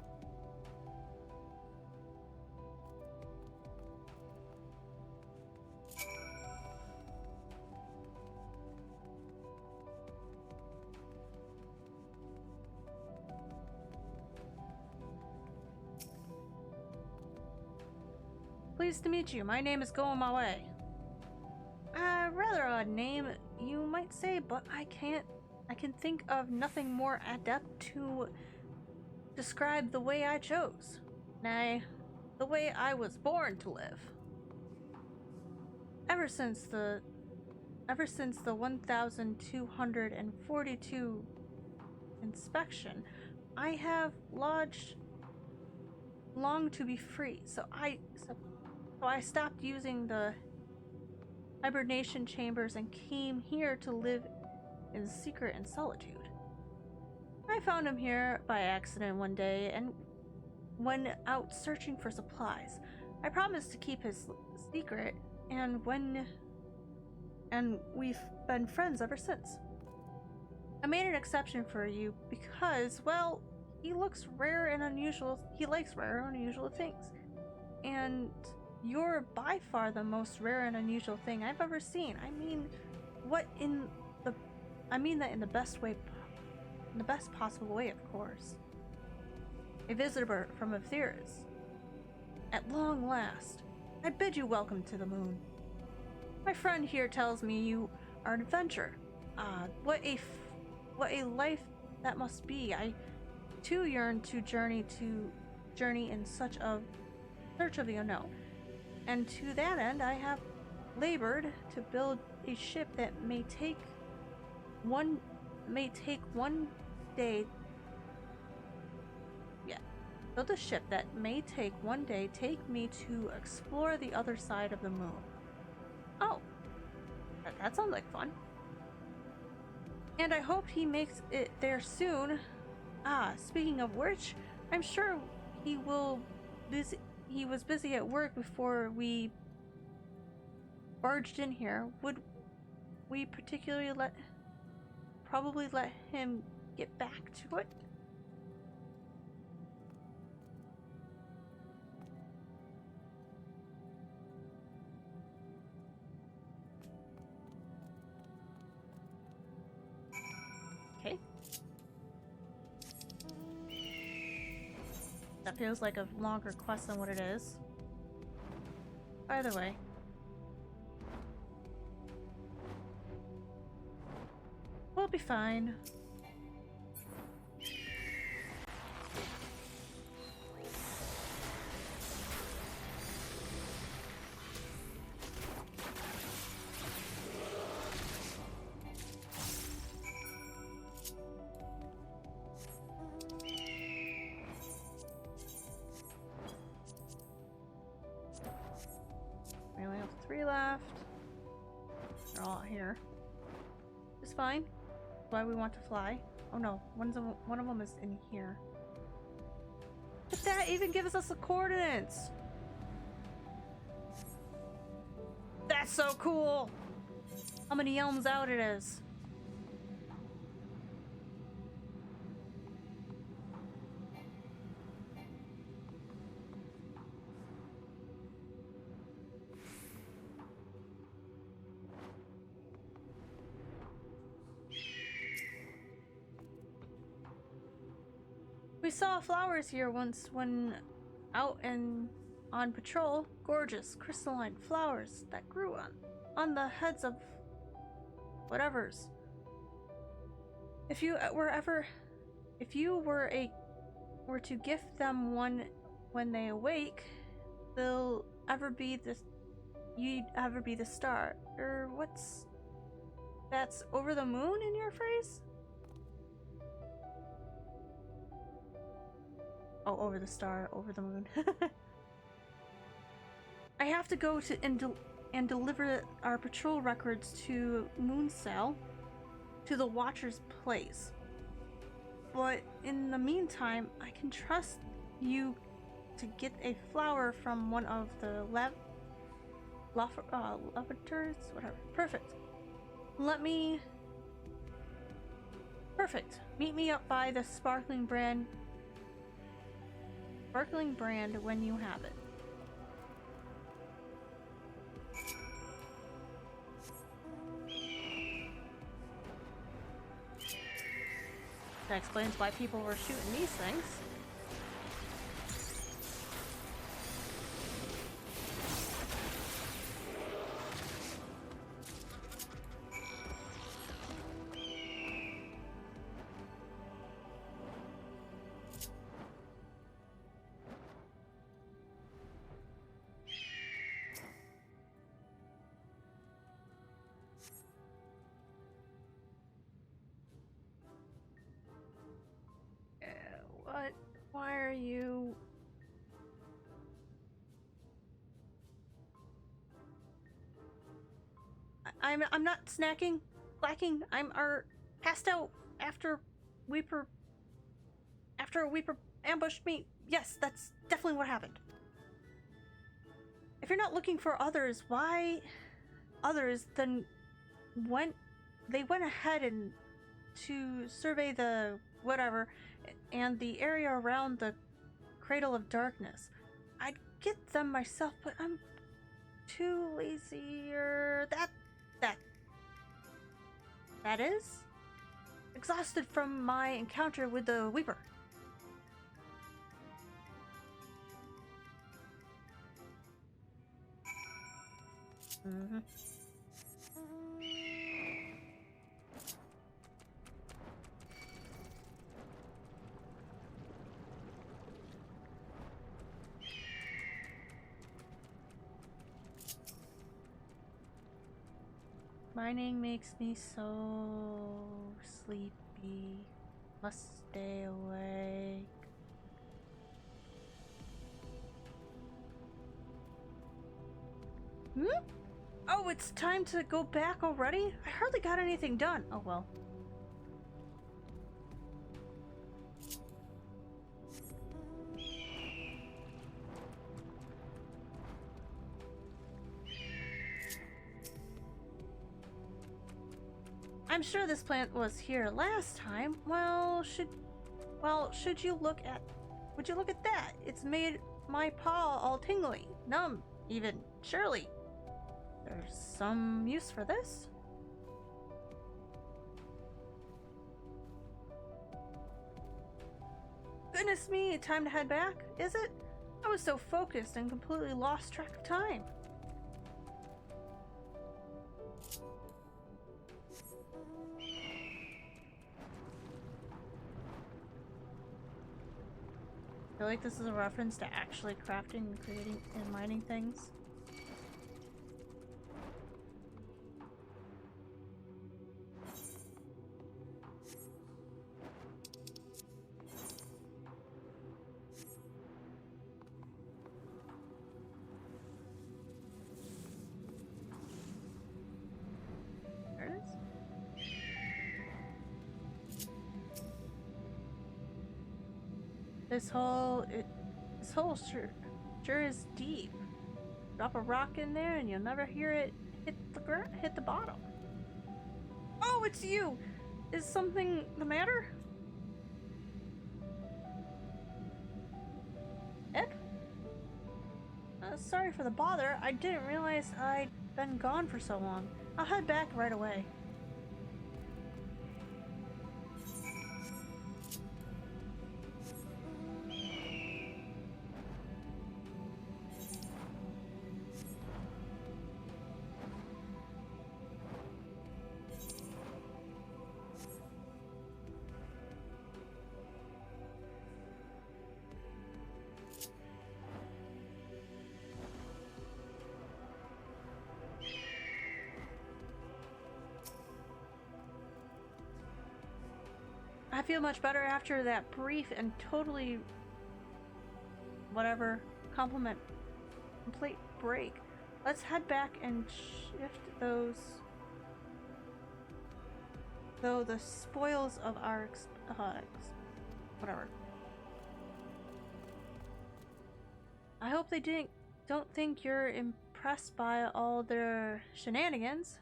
S1: Pleased to meet you. My name is Going My Way. Rather odd name, you might say, but I can think of nothing more adept to describe the way I chose. Nay, the way I was born to live. Ever since the 1242 inspection, I have longed to be free. So I stopped using the hibernation chambers and came here to live in secret and solitude. I found him here by accident one day, and when out searching for supplies, I promised to keep his secret, and we've been friends ever since. I made an exception for you because, well, he likes rare and unusual things. And you're by far the most rare and unusual thing I've ever seen. I mean that in the best possible way, of course. A visitor from Etheris. At long last, I bid you welcome to the moon. My friend here tells me you are an adventurer. What a life that must be. I too yearn to journey in search of the unknown. And to that end, I have labored to build a ship that may take one day. Yeah, build a ship that may take one day take me to explore the other side of the moon. Oh, that sounds like fun. And I hope he makes it there soon. Speaking of which, I'm sure he was busy at work before we barged in here. Would we probably let him get back to it? Okay. That feels like a longer quest than what it is. By the way. We'll be fine. We only have 3 left. They're all here. It's fine. Why we want to fly. Oh no, one of them is in here. But that even gives us the coordinates. That's so cool. How many elms out it is. We saw flowers here once when out and on patrol. Gorgeous, crystalline flowers that grew on the heads of whatevers. If you were to gift them one when they awake, you'd ever be the star. That's over the moon in your phrase? Oh, over the star, over the moon. I have to go to and deliver our patrol records to Mooncell, to the Watcher's place. But in the meantime, I can trust you to get a flower from one of the lavatories, whatever. Perfect. Let me... Perfect. Meet me up by the sparkling brand when you have it. That explains why people were shooting these things. What? Why are you... I'm not snacking, slacking. I'm passed out after Weeper Weeper ambushed me. Yes, that's definitely what happened. If you're not looking for others, why others then they went ahead and to survey the whatever and the area around the Cradle of Darkness. I'd get them myself, but I'm too lazy or that is exhausted from my encounter with the Weeper. Mm-hmm. Mining makes me so sleepy. Must stay awake. Hmm? Oh, it's time to go back already? I hardly got anything done. Oh well. I'm sure this plant was here last time. Should you look at... Would you look at that? It's made my paw all tingly, numb, even. Surely there's some use for this. Goodness me, time to head back, is it? I was so focused and completely lost track of time. I feel like this is a reference to actually crafting and creating and mining things. There it is. This hole sure is deep. Drop a rock in there and you'll never hear it hit the bottom. Oh, it's you! Is something the matter? Ed? Sorry for the bother. I didn't realize I'd been gone for so long. I'll head back right away. I feel much better after that brief and totally whatever complete break. Let's head back and shift the spoils of our whatever. I hope they don't think you're impressed by all their shenanigans.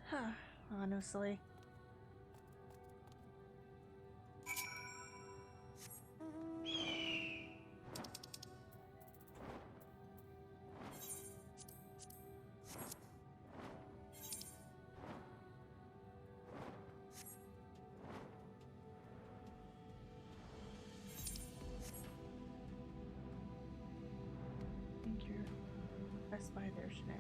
S1: honestly. I think you're best by there, Chanel.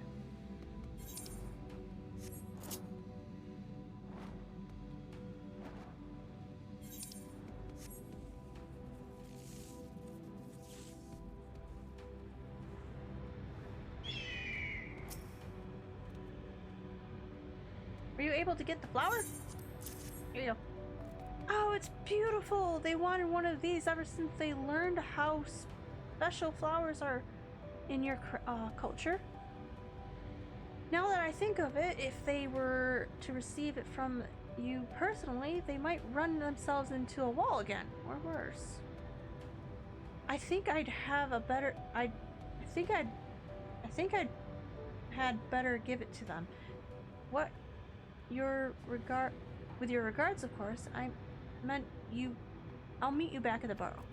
S1: Were you able to get the flower? Here you go. Oh, it's beautiful! They wanted one of these ever since they learned how special flowers are in your culture. Now that I think of it, if they were to receive it from you personally, they might run themselves into a wall again, or worse. I think I'd have a better. I think I'd had better give it to them. What your regard, with your regards, of course. I meant you. I'll meet you back at the burrow.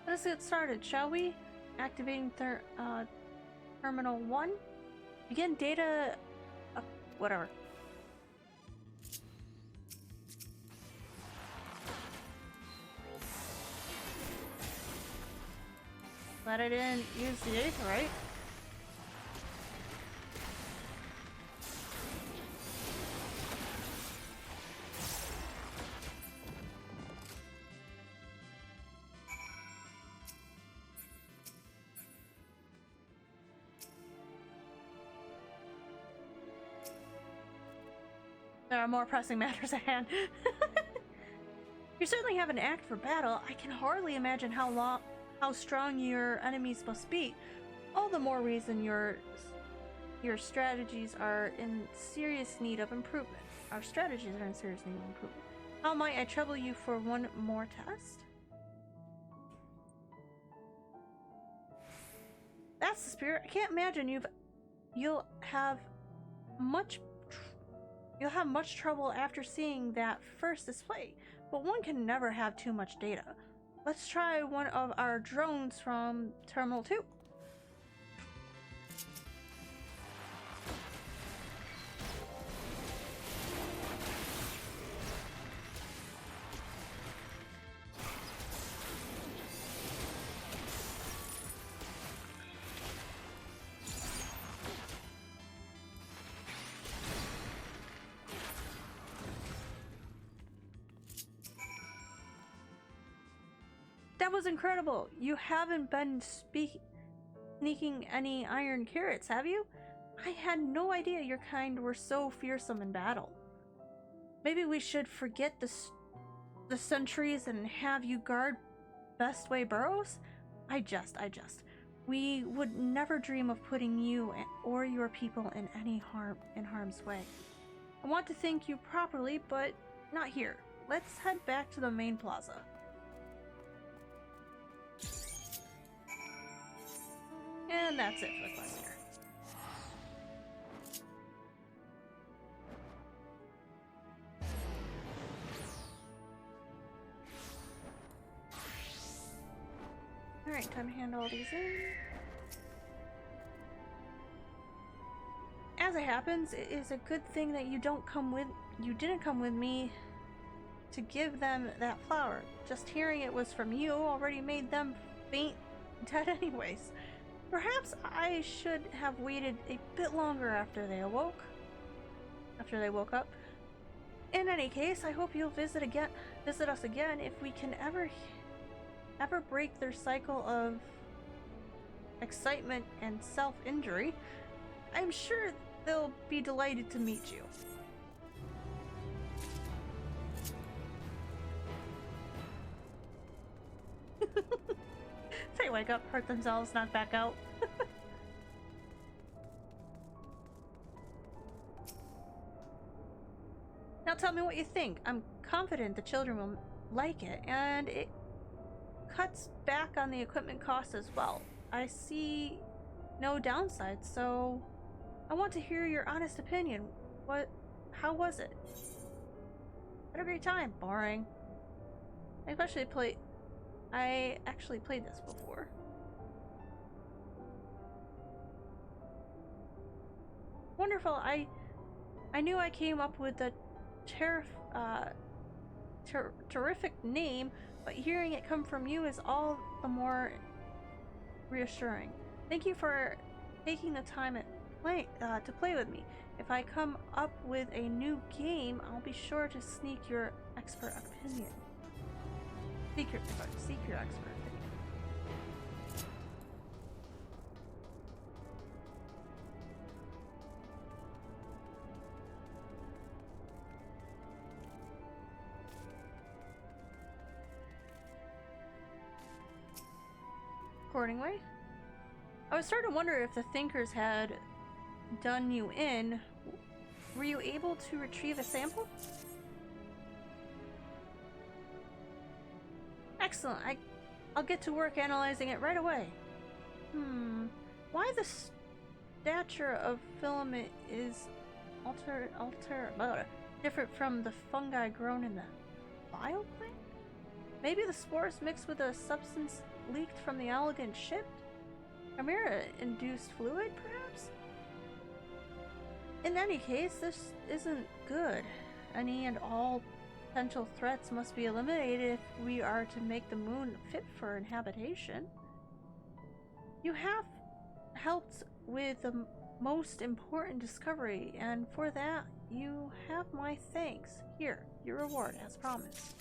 S1: Let's get started, shall we? Activating Terminal 1. Begin data... whatever. Glad I didn't use the aetherite. There are more pressing matters at hand. You certainly have an act for battle. I can hardly imagine how strong your enemies must be. All the more reason your strategies are in serious need of improvement. Our strategies are in serious need of improvement. How might I trouble you for one more test? That's the spirit. I can't imagine you'll have much trouble after seeing that first display, but one can never have too much data. Let's try one of our drones from Terminal 2. That was incredible. You haven't been sneaking any iron carrots, have you? I had no idea your kind were so fearsome in battle. Maybe we should forget the sentries and have you guard Bestway burrows? I just. We would never dream of putting you or your people in harm's way. I want to thank you properly, but not here. Let's head back to the main plaza. And that's it for the quest here. Alright. Time to hand all these in. As it happens, it is a good thing that you didn't come with me to give them that flower. Just hearing it was from you already made them faint dead anyways. Perhaps I should have waited a bit longer after they woke up. In any case, I hope you'll visit us again if we can ever break their cycle of excitement and self-injury. I'm sure they'll be delighted to meet you. They wake up, hurt themselves, knock back out. Now tell me what you think. I'm confident the children will like it, and it cuts back on the equipment costs as well. I see no downsides, so I want to hear your honest opinion. How was it? Had a great time. Boring. I actually played this before. Wonderful. I knew I came up with the terrific name, but hearing it come from you is all the more reassuring. Thank you for taking the time to play with me. If I come up with a new game, I'll be sure to seek your expert opinion. Seek your expert opinion. Accordingly, I was starting to wonder if the thinkers had done you in. Were you able to retrieve a sample? Excellent. I'll get to work analyzing it right away. Why the stature of filament is different from the fungi grown in the bioplant? Maybe the spores mixed with a substance leaked from the elegant ship? Chimera-induced fluid, perhaps? In any case, this isn't good. Any and all potential threats must be eliminated if we are to make the moon fit for inhabitation. You have helped with the most important discovery, and for that, you have my thanks. Here, your reward, as promised.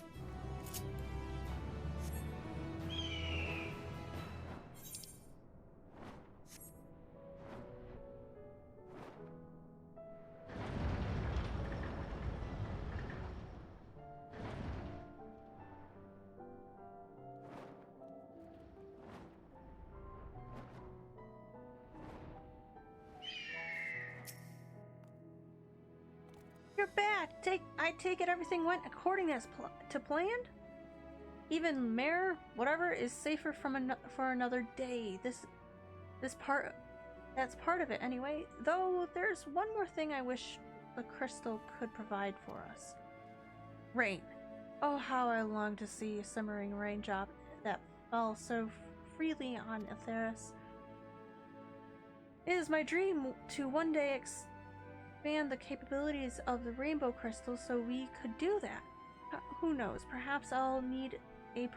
S1: You're back! I take it everything went according to planned? Even Mare, whatever, is safer for another day. That's part of it anyway. Though there's one more thing I wish the crystal could provide for us. Rain. Oh, how I long to see a simmering raindrop that fell so freely on Atheris. It is my dream to one day expand the capabilities of the rainbow crystal so we could do that. Who knows, perhaps I'll need a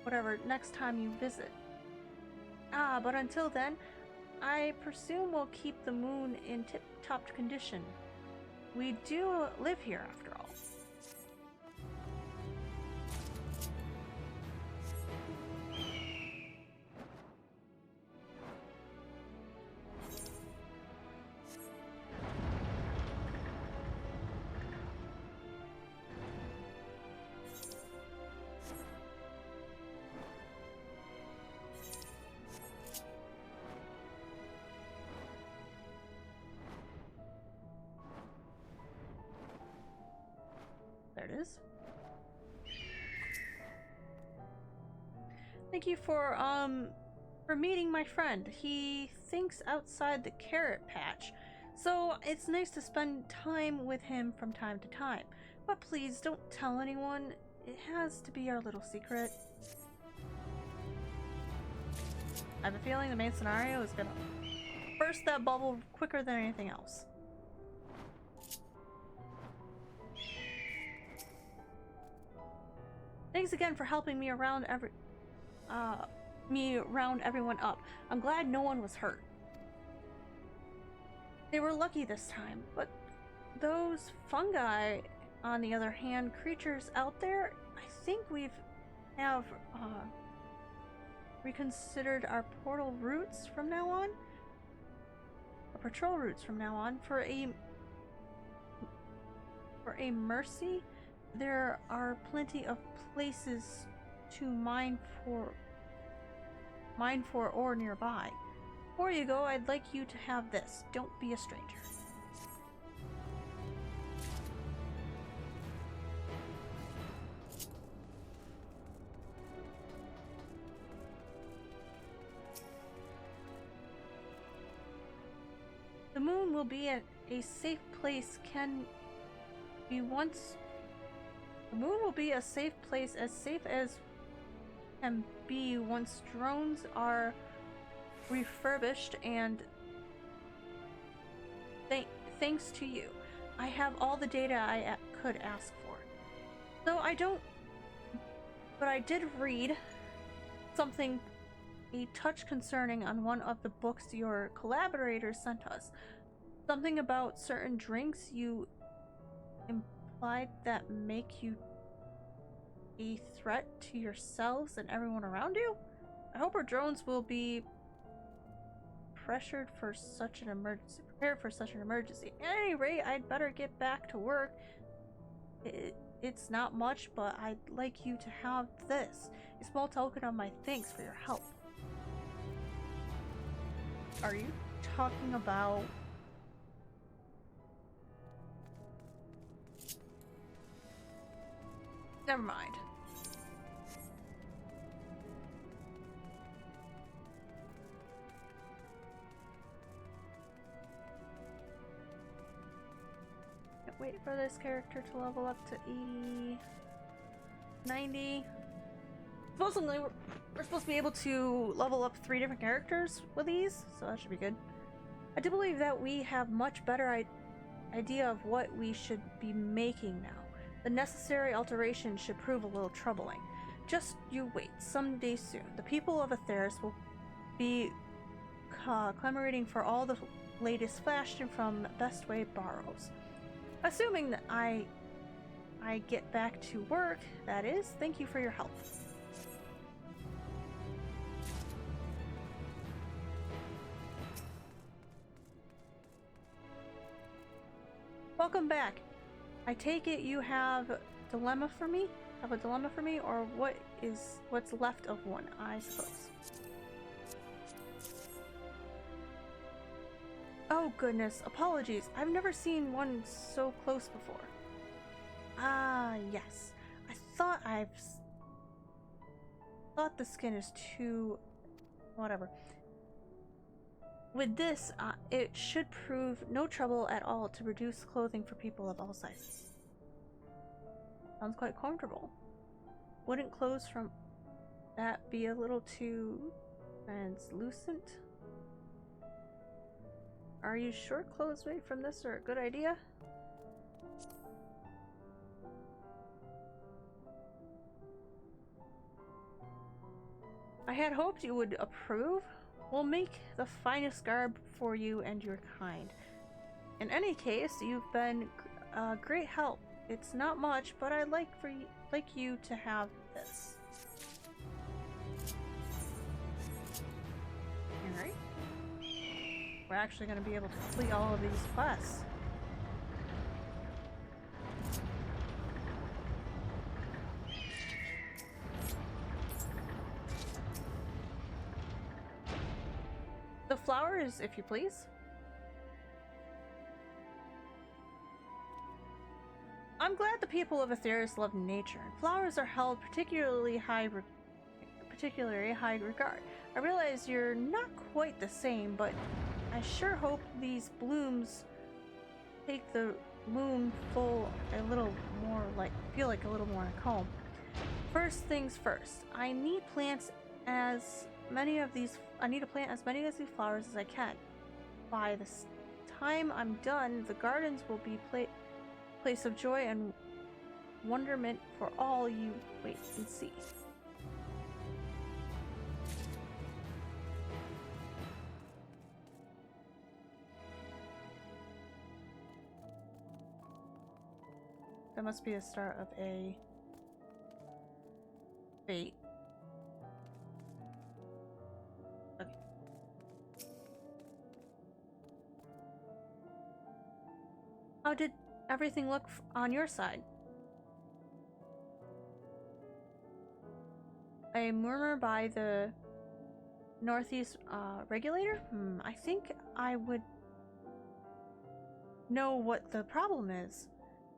S1: whatever next time you visit. But until then, I presume we'll keep the moon in tip-top condition. We do live here after all. There it is. Thank you for meeting my friend. He thinks outside the carrot patch, so it's nice to spend time with him from time to time. But please don't tell anyone. It has to be our little secret. I have a feeling the main scenario is gonna burst that bubble quicker than anything else. Thanks again for helping me round everyone up. I'm glad no one was hurt. They were lucky this time, but those fungi, on the other hand, creatures out there, I think have reconsidered our portal routes from now on. Our patrol routes from now on. For a mercy, there are plenty of places to mine for ore nearby. Before you go, I'd like you to have this. Don't be a stranger. The moon will be at a safe place The moon will be a safe place, as safe as can be once drones are refurbished, and thanks to you, I have all the data I could ask for. Though but I did read something a touch concerning on one of the books your collaborators sent us. Something about certain drinks you implied that make you a threat to yourselves and everyone around you? I hope our drones will be prepared for such an emergency. At any rate, I'd better get back to work. It's not much, but I'd like you to have this. A small token of my thanks for your help. Are you talking about... Never mind. Can't wait for this character to level up to 80, 90. Supposedly, we're supposed to be able to level up 3 different characters with these, so that should be good. I do believe that we have much better idea of what we should be making now. The necessary alterations should prove a little troubling. Just you wait, someday soon. The people of Aetheris will be clamoring for all the latest fashion from Best Way Borrows. Assuming that I get back to work, that is. Thank you for your help. Welcome back. I take it you have a dilemma for me, or what's left of one, I suppose. Oh goodness, apologies. I've never seen one so close before. Ah, yes. I thought the skin is too... whatever. With this, it should prove no trouble at all to produce clothing for people of all sizes. Sounds quite comfortable. Wouldn't clothes from that be a little too translucent? Are you sure clothes made from this are a good idea? I had hoped you would approve. We'll make the finest garb for you and your kind. In any case, you've been a great help. It's not much, but I'd like you to have this. Alright. We're actually going to be able to complete all of these quests. The flowers, if you please. I'm glad the people of Aetheris love nature. Flowers are held particularly high regard. I realize you're not quite the same, but I sure hope these blooms take the moon full a little more feel like a little more like home. First things first, I need to plant as many of these flowers as I can. By the time I'm done, the gardens will be place of joy and wonderment for all. You wait and see. That must be the start of a fate. Okay. How did everything look on your side? A murmur by the northeast regulator? I think I would know what the problem is.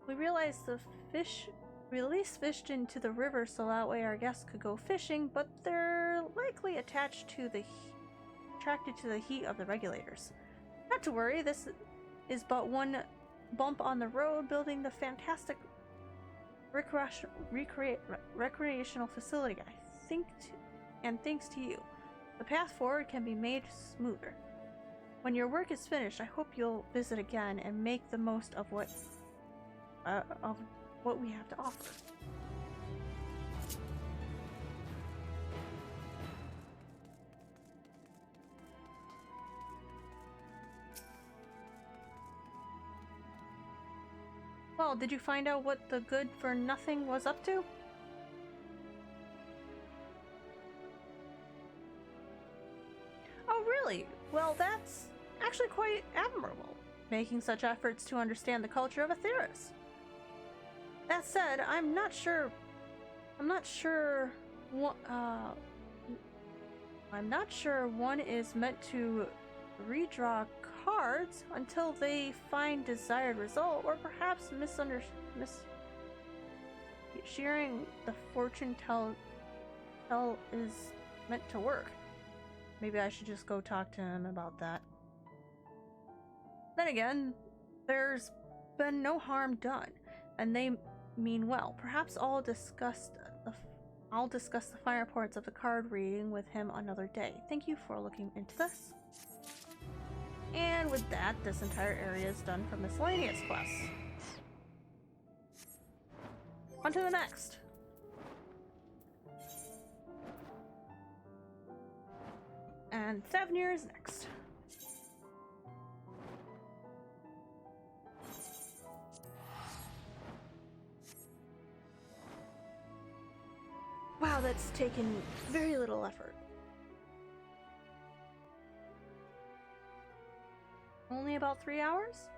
S1: We realized the fish released fish into the river so that way our guests could go fishing, but they're likely attracted to the heat of the regulators. Not to worry, this is but one bump on the road building the fantastic recreational facility. Thanks to you, the path forward can be made smoother. When your work is finished, I hope you'll visit again and make the most of what we have to offer. Well, did you find out what the good for nothing was up to? Oh, really? Well, that's actually quite admirable, making such efforts to understand the culture of Aetheris. That said, I'm not sure one is meant to redraw cards until they find desired result, or perhaps sharing the fortune tell is meant to work. Maybe I should just go talk to him about that. Then again, there's been no harm done, and they mean well. Perhaps I'll discuss the finer parts of the card reading with him another day. Thank you for looking into this. And with that, this entire area is done for miscellaneous quests. On to the next. And Thavnir is next. Wow, that's taken very little effort. Only about 3 hours?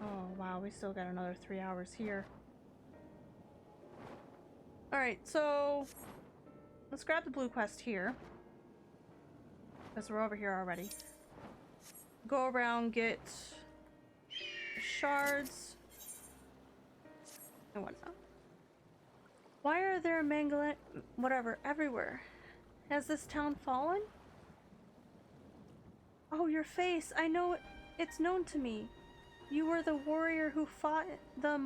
S1: Oh wow, we still got another 3 hours here. Alright, so let's grab the blue quest here, because we're over here already. Go around, get shards and whatnot. Why are there everywhere? Has this town fallen? Oh, your face! I know it. It's known to me. You were the warrior who fought the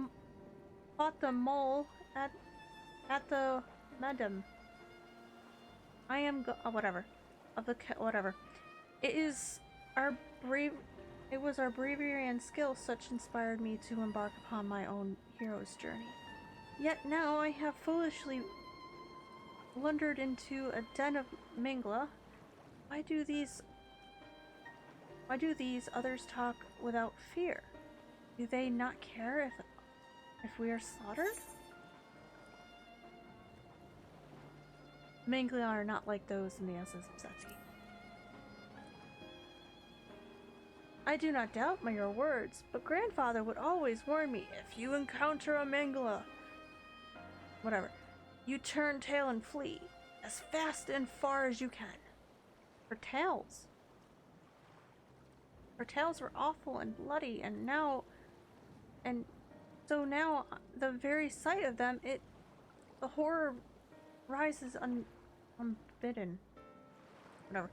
S1: mole at the Madam. I am whatever. Whatever. It was our bravery and skill such inspired me to embark upon my own hero's journey. Yet now I have foolishly blundered into a den of Mingla. Why do these others talk without fear? Do they not care if we are slaughtered? Mingla are not like those in the XIV. I do not doubt your words, but grandfather would always warn me, if you encounter a Mingla, whatever, you turn tail and flee, as fast and far as you can. Her tails were awful and bloody, and so now the very sight of them, the horror rises unbidden. Whatever.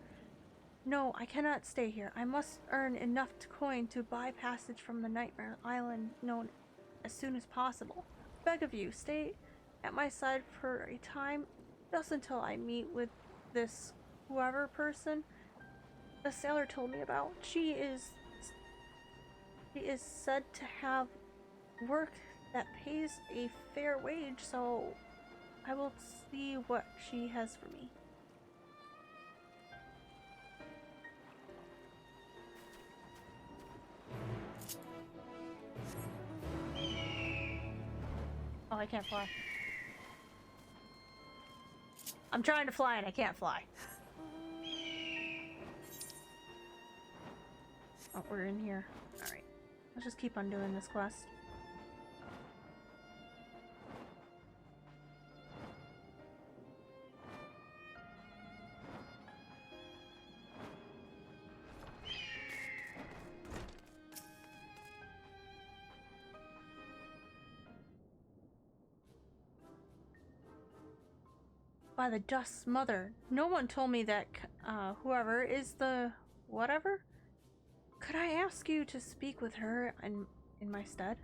S1: No, I cannot stay here. I must earn enough coin to buy passage from the Nightmare Island known as soon as possible. Beg of you, stay at my side for a time, just until I meet with this whoever person the sailor told me about. She is said to have work that pays a fair wage, so I will see what she has for me. Oh, I can't fly. I'm trying to fly and I can't fly. Oh, we're in here. Alright. Let's just keep on doing this quest. By the Dust's mother, no one told me that whoever is the whatever. Could I ask you to speak with her in my stead?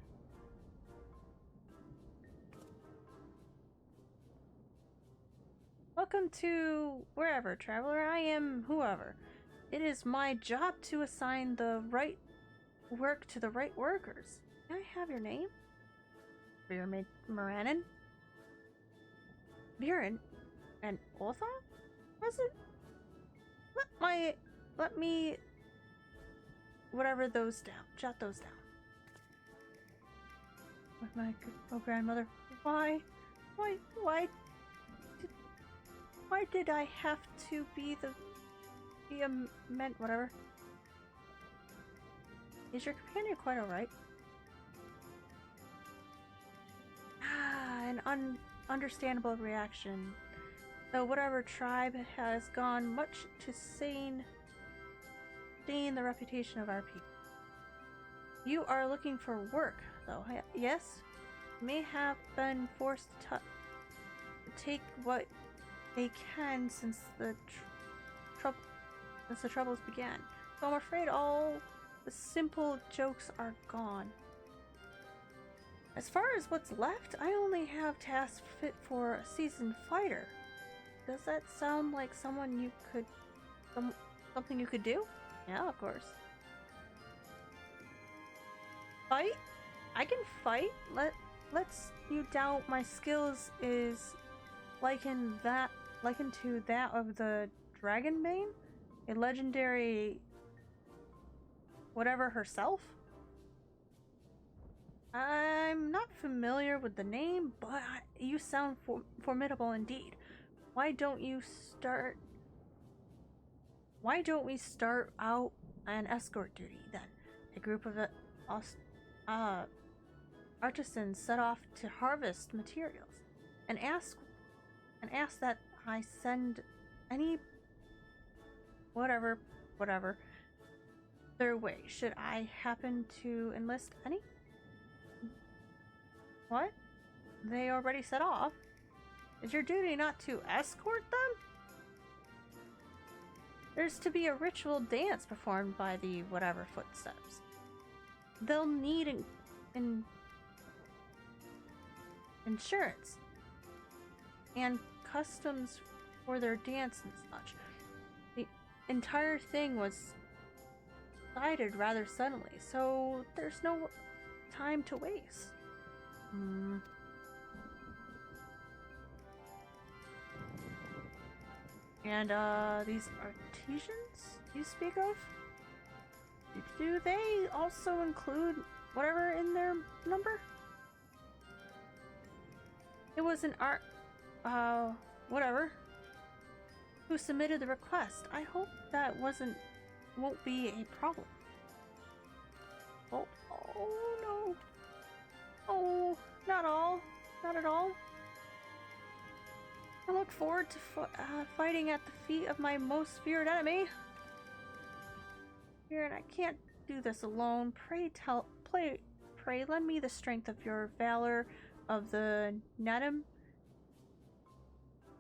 S1: Welcome to wherever, traveler. I am whoever. It is my job to assign the right work to the right workers. Can I have your name? Moranin? Buren? And Otha? Was it? Let me whatever those down. Jot those down. With my grandmother. Why did I have to be a meant whatever? Is your companion quite alright? An understandable reaction. Though whatever tribe has gone much to stain the reputation of our people. You are looking for work, though, yes? You may have been forced to take what they can since the troubles began. So I'm afraid all the simple jokes are gone. As far as what's left, I only have tasks fit for a seasoned fighter. Does that sound like someone you could... something you could do? Yeah, of course. Fight? I can fight. Let's you doubt my skills is likened to that of the Dragonbane? A legendary... whatever herself? I'm not familiar with the name, but you sound formidable indeed. Why don't we start out an escort duty then? A group of artisans set off to harvest materials, and ask that I send any whatever their way. Should I happen to enlist any? What? They already set off? Is your duty not to escort them? There's to be a ritual dance performed by the whatever footsteps. They'll need insurance and customs for their dance and such. The entire thing was decided rather suddenly, so there's no time to waste. And these artisans you speak of? Do they also include whatever in their number? It was an whatever who submitted the request. I hope that won't be a problem. Oh no. Oh, not at all. I look forward to fighting at the feet of my most feared enemy. Here, and I can't do this alone. Pray lend me the strength of your valor of the Nedim,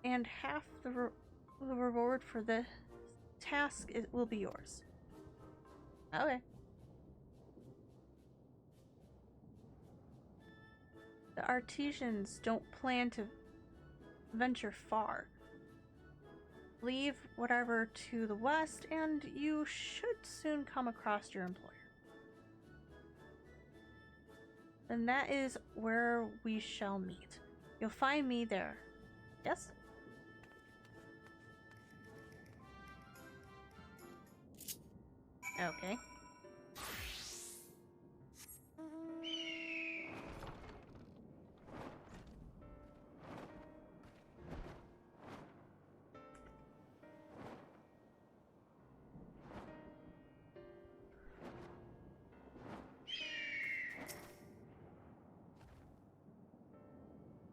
S1: and half the reward for this task will be yours. Okay. The artisans don't plan to venture far. Leave whatever to the west, and you should soon come across your employer. And that is where we shall meet. You'll find me there. Yes? Okay.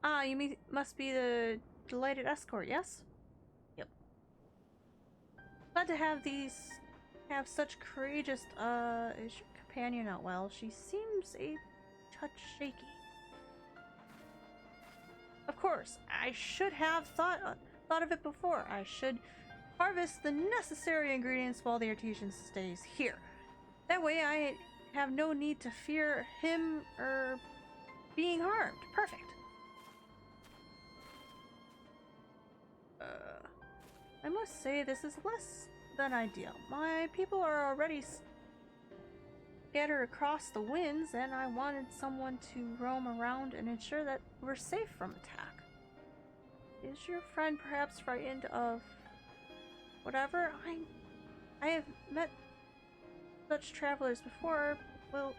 S1: Ah, must be the delighted escort, yes? Yep. Glad to have such courageous, is your companion not well? She seems a touch shaky. Of course, I should have thought of it before. I should harvest the necessary ingredients while the artisan stays here. That way I have no need to fear him or being harmed. Perfect. I must say this is less than ideal. My people are already scattered across the winds, and I wanted someone to roam around and ensure that we're safe from attack. Is your friend perhaps frightened of whatever? I have met such travelers before. Well,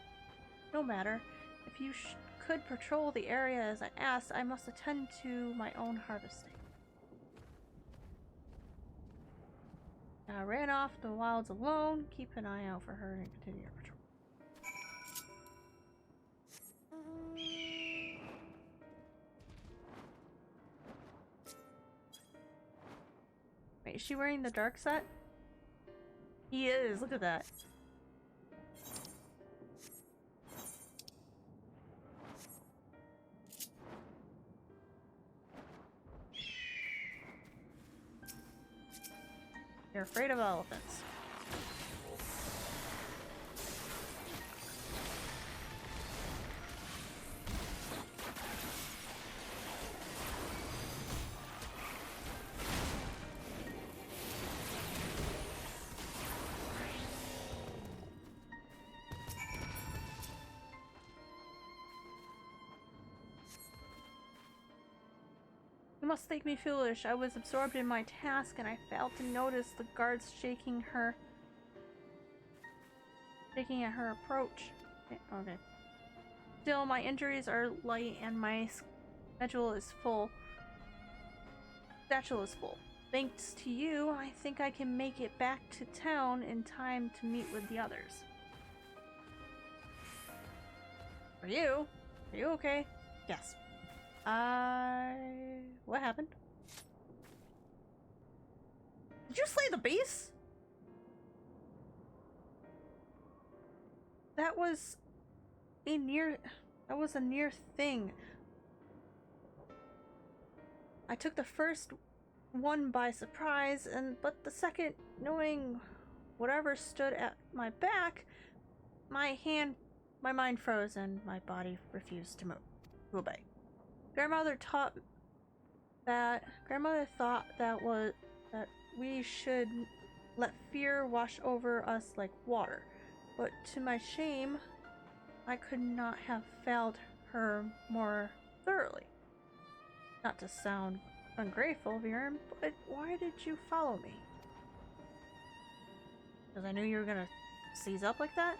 S1: no matter. If you could patrol the area as I asked, I must attend to my own harvesting. I ran off the wilds alone. Keep an eye out for her and continue your patrol. Wait, is she wearing the dark set? He is, look at that. You're afraid of elephants. You must think me foolish. I was absorbed in my task and I failed to notice the guards shaking at her approach. Okay. Still, my injuries are light and my schedule is full. Thanks to you, I think I can make it back to town in time to meet with the others. Are you okay? Yes. What happened? Did you slay the beast? That was a near thing. I took the first one by surprise, but the second, knowing whatever stood at my back, my mind froze and my body refused to obey. Grandmother thought that we should let fear wash over us like water. But to my shame, I could not have failed her more thoroughly. Not to sound ungrateful, Viren, but why did you follow me? Because I knew you were gonna seize up like that?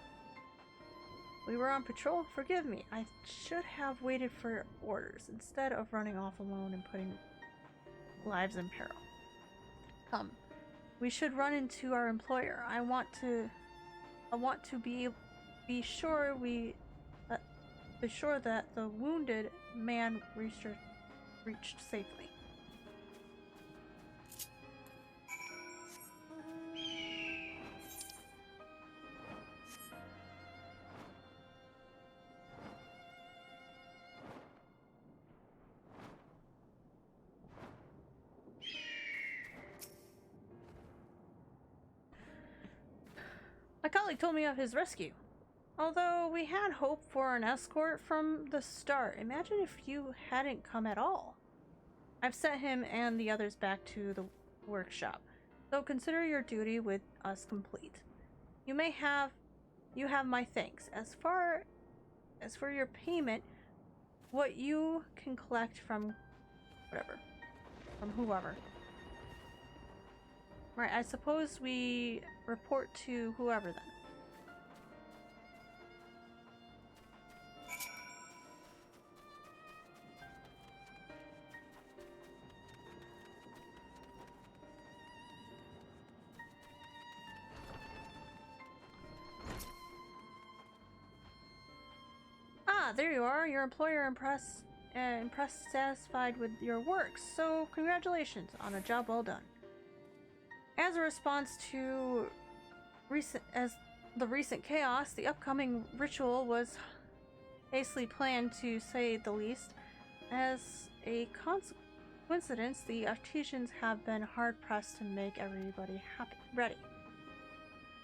S1: We were on patrol? Forgive me. I should have waited for your orders instead of running off alone and putting lives in peril. Come. We should run into our employer. I want to be sure that the wounded man reached safely. My colleague told me of his rescue. Although we had hoped for an escort from the start, imagine if you hadn't come at all. I've sent him and the others back to the workshop, so consider your duty with us complete. You have my thanks. As for your payment, what you can collect from whoever. Right, I suppose we report to whoever then. Ah, there you are. Your employer impressed, satisfied with your work. So congratulations on a job well done. As a response to the recent chaos, the upcoming ritual was hastily planned, to say the least. As a coincidence, the artisans have been hard pressed to make everybody ready.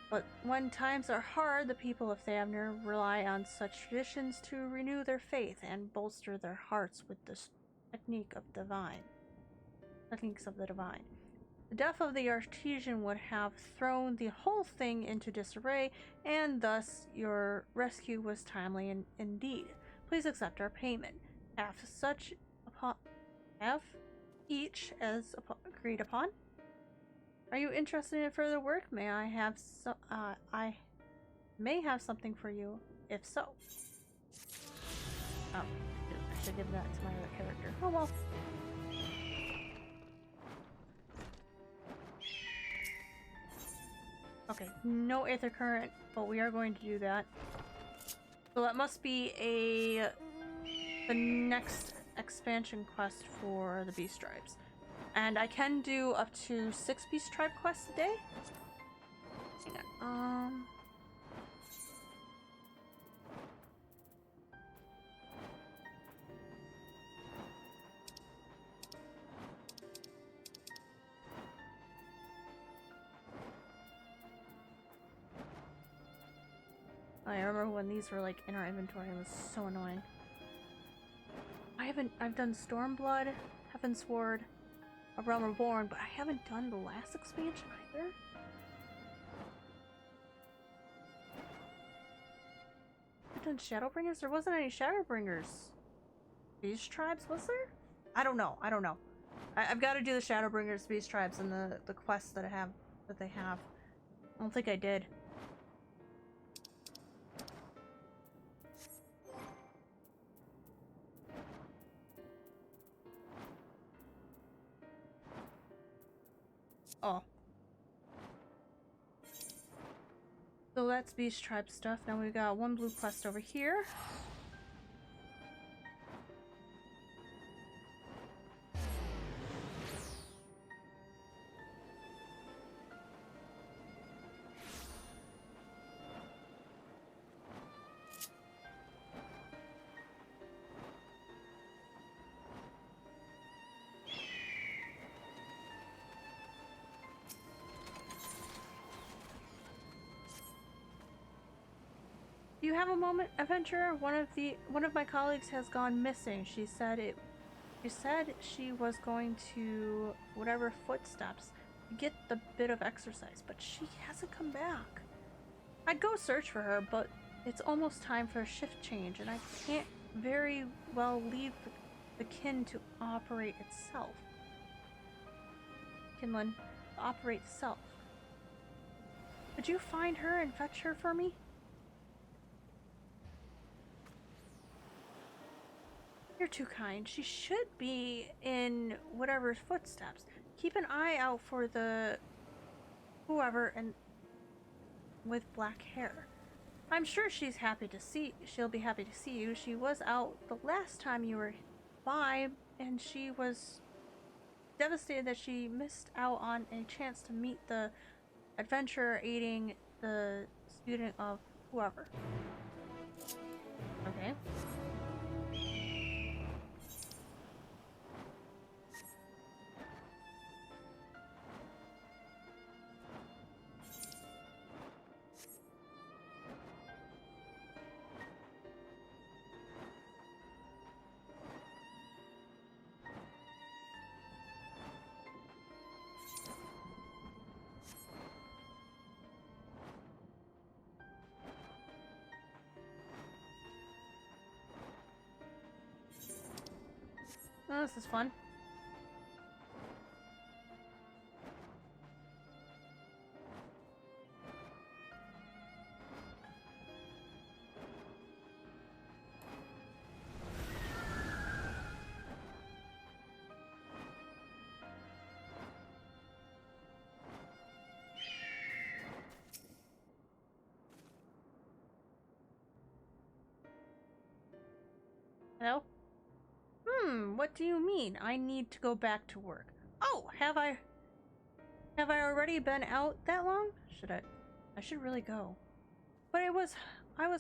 S1: But when times are hard, the people of Thavner rely on such traditions to renew their faith and bolster their hearts with the techniques of the divine. The death of the artisan would have thrown the whole thing into disarray, and thus your rescue was timely indeed. Please accept our payment. Half each as agreed upon. Are you interested in further work? I may have something for you, if so. Oh, I should give that to my other character. Oh well. Okay, no Aether Current, but we are going to do that. So that must be the next expansion quest for the Beast Tribes. And I can do up to 6 Beast Tribe quests a day. Hang on. I remember when these were like in our inventory. It was so annoying. I've done Stormblood, Heavensward, A Realm Reborn, but I haven't done the last expansion either. I've done Shadowbringers? There wasn't any Shadowbringers. Beast Tribes, was there? I don't know. I've got to do the Shadowbringers, Beast Tribes, and the quests that they have. I don't think I did. Oh. So that's Beast Tribe stuff. Now we've got one blue quest over here. Do you have a moment, adventurer? One of my colleagues has gone missing. She said she was going to whatever footsteps to get the bit of exercise, but she hasn't come back. I'd go search for her, but it's almost time for a shift change, and I can't very well leave the kin to operate itself. Kinlan, to operate itself. Could you find her and fetch her for me? You're too kind. She should be in whatever's footsteps. Keep an eye out for the whoever and with black hair. I'm sure she'll be happy to see you. She was out the last time you were by, and she was devastated that she missed out on a chance to meet the adventurer aiding the student of whoever. Okay. Oh, this is fun. Hello? What do you mean? I need to go back to work. Oh, have I already been out that long? I should really go. But I was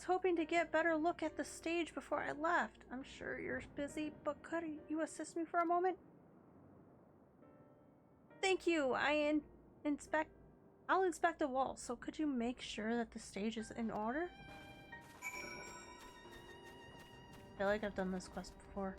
S1: hoping to get a better look at the stage before I left. I'm sure you're busy, but could you assist me for a moment? Thank you. I'll inspect the wall, so could you make sure that the stage is in order? I feel like I've done this quest before.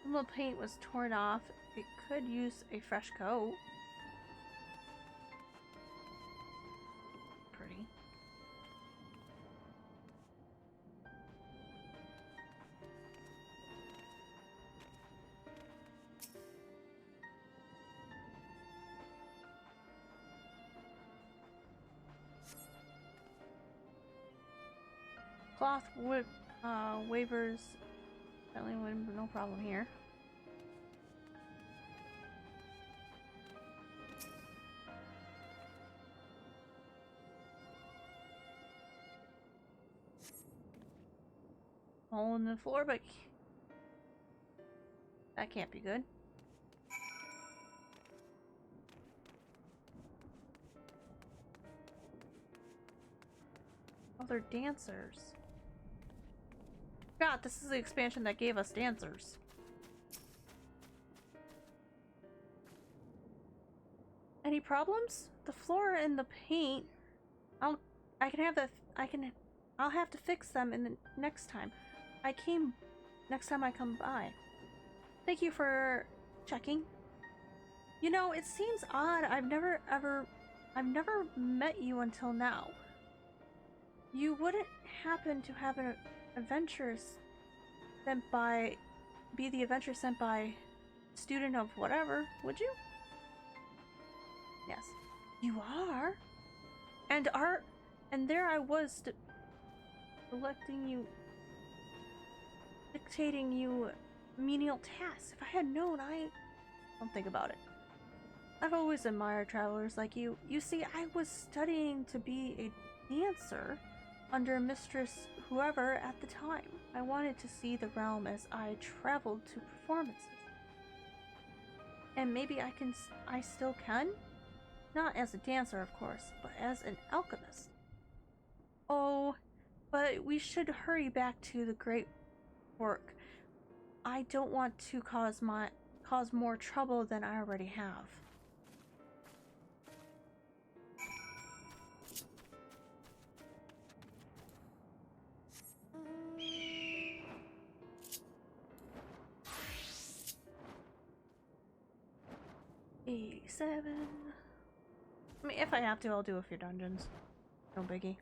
S1: Some of the paint was torn off. It could use a fresh coat. Pretty. Cloth waivers. No problem here. Hole in the floor, but that can't be good. Oh, they're dancers. God, this is the expansion that gave us dancers. Any problems? The floor and the paint. I'll have to fix them in the next time. Next time I come by. Thank you for checking. You know, it seems odd. I've never met you until now. You wouldn't happen to have an adventure be the adventure sent by student of whatever, would you? Yes. You are? And there I was dictating you menial tasks. If I had known, don't think about it. I've always admired travelers like you. You see, I was studying to be a dancer under Mistress whoever at the time. I wanted to see the realm as I traveled to performances. And maybe I still can? Not as a dancer, of course, but as an alchemist. Oh, but we should hurry back to the great work. I don't want to cause more trouble than I already have. XIV. I mean, if I have to, I'll do a few dungeons. No biggie.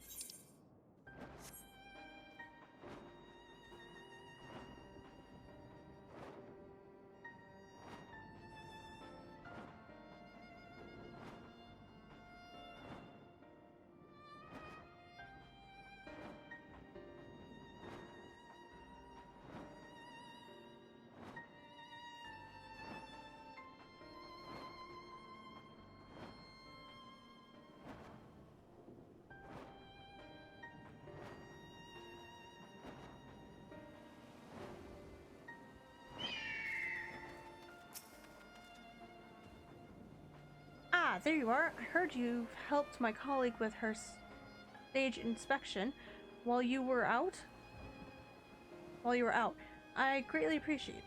S1: Ah, there you are. I heard you helped my colleague with her stage inspection while you were out. I greatly appreciate it.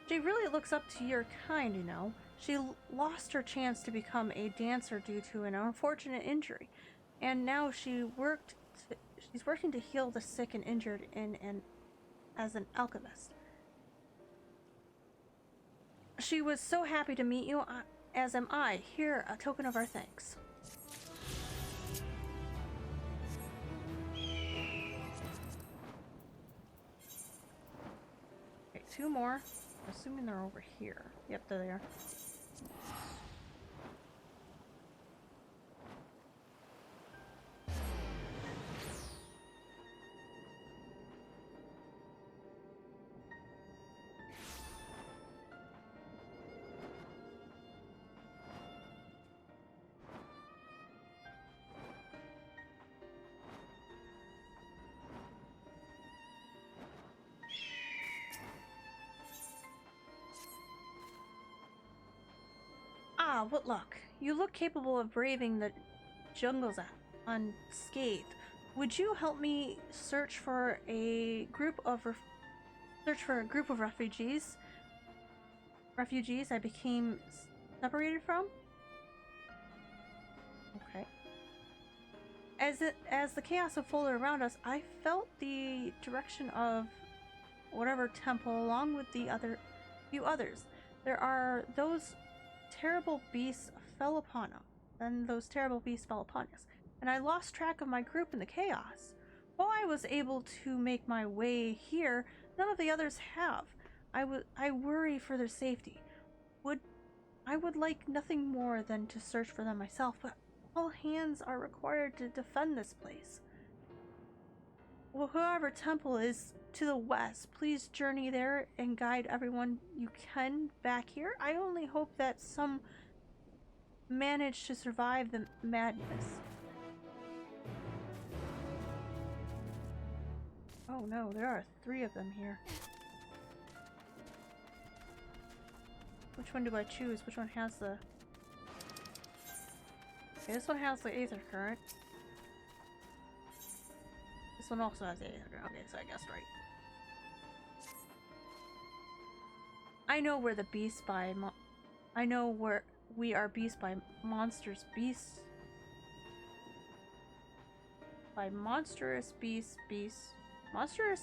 S1: She really looks up to your kind, you know. She lost her chance to become a dancer due to an unfortunate injury, and now she's working to heal the sick and injured as an alchemist. She was so happy to meet you. As am I. Here, a token of our thanks. Okay, 2 more. I'm assuming they're over here. Yep, there they are. Ah, what luck. You look capable of braving the jungles unscathed. Would you help me search for a group of refugees I became separated from? Okay. As the chaos unfolded around us, I felt the direction of whatever temple along with the few others. There are those terrible beasts fell upon us. Then those terrible beasts fell upon us, and I lost track of my group in the chaos. While I was able to make my way here, none of the others have. I worry for their safety. I would like nothing more than to search for them myself, but all hands are required to defend this place. Well, whoever temple is to the west, please journey there and guide everyone you can back here. I only hope that some manage to survive the madness. Oh no, there are 3 of them here. Which one do I choose? Which one has the... Okay, this one has the Aether Current. This one also has the Aether Current. Okay, so I guessed right. I know where the beast by... I know where we are beast by monstrous beasts. By monstrous beasts, monstrous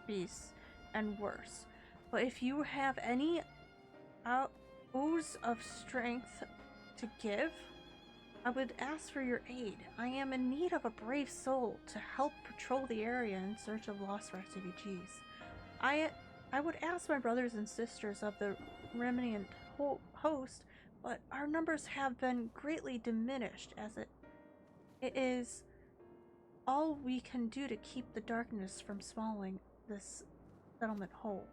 S1: beasts, and worse. But if you have any ooze of strength to give, I would ask for your aid. I am in need of a brave soul to help patrol the area in search of lost refugees. I would ask my brothers and sisters of the remnant host, but our numbers have been greatly diminished as it is all we can do to keep the darkness from swallowing this settlement whole.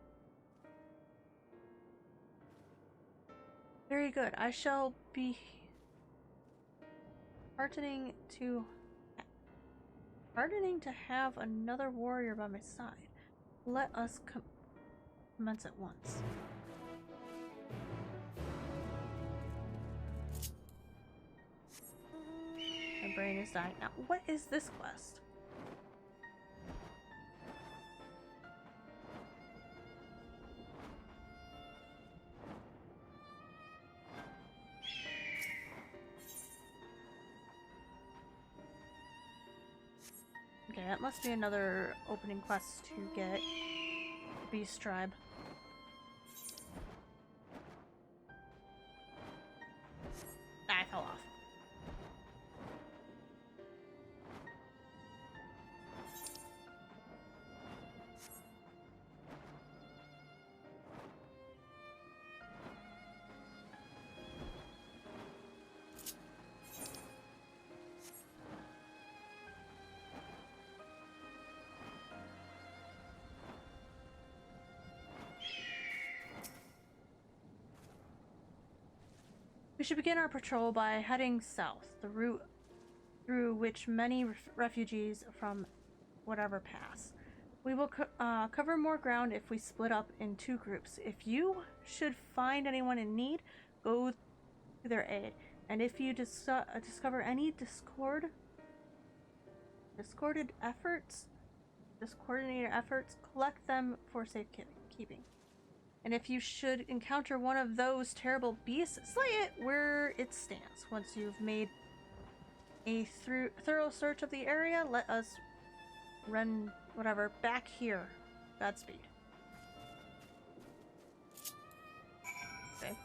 S1: Very good. I shall be heartening to have another warrior by my side. Let us commence at once. My brain is dying now. What is this quest? Okay, that must be another opening quest to get Beast Tribe. I fell off. We should begin our patrol by heading south, the route through which many refugees from whatever pass. We will cover more ground if we split up in 2 groups. If you should find anyone in need, go to their aid. And if you discover any discoordinated efforts, collect them for safekeeping. And if you should encounter one of those terrible beasts, slay it where it stands. Once you've made a thorough search of the area, let us run back here. Godspeed. Okay.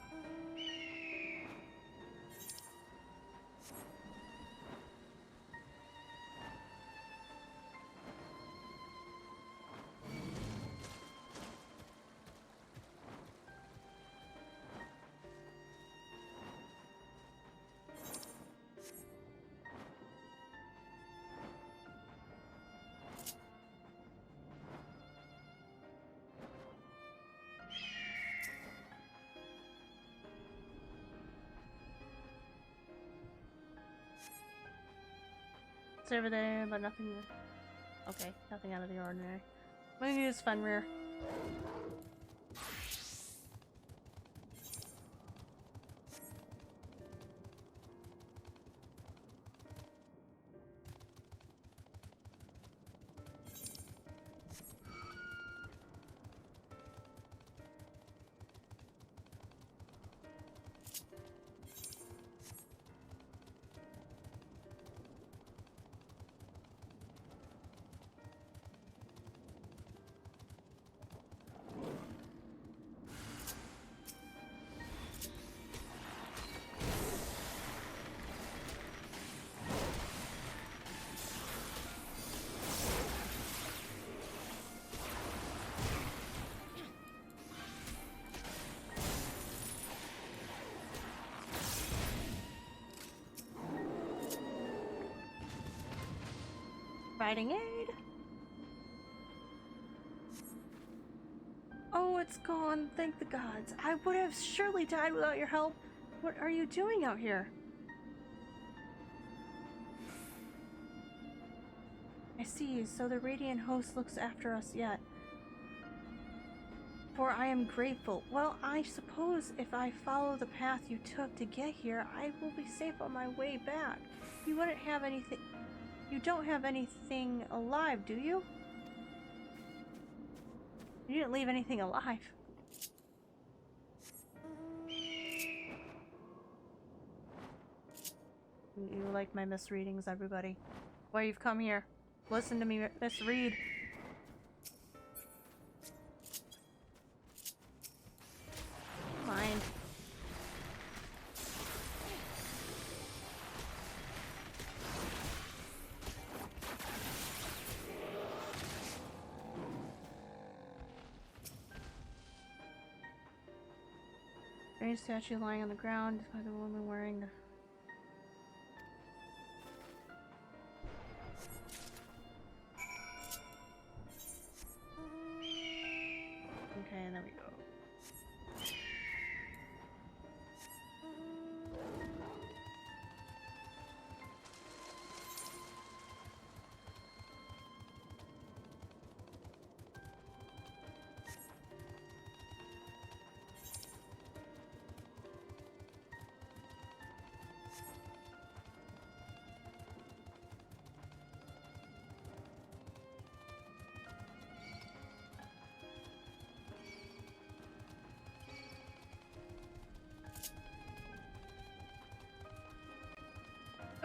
S1: It's over there, but nothing. Okay, nothing out of the ordinary. I'm gonna use Fenrir. Providing aid. Oh, it's gone. Thank the gods. I would have surely died without your help. What are you doing out here? I see. So the Radiant Host looks after us yet. For I am grateful. Well, I suppose if I follow the path you took to get here, I will be safe on my way back. You wouldn't have anything... You don't have anything alive, do you? You didn't leave anything alive. You like my misreadings, everybody. Why you've come here. Listen to me misread. Fine. Strange statue lying on the ground by the woman wearing the... Okay, there we go.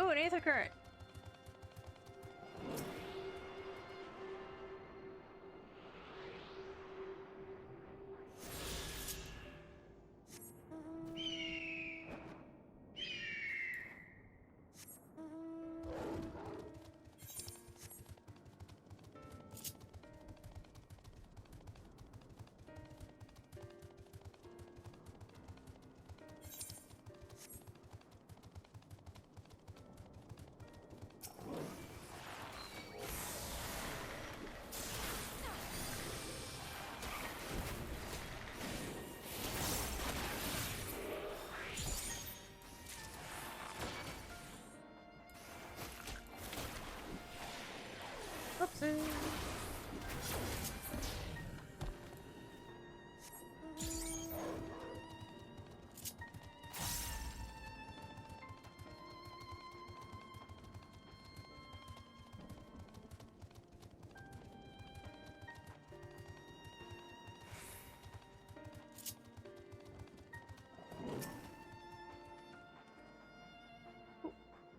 S1: Oh, an Aether Current! Oopsie.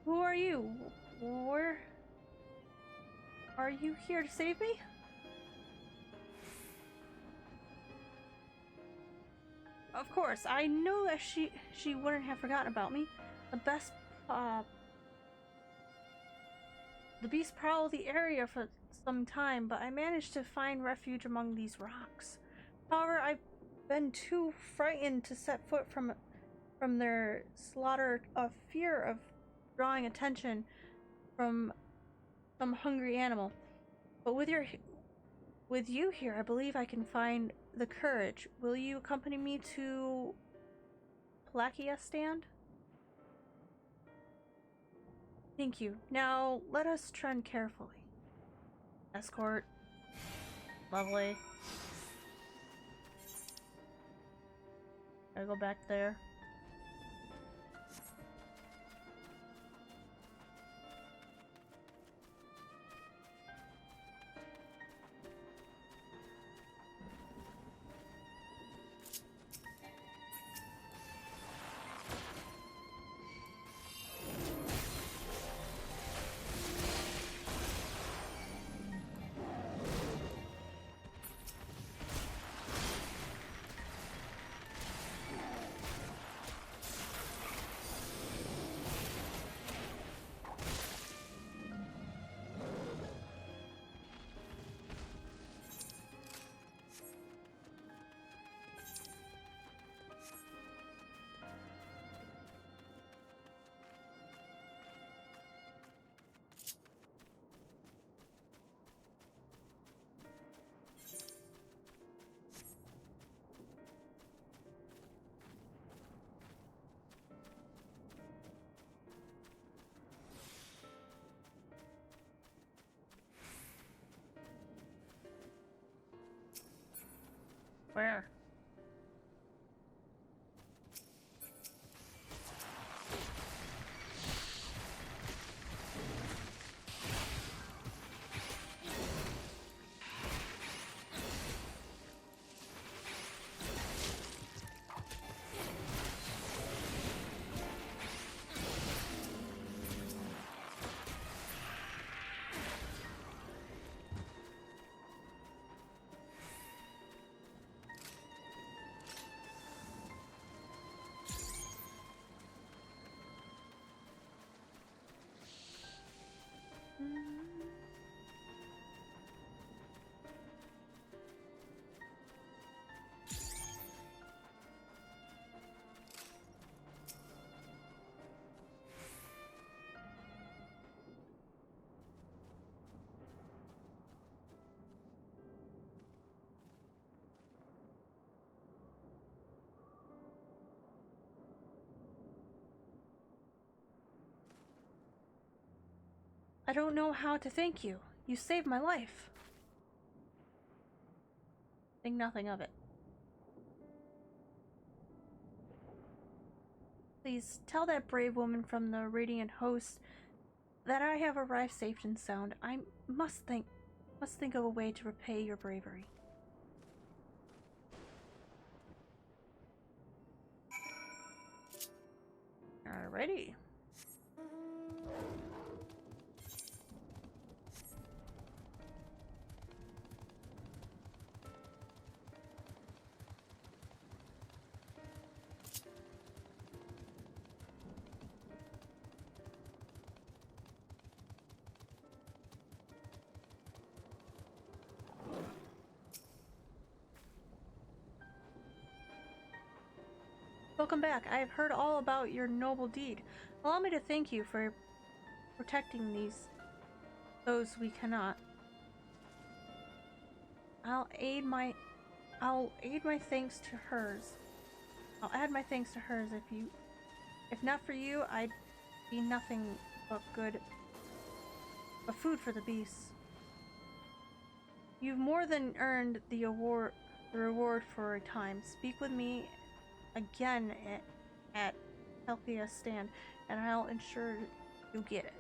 S1: Who are you? Where... Are you here to save me? Of course, I know that she wouldn't have forgotten about me. The beast prowled the area for some time, but I managed to find refuge among these rocks. However, I've been too frightened to set foot from their slaughter of fear of drawing attention from some hungry animal. But with you here, I believe I can find the courage. Will you accompany me to Plakia stand? Thank you. Now, let us tread carefully. Escort. Lovely. Gotta go back there. Where? I don't know how to thank you. You saved my life. Think nothing of it. Please tell that brave woman from the Radiant Host that I have arrived safe and sound. I must think of a way to repay your bravery. Alrighty. Welcome back. I have heard all about your noble deed. Allow me to thank you for protecting those we cannot. I'll add my thanks to hers. I'll add my thanks to hers. If not for you, I'd be nothing but food for the beasts. You've more than earned the reward for a time. Speak with me again at Helkia's stand, and I'll ensure you get it.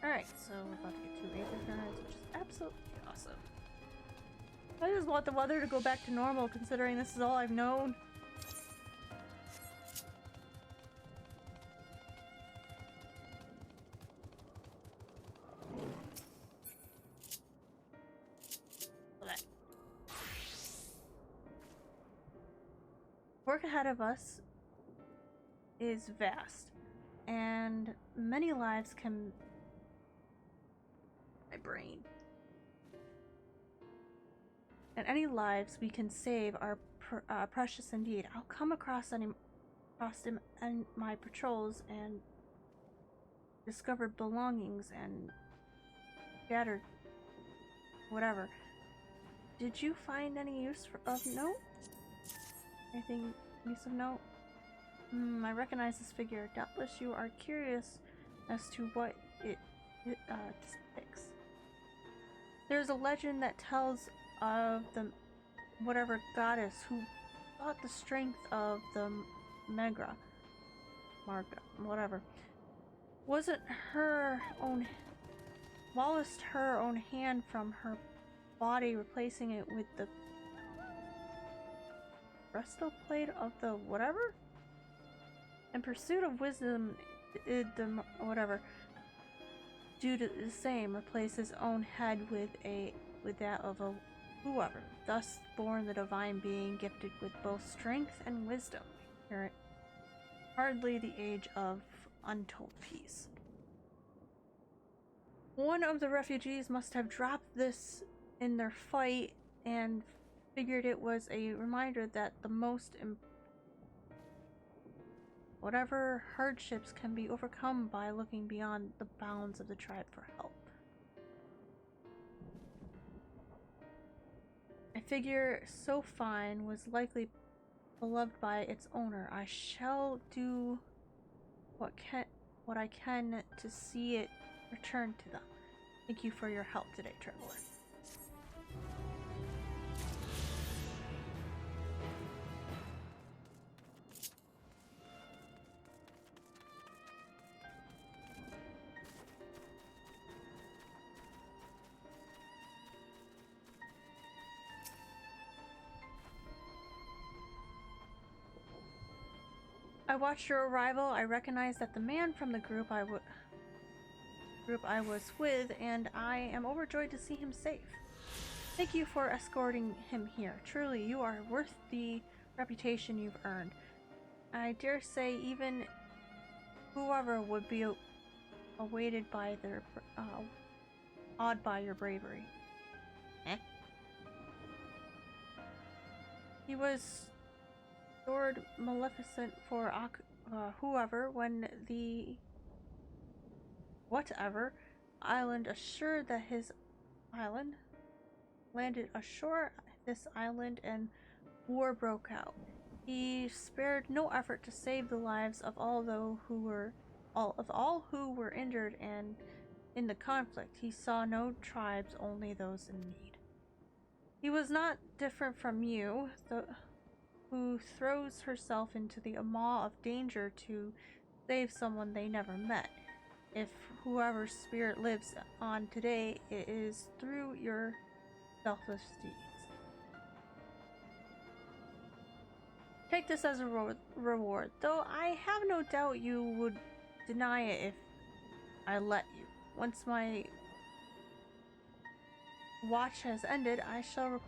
S1: Alright, so we're about to get 2 apricorns, which is absolutely awesome. I just want the weather to go back to normal, considering this is all I've known. Work ahead of us is vast, and many lives can... My brain. And any lives we can save are precious indeed. I'll come across them in my patrols and discovered belongings and scattered whatever. Did you find any of note? Anything use of note? I recognize this figure. Doubtless you are curious as to what it depicts. There's a legend that tells of the whatever goddess who got the strength of the Marga, whatever. Wasn't her own hand from her body, replacing it with the breastplate of the whatever? In pursuit of wisdom, the whatever, do the same, replace his own head with that of a whoever, thus born the divine being, gifted with both strength and wisdom. Hardly the age of untold peace. One of the refugees must have dropped this in their fight and figured it was a reminder that the most whatever hardships can be overcome by looking beyond the bounds of the tribe for help. A figure so fine was likely beloved by its owner. I shall do what I can to see it return to them. Thank you for your help today, traveler. I watched your arrival. I recognized that the man from the group I was with, and I am overjoyed to see him safe. Thank you for escorting him here. Truly, you are worth the reputation you've earned. I dare say even whoever would be awed by your bravery. He was Lord Maleficent for whoever when the whatever island assured that his island landed ashore this island and war broke out. He spared no effort to save the lives of all who were injured and in the conflict. He saw no tribes, only those in need. He was not different from you, who throws herself into the maw of danger to save someone they never met. If whoever's spirit lives on today, it is through your selfless deeds. Take this as a reward, though I have no doubt you would deny it if I let you. Once my watch has ended, I shall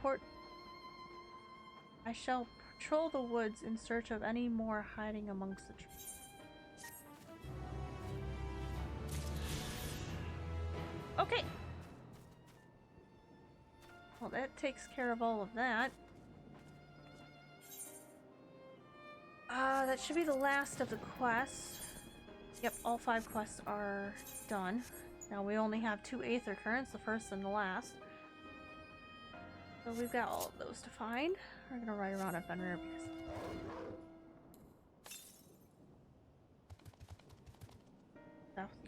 S1: patrol the woods in search of any more hiding amongst the trees. Okay. Well, that takes care of all of that. That should be the last of the quests. Yep, all 5 quests are done. Now we only have 2 Aether Currents, the first and the last. So we've got all of those to find. We're gonna ride around at Fenrir because southeast.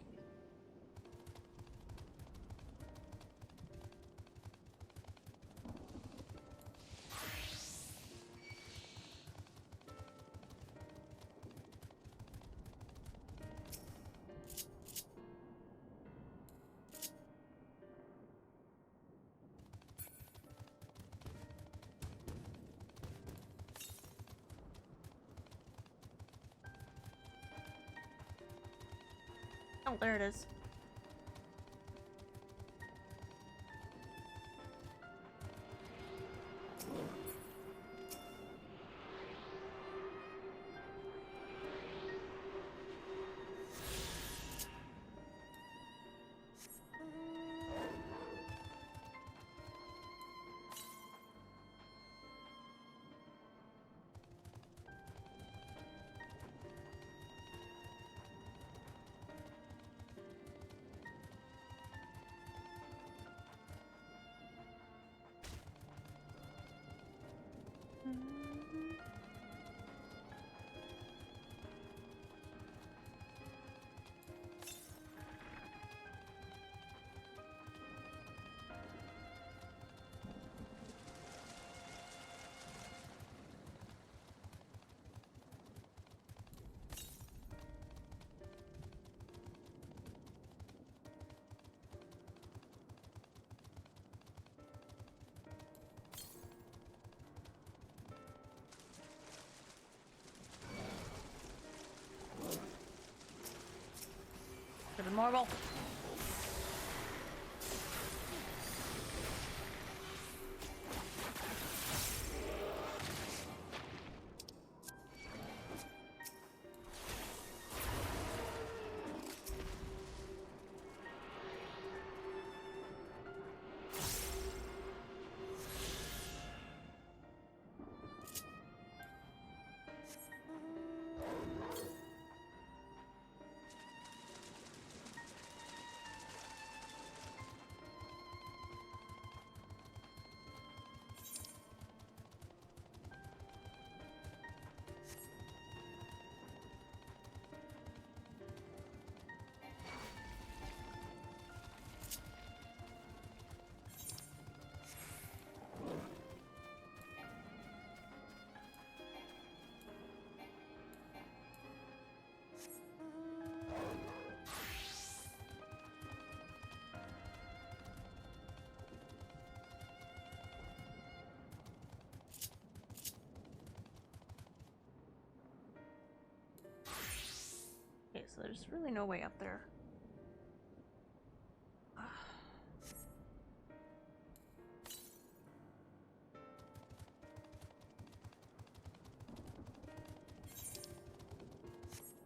S1: Oh, there it is. normal. Okay, so there's really no way up there.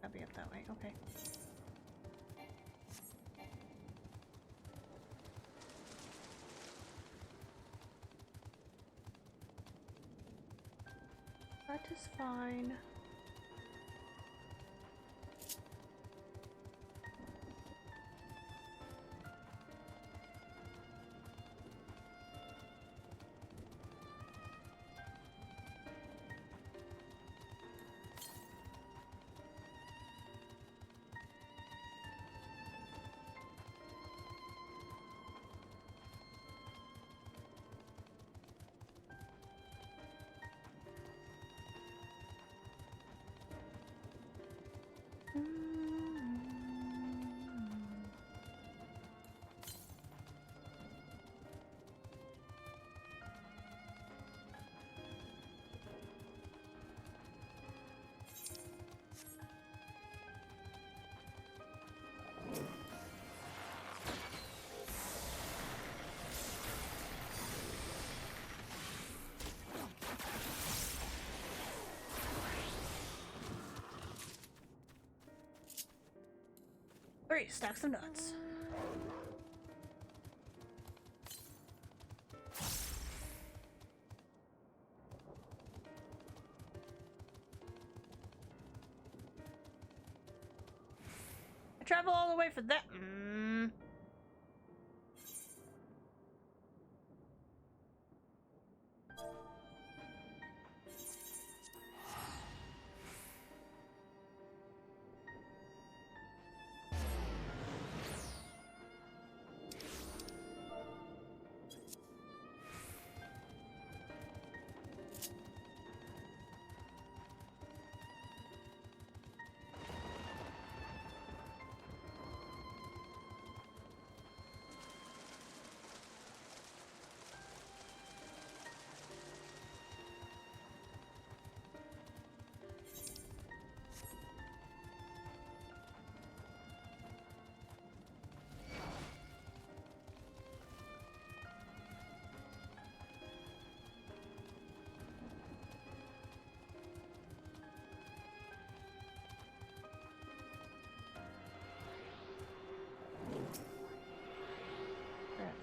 S1: Gotta be up that way, okay. That is fine. Alright, stack some nuts. I travel all the way for that.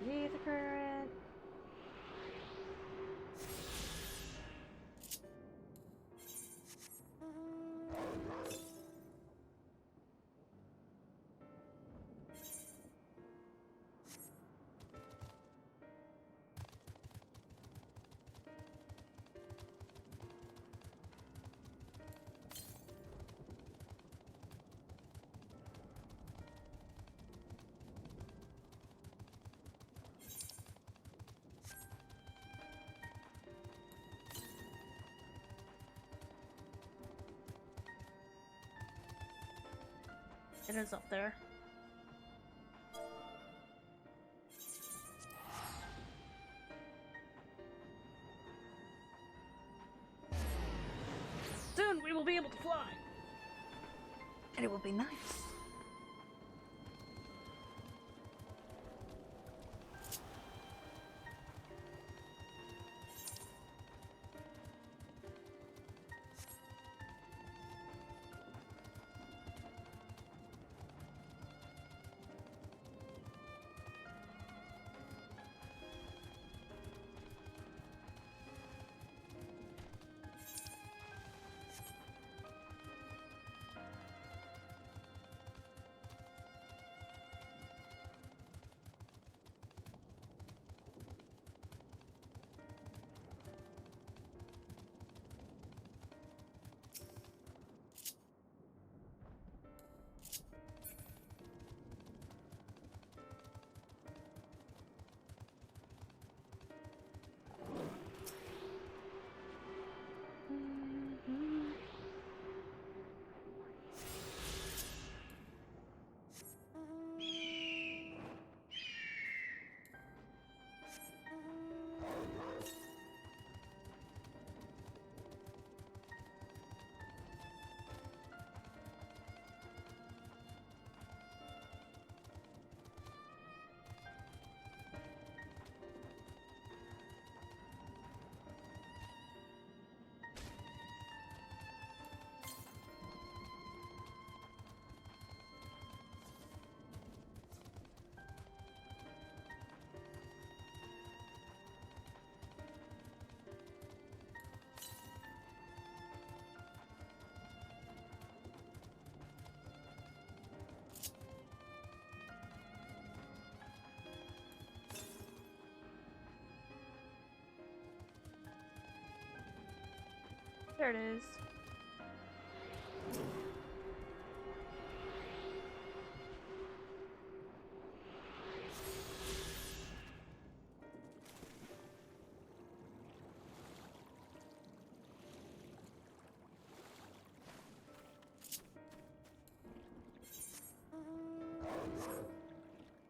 S1: Grab the current. It is up there. Soon we will be able to fly. And it will be nice. There it is.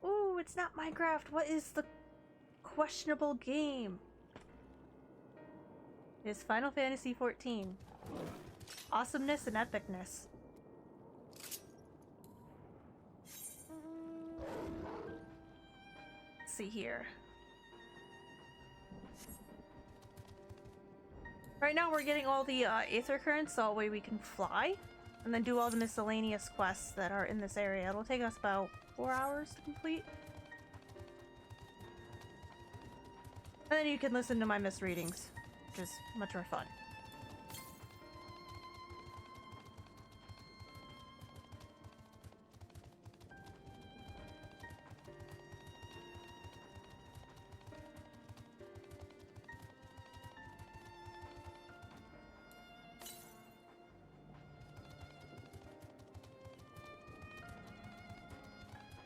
S1: Ooh, it's not Minecraft. What is the questionable game? It's Final Fantasy XIV. Awesomeness and epicness. Let's see here. Right now we're getting all the Aether Currents, so that way we can fly. And then do all the miscellaneous quests that are in this area. It'll take us about 4 hours to complete. And then you can listen to my misreadings, which is much more fun.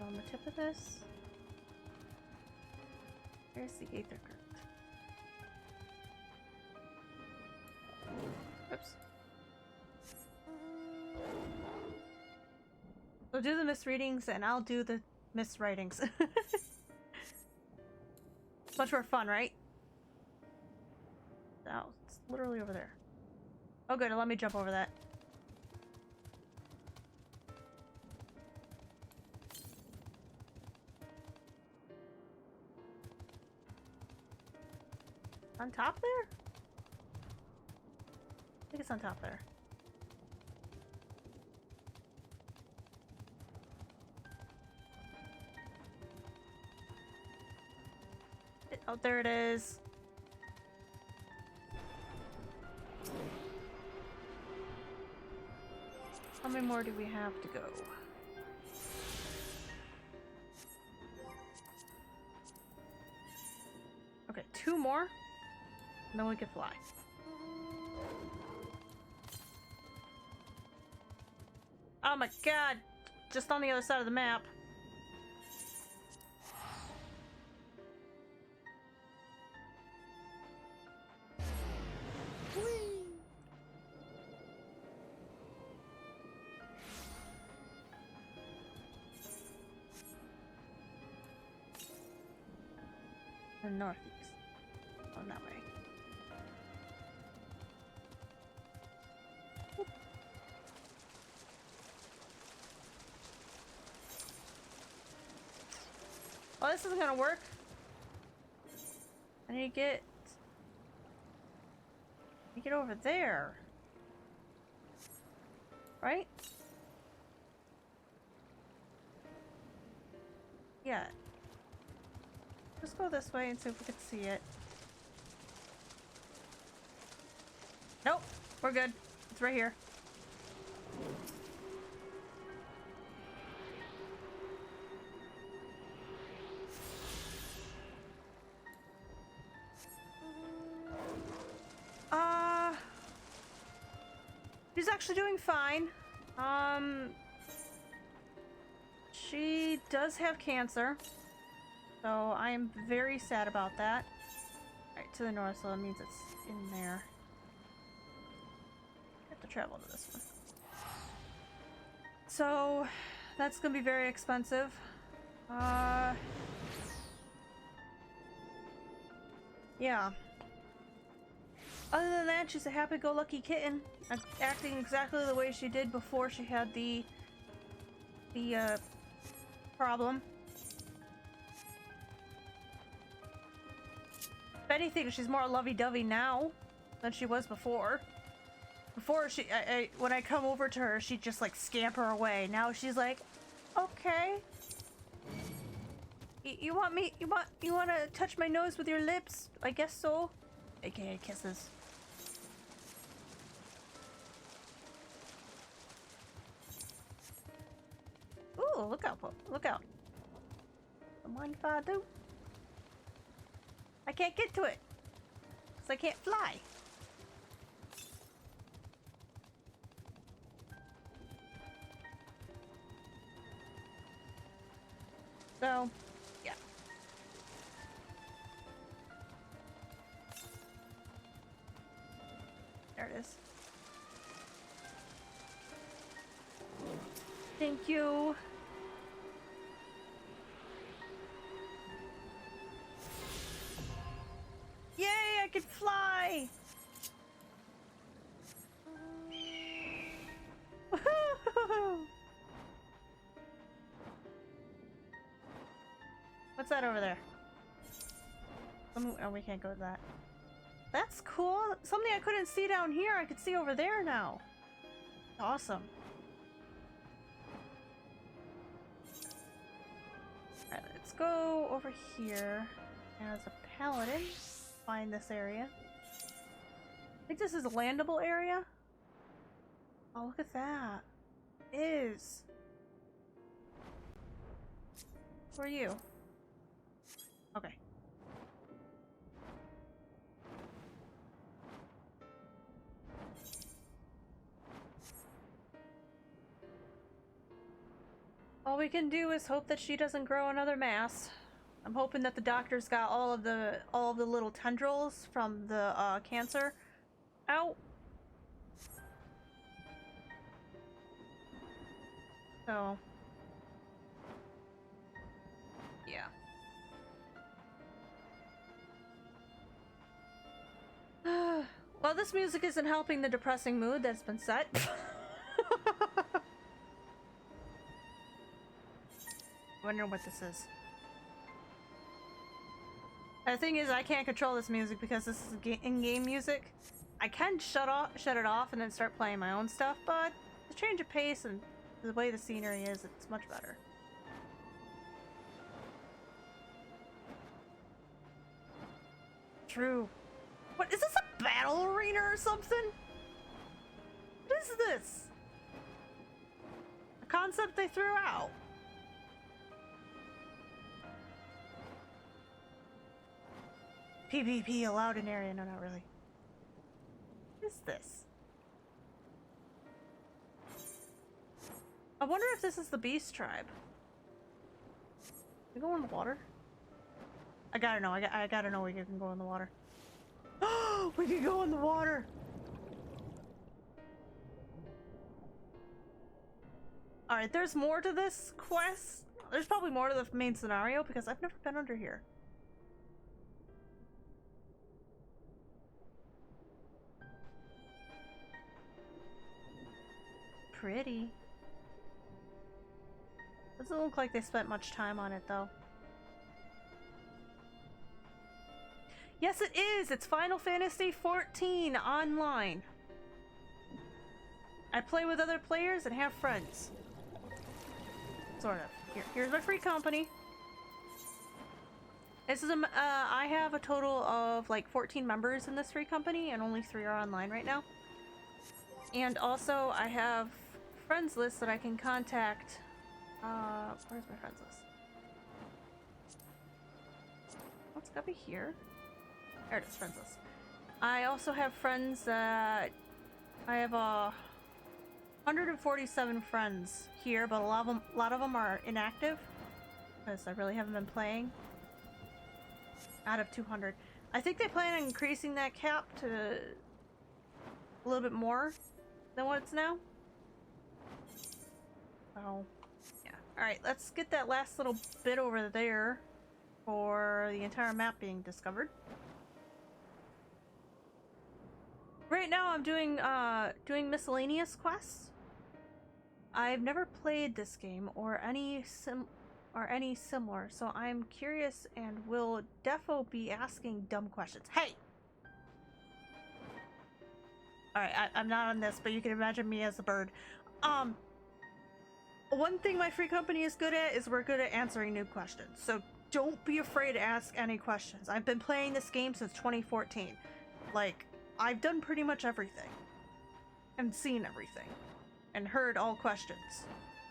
S1: On the tip of this, here's the Aether Current. Oops. So do the misreadings and I'll do the miswritings. It's much more fun, right? Oh, it's literally over there. Oh good, let me jump over that. On top there? I think it's on top there. Oh, there it is. How many more do we have to go? Okay, 2 more. And then we can fly. Oh my god! Just on the other side of the map. Whee! The northeast. On that way. Oh, this isn't gonna work. I need to get over there. Right? Yeah. Just go this way and see if we can see it. Nope, we're good. It's right here. She's actually doing fine. She does have cancer, so I am very sad about that. Alright, to the north, so that means it's in there. I have to travel to this one. So, that's gonna be very expensive. Yeah. Other than that, she's a happy-go-lucky kitten, acting exactly the way she did before she had the problem. If anything, she's more lovey-dovey now than she was before. Before, when I come over to her, she'd just like scamper away. Now she's like, okay. You want me? You want to touch my nose with your lips? I guess so. AKA kisses. Ooh, look out, look out. Don't mind if I do. I can't get to it. Because I can't fly. So, yeah. There it is. Thank you. Yay, I can fly! What's that over there? Oh, we can't go to that. That's cool. Something I couldn't see down here, I could see over there now. Awesome. Alright, let's go over here as a paladin. Find this area. I think this is a landable area. Oh, look at that. It is. Who are you? Okay. All we can do is hope that she doesn't grow another mass. I'm hoping that the doctor's got all of the little tendrils from the cancer out. So, yeah. Well, this music isn't helping the depressing mood that's been set. I wonder what this is. The thing is, I can't control this music because this is in-game music. I can shut it off and then start playing my own stuff, but the change of pace and the way the scenery is, it's much better. True. What is this, a battle arena or something? What is this? A concept they threw out. PvP allowed in area. No, not really. What is this? I wonder if this is the Beast Tribe. Can we go in the water? I gotta know. I gotta know we can go in the water. Oh, we can go in the water. All right, there's more to this quest. There's probably more to the main scenario because I've never been under here. Pretty. Doesn't look like they spent much time on it though. Yes, it is! It's Final Fantasy XIV online. I play with other players and have friends. Sort of. Here's my free company. This is I have a total of like 14 members in this free company and only 3 are online right now. And also I have friends list that I can contact. Where's my friends list? What's gotta be here? There it is, friends list. I also have friends that I have 147 friends here, but a lot of them are inactive because I really haven't been playing. Out of 200, I think they plan on increasing that cap to a little bit more than what it's now. Oh, yeah. All right, let's get that last little bit over there for the entire map being discovered. Right now I'm doing miscellaneous quests. I've never played this game or any similar, so I'm curious and will defo be asking dumb questions. Hey! Alright, I'm not on this, but you can imagine me as a bird. One thing my free company is good at is we're good at answering new questions, so don't be afraid to ask any questions. I've been playing this game since 2014. Like, I've done pretty much everything. And seen everything. And heard all questions.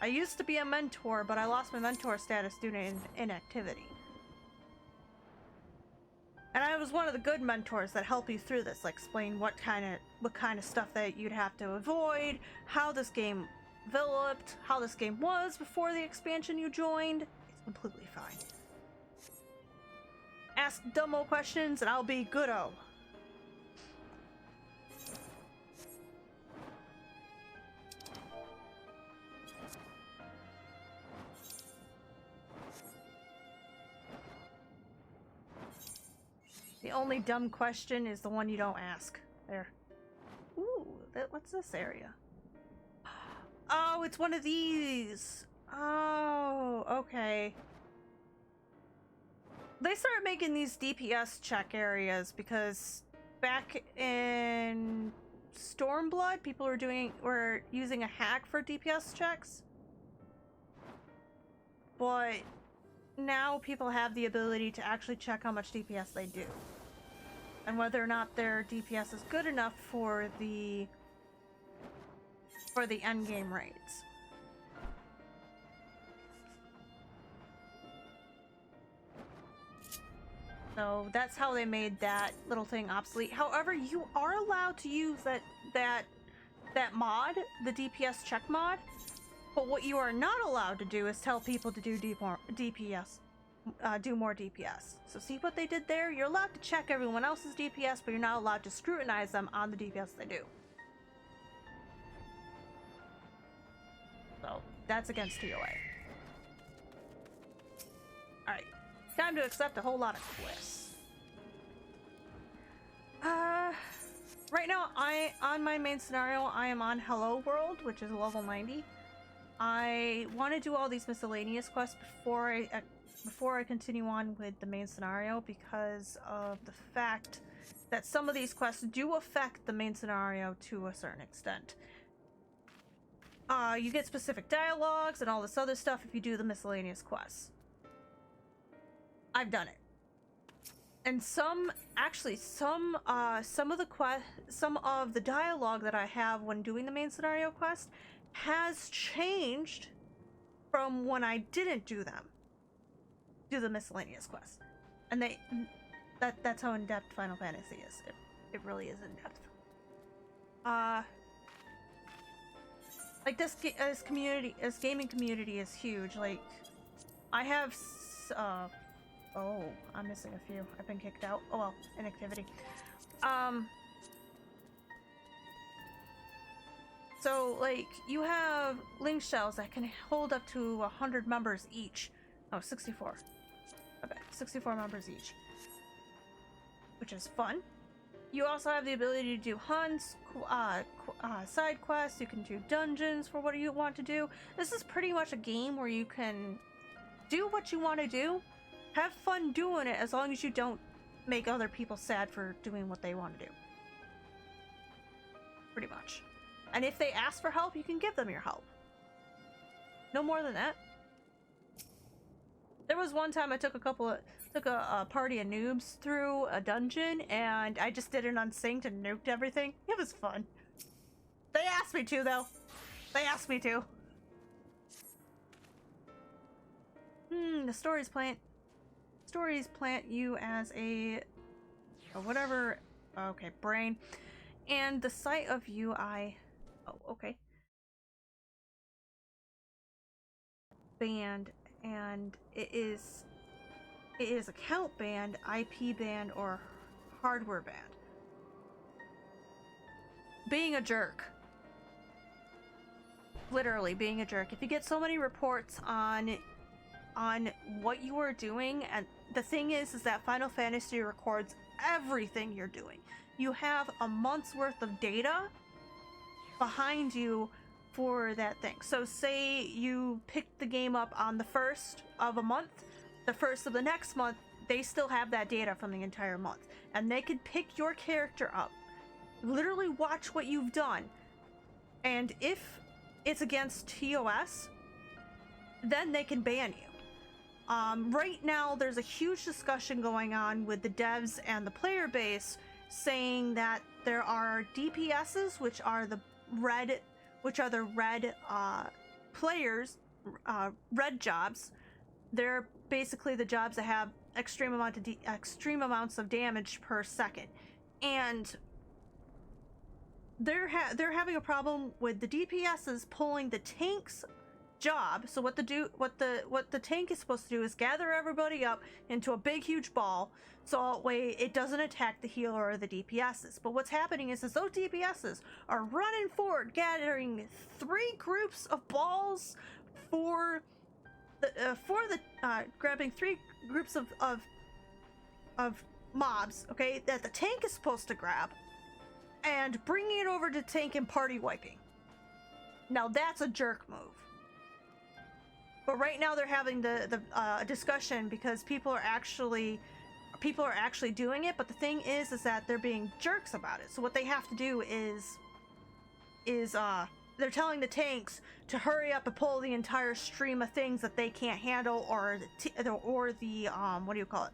S1: I used to be a mentor, but I lost my mentor status due to inactivity. And I was one of the good mentors that help you through this, like explain what kind of stuff that you'd have to avoid, how this game developed, how this game was before the expansion you joined. completely fine. Ask dumbo questions and I'll be good-o. The only dumb question is the one you don't ask. There. Ooh, what's this area? Oh, it's one of these. Oh, okay. They started making these DPS check areas because back in Stormblood, people were using a hack for DPS checks. But now people have the ability to actually check how much DPS they do. And whether or not their DPS is good enough for the endgame raids. So that's how they made that little thing obsolete. However, you are allowed to use that mod, the DPS check mod. But what you are not allowed to do is tell people to do DPS. Do more DPS. So see what they did there? You're allowed to check everyone else's DPS, but you're not allowed to scrutinize them on the DPS they do. So that's against TOA. Alright. Time to accept a whole lot of quests. Right now, on my main scenario, I am on Hello World, which is level 90. I want to do all these miscellaneous quests before I continue on with the main scenario because of the fact that some of these quests do affect the main scenario to a certain extent. You get specific dialogues and all this other stuff if you do the miscellaneous quests. I've done it. And some of the dialogue that I have when doing the main scenario quest has changed from when I didn't do the miscellaneous quest. And that's how in-depth Final Fantasy is. It really is in-depth. Like this gaming community is huge. Like I have oh, I'm missing a few. I've been kicked out. Oh well, inactivity. So like you have link shells that can hold up to 100 members each. Oh, 64. Okay, 64 members each, which is fun. You also have the ability to do hunts, side quests. You can do dungeons for what you want to do. This is pretty much a game where you can do what you want to do, have fun doing it, as long as you don't make other people sad for doing what they want to do. Pretty much. And if they ask for help, you can give them your help. No more than that. There was one time I took a party of noobs through a dungeon, and I just did it unsynced and nuked everything. It was fun. They asked me to, though. They asked me to. The stories plant you as a whatever. Okay, brain, and the site of UI. Oh, okay. Banned, and it is account banned, IP banned, or hardware banned. Being a jerk. Literally being a jerk. If you get so many reports on what you are doing, and the thing is that Final Fantasy records everything you're doing. You have a month's worth of data behind you for that thing. So say you picked the game up on the 1st of a month, the 1st of the next month, they still have that data from the entire month. And they could pick your character up, literally watch what you've done. And if it's against TOS, then they can ban you. Right now, there's a huge discussion going on with the devs and the player base saying that there are DPSs, which are the red players, red jobs. They're basically the jobs that have extreme amounts of damage per second, and they're having a problem with the DPSs pulling the tanks job. So what the tank is supposed to do is gather everybody up into a big huge ball, so that way it doesn't attack the healer or the DPSs. But what's happening is those DPSs are running forward, gathering 3 groups of balls for the grabbing 3 groups of mobs, okay, that the tank is supposed to grab, and bringing it over to tank and party wiping. Now that's a jerk move. But right now they're having the discussion because people are actually doing it. But the thing is that they're being jerks about it. So what they have to do is they're telling the tanks to hurry up and pull the entire stream of things that they can't handle, or the what do you call it?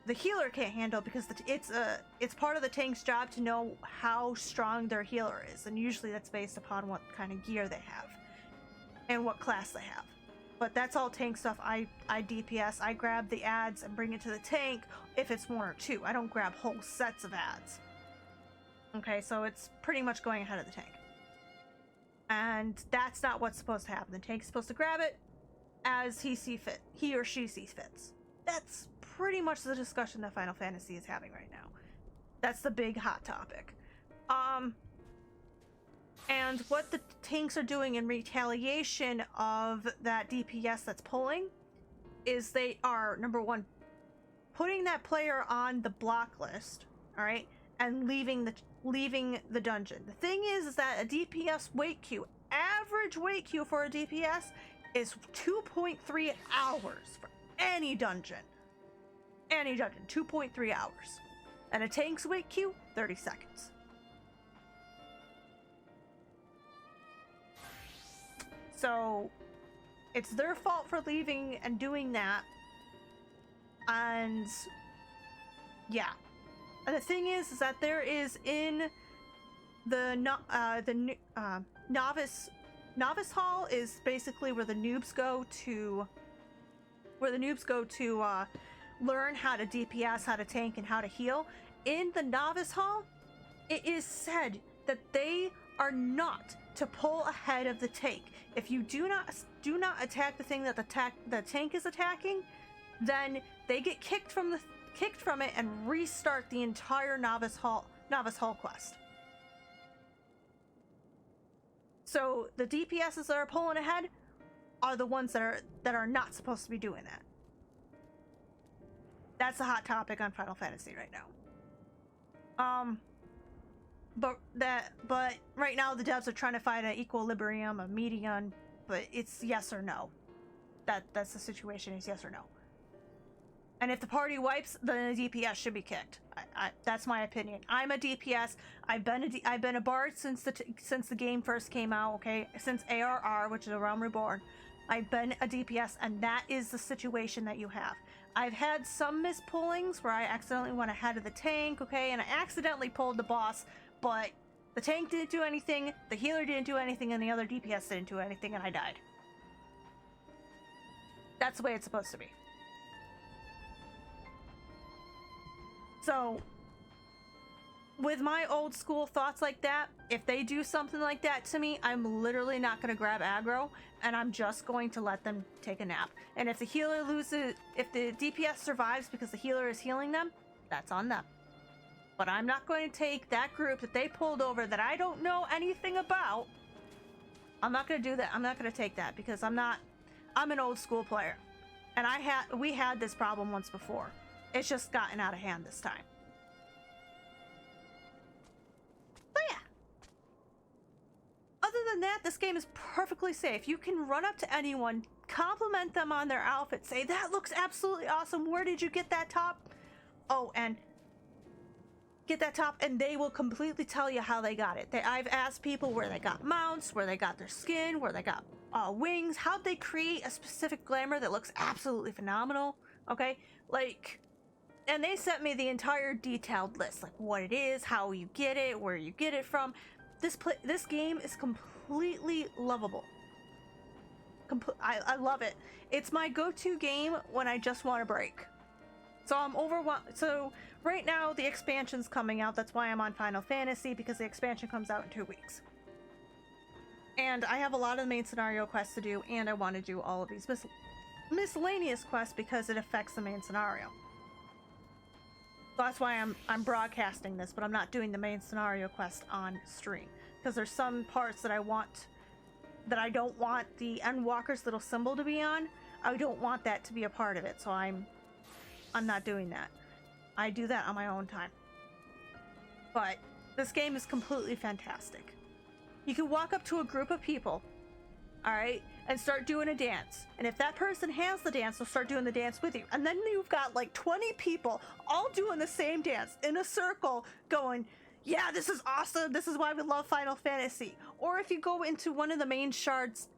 S1: The healer can't handle, because it's part of the tank's job to know how strong their healer is, and usually that's based upon what kind of gear they have and what class they have. But that's all tank stuff. I DPS. I grab the ads and bring it to the tank if it's 1 or 2. I don't grab whole sets of ads. Okay, so it's pretty much going ahead of the tank. And that's not what's supposed to happen. The tank's supposed to grab it as he or she sees fits. That's pretty much the discussion that Final Fantasy is having right now. That's the big hot topic. And what the tanks are doing in retaliation of that DPS that's pulling is they are, number 1, putting that player on the block list, all right, and leaving the dungeon. The thing is that a DPS wait queue, average wait queue for a DPS is 2.3 hours for any dungeon. 2.3 hours. And a tank's wait queue, 30 seconds. So it's their fault for leaving and doing that. And yeah. And the thing is that there is in the novice hall is basically where the noobs go to learn how to DPS, how to tank, and how to heal. In the novice hall, it is said that they are not to pull ahead of the tank. If you do not attack the thing that the tank is attacking, then they get kicked from it and restart the entire novice hall quest. So the DPSs that are pulling ahead are the ones that are not supposed to be doing that. That's a hot topic on Final Fantasy right now. But right now the devs are trying to find an equilibrium, a median, but it's yes or no. That's the situation, is yes or no. And if the party wipes, then the DPS should be kicked. That's my opinion. I'm a DPS. I've been a bard since the game first came out. Okay, since ARR, which is A Realm Reborn, I've been a DPS, and that is the situation that you have. I've had some mispullings where I accidentally went ahead of the tank, okay, and I accidentally pulled the boss, but the tank didn't do anything, the healer didn't do anything, and the other DPS didn't do anything, and I died. That's the way it's supposed to be. So, with my old school thoughts like that, if they do something like that to me, I'm literally not going to grab aggro, and I'm just going to let them take a nap. And if the healer loses, if the DPS survives because the healer is healing them, that's on them. But I'm not going to take that group that they pulled over that I don't know anything about. I'm not going to do that. I'm not going to take that because I'm an old school player. And we had this problem once before. It's just gotten out of hand this time. But yeah. Other than that, this game is perfectly safe. You can run up to anyone, compliment them on their outfit, say, "That looks absolutely awesome. Where did you get that top?" Oh, and get that top, and they will completely tell you how they got it. I've asked people where they got mounts, where they got their skin, where they got wings, how'd they create a specific glamour that looks absolutely phenomenal, okay? Like, and they sent me the entire detailed list, like what it is, how you get it, where you get it from. This game is completely lovable. I love it. It's my go-to game when I just want a break. So I'm overwhelmed. So right now the expansion's coming out. That's why I'm on Final Fantasy, because the expansion comes out in 2 weeks. And I have a lot of the main scenario quests to do, and I want to do all of these miscellaneous quests because it affects the main scenario. So that's why I'm broadcasting this, but I'm not doing the main scenario quest on stream because there's some parts that I don't want the Endwalker's little symbol to be on. I don't want that to be a part of it, so I'm not doing that. I do that on my own time. But this game is completely fantastic. You can walk up to a group of people, all right, and start doing a dance. And if that person has the dance, they'll start doing the dance with you. And then you've got like 20 people all doing the same dance in a circle going, yeah, this is awesome. This is why we love Final Fantasy. Or if you go into one of the main shards,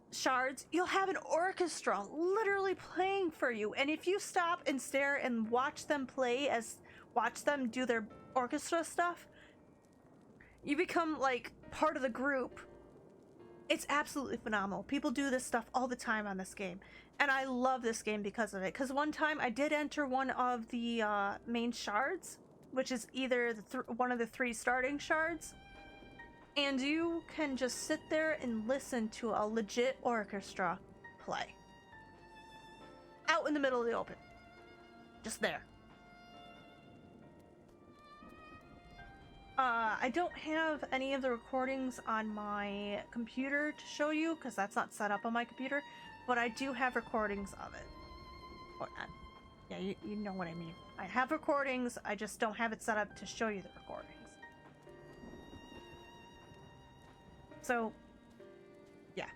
S1: you'll have an orchestra literally playing for you. And if you stop and stare and watch them do their orchestra stuff, you become like part of the group. It's absolutely phenomenal. People do this stuff all the time on this game, and I love this game because of it. Because one time I did enter one of the main shards, which is either one of the 3 starting shards, and you can just sit there and listen to a legit orchestra play out in the middle of the open, just there. I don't have any of the recordings on my computer to show you because that's not set up on my computer, but I do have recordings of it. Yeah, you know what I mean. I have recordings, I just don't have it set up to show you the recordings. So, yeah.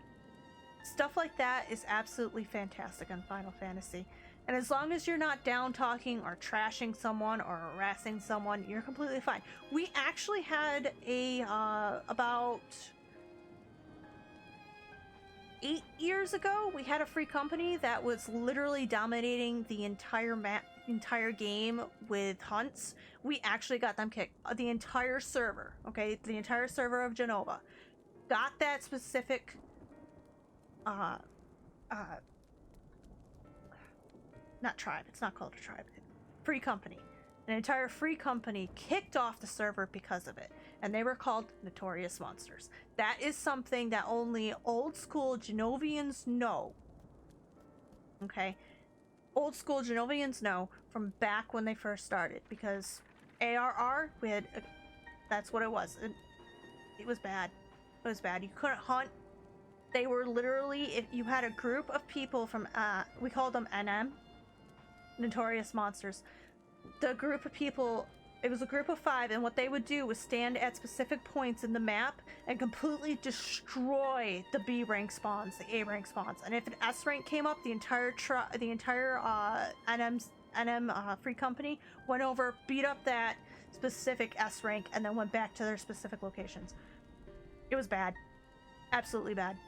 S1: Stuff like that is absolutely fantastic on Final Fantasy. And as long as you're not down talking or trashing someone or harassing someone, you're completely fine. We actually had about 8 years ago, we had a free company that was literally dominating the entire game with hunts. We actually got them kicked. The entire server, okay? The entire server of Genova got that specific not tribe, it's not called a tribe, free company. An entire free company kicked off the server because of it, and they were called Notorious Monsters. That is something that only old school Genovians know. Okay? Old school Genovians know from back when they first started, because ARR, that's what it was. It was bad. It was bad. You couldn't hunt. They were literally, if you had a group of people from, we called them NM, Notorious Monsters. The group of people, it was a group of 5, and what they would do was stand at specific points in the map and completely destroy the B rank spawns, the A rank spawns. And if an S rank came up, the entire NM free company went over, beat up that specific S rank, and then went back to their specific locations. It was bad, absolutely bad.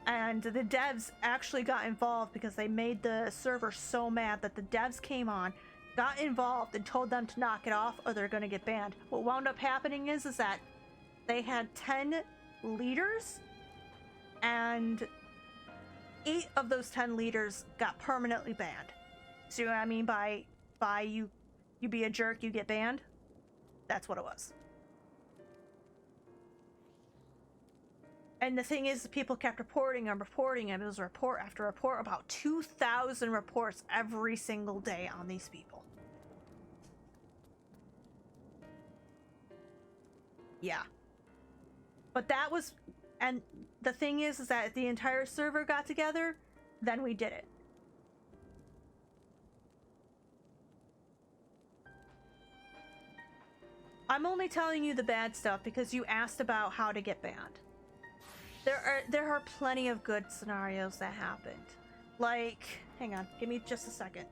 S1: And the devs actually got involved because they made the server so mad that the devs came on, got involved, and told them to knock it off or they're going to get banned. What wound up happening is that they had 10 leaders, and 8 of those 10 leaders got permanently banned. So you know what I mean by you be a jerk, you get banned? That's what it was. And the thing is, people kept reporting and reporting, and it was report after report, about 2,000 reports every single day on these people. Yeah. But that was, and the thing is that if the entire server got together, then we did it. I'm only telling you the bad stuff because you asked about how to get banned. There are plenty of good scenarios that happened. Like, hang on, give me just a second.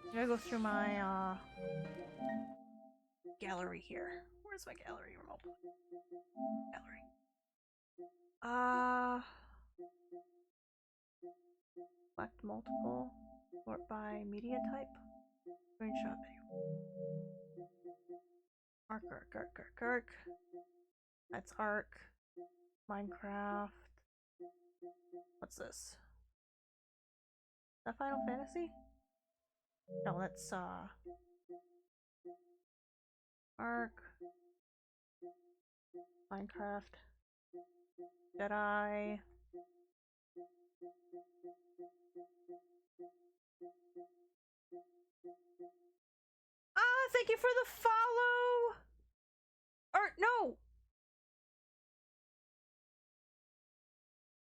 S1: I'm gonna go through my gallery here. Where's my gallery remote? Gallery. Select multiple. Sort by media type. Screenshot video. Arc. That's Arc. Minecraft. What's this? Is that Final Fantasy? No, that's Arc. Minecraft. Did I? Ah, thank you for the follow! Or, no!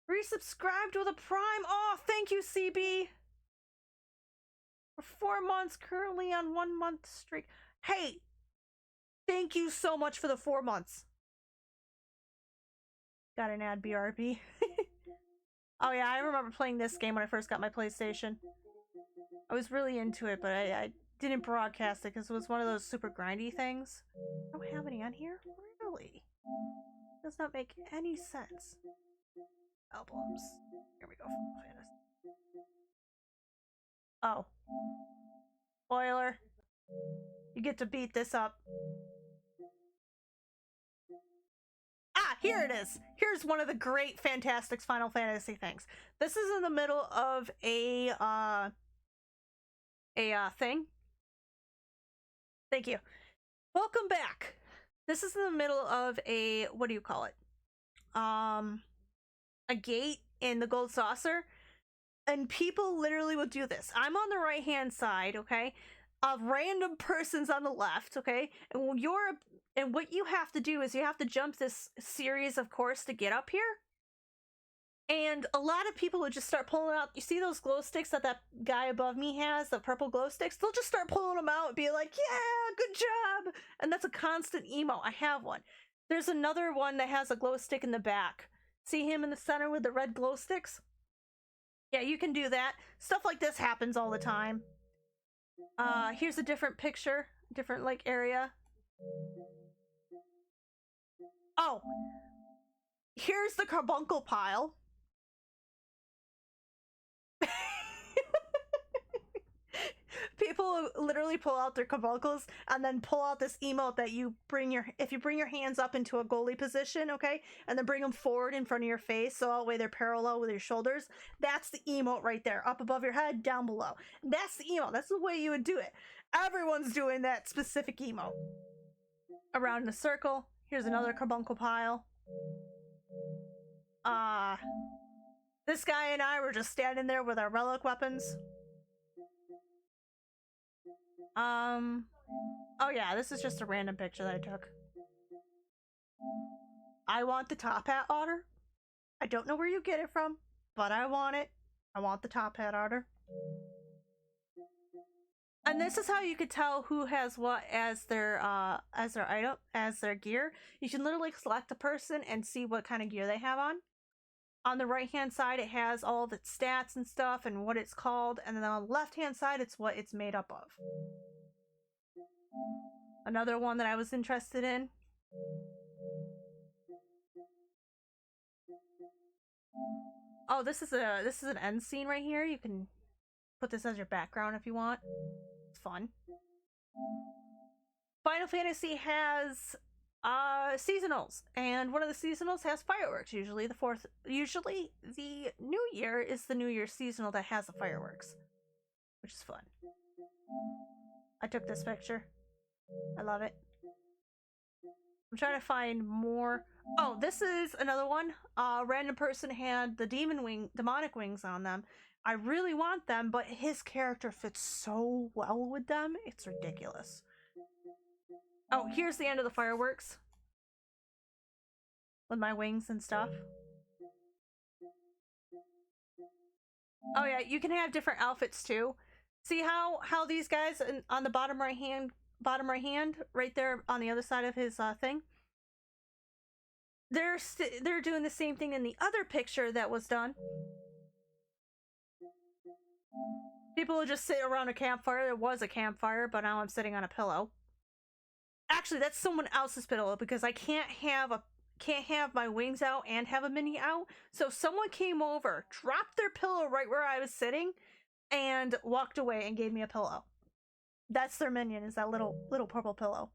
S1: Resubscribed with a Prime! Oh, thank you, CB! For 4 months, currently on 1 month streak. Hey! Thank you so much for the 4 months. Got an ad BRB. Oh yeah, I remember playing this game when I first got my PlayStation. I was really into it, but I didn't broadcast it because it was one of those super grindy things. I don't have any on here? Really? Does not make any sense. Albums. Here we go. Final Fantasy. Oh. Spoiler. You get to beat this up. Ah, here it is. Here's one of the great Fantastic's Final Fantasy things. This is in the middle of a thing. Thank you. Welcome back. This is in the middle of a, what do you call it? A gate in the Gold Saucer. And people literally will do this. I'm on the right hand side, okay? Of random persons on the left, okay? And what you have to do is you have to jump this series of course to get up here. And a lot of people would just start pulling out. You see those glow sticks that guy above me has, the purple glow sticks? They'll just start pulling them out and be like, yeah, good job. And that's a constant emo. I have one. There's another one that has a glow stick in the back. See him in the center with the red glow sticks? Yeah, you can do that. Stuff like this happens all the time. Here's a different picture, different like area. Oh, here's the carbuncle pile. People literally pull out their carbuncles and then pull out this emote that you if you bring your hands up into a goalie position, okay, and then bring them forward in front of your face so that way they're parallel with your shoulders. That's the emote right there, up above your head, down below. That's the emote. That's the way you would do it. Everyone's doing that specific emote. Around in a circle. Here's another carbuncle pile. This guy and I were just standing there with our relic weapons. Oh yeah, this is just a random picture that I took. I want the top hat otter. I don't know where you get it from, but I want it. I want the top hat otter. And this is how you could tell who has what as their item, as their gear. You can literally select a person and see what kind of gear they have on. On the right hand side, it has all of its stats and stuff and what it's called, and then on the left hand side, it's what it's made up of. Another one that I was interested in. Oh, this is an end scene right here. You can put this as your background if you want. It's fun. Final Fantasy has seasonals, and one of the seasonals has fireworks. Usually the New Year is the New Year seasonal that has the fireworks, which is fun. I took this picture. I love it. I'm trying to find more. Oh, this is another one. Random person had the demonic wings on them. I really want them, but his character fits so well with them. It's ridiculous. Oh, here's the end of the fireworks. With my wings and stuff. Oh yeah, you can have different outfits too. See how these guys on the bottom right hand, right there on the other side of his thing? They're doing the same thing in the other picture that was done. People would just sit around a campfire. There was a campfire, but now I'm sitting on a pillow. Actually, that's someone else's pillow because I can't have my wings out and have a mini out. So someone came over, dropped their pillow right where I was sitting, and walked away and gave me a pillow. That's their minion, is that little purple pillow.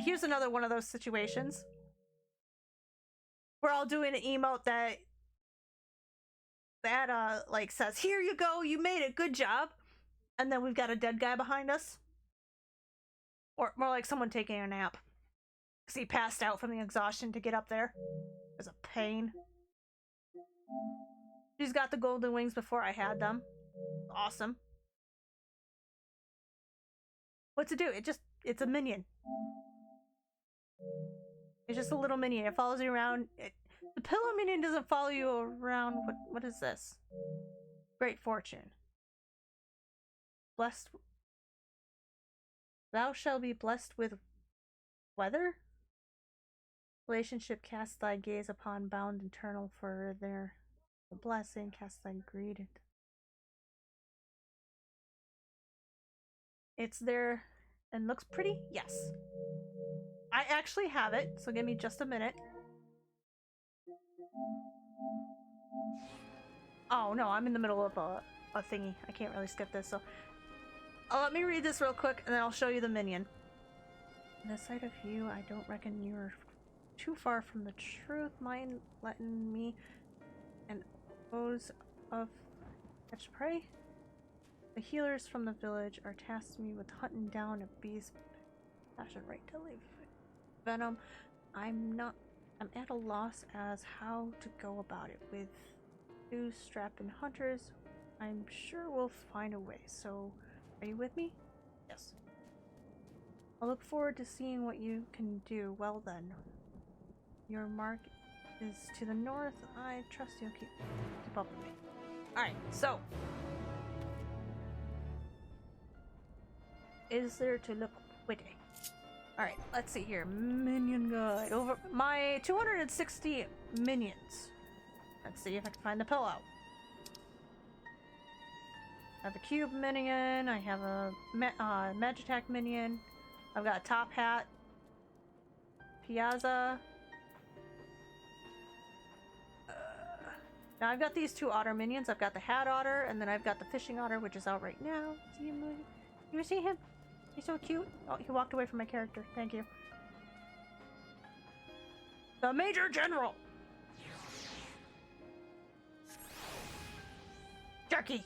S1: Here's another one of those situations. We're all doing an emote that like says, here you go, you made it, good job. And then we've got a dead guy behind us. Or more like someone taking a nap. Because he passed out from the exhaustion to get up there. It was a pain. She's got the golden wings before I had them. Awesome. What's it do? It's a minion. It's just a little minion. It follows you around. The pillow minion doesn't follow you around. What is this? Great fortune. Blessed. Thou shalt be blessed with weather? Relationship, cast thy gaze upon bound eternal for their blessing, cast thy greed. It's there and looks pretty? Yes. I actually have it, so give me just a minute. Oh no, I'm in the middle of a thingy. I can't really skip this, so let me read this real quick and then I'll show you the minion. In the sight of you, I don't reckon you're too far from the truth. Mind letting me and foes of catch prey? The healers from the village are tasked me with hunting down a beast passion right to live venom. I'm at a loss as how to go about it. With two strapping hunters, I'm sure we'll find a way. So, are you with me? Yes. I look forward to seeing what you can do. Well then. Your mark is to the north. I trust you'll keep up with me. Alright, so. Is there to look pretty? Alright, let's see here. Minion guide. Over my 260 minions. Let's see if I can find the pillow. I have a cube minion. I have a Magitac minion. I've got a top hat. Piazza. Now I've got these two otter minions. I've got the hat otter, and then I've got the fishing otter, which is out right now. See him moving? You see him? He's so cute. Oh, he walked away from my character. Thank you. The Major General! Jerky!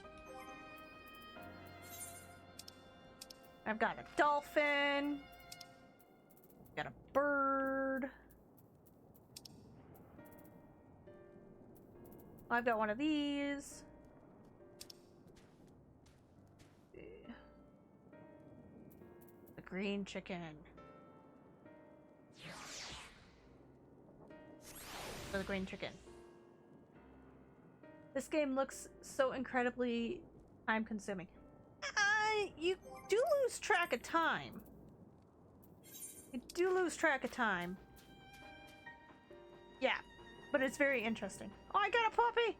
S1: I've got a dolphin. Got a bird. I've got one of these. The green chicken. For the green chicken. This game looks so incredibly time-consuming. You do lose track of time. You do lose track of time. Yeah, but it's very interesting. Oh, I got a puppy!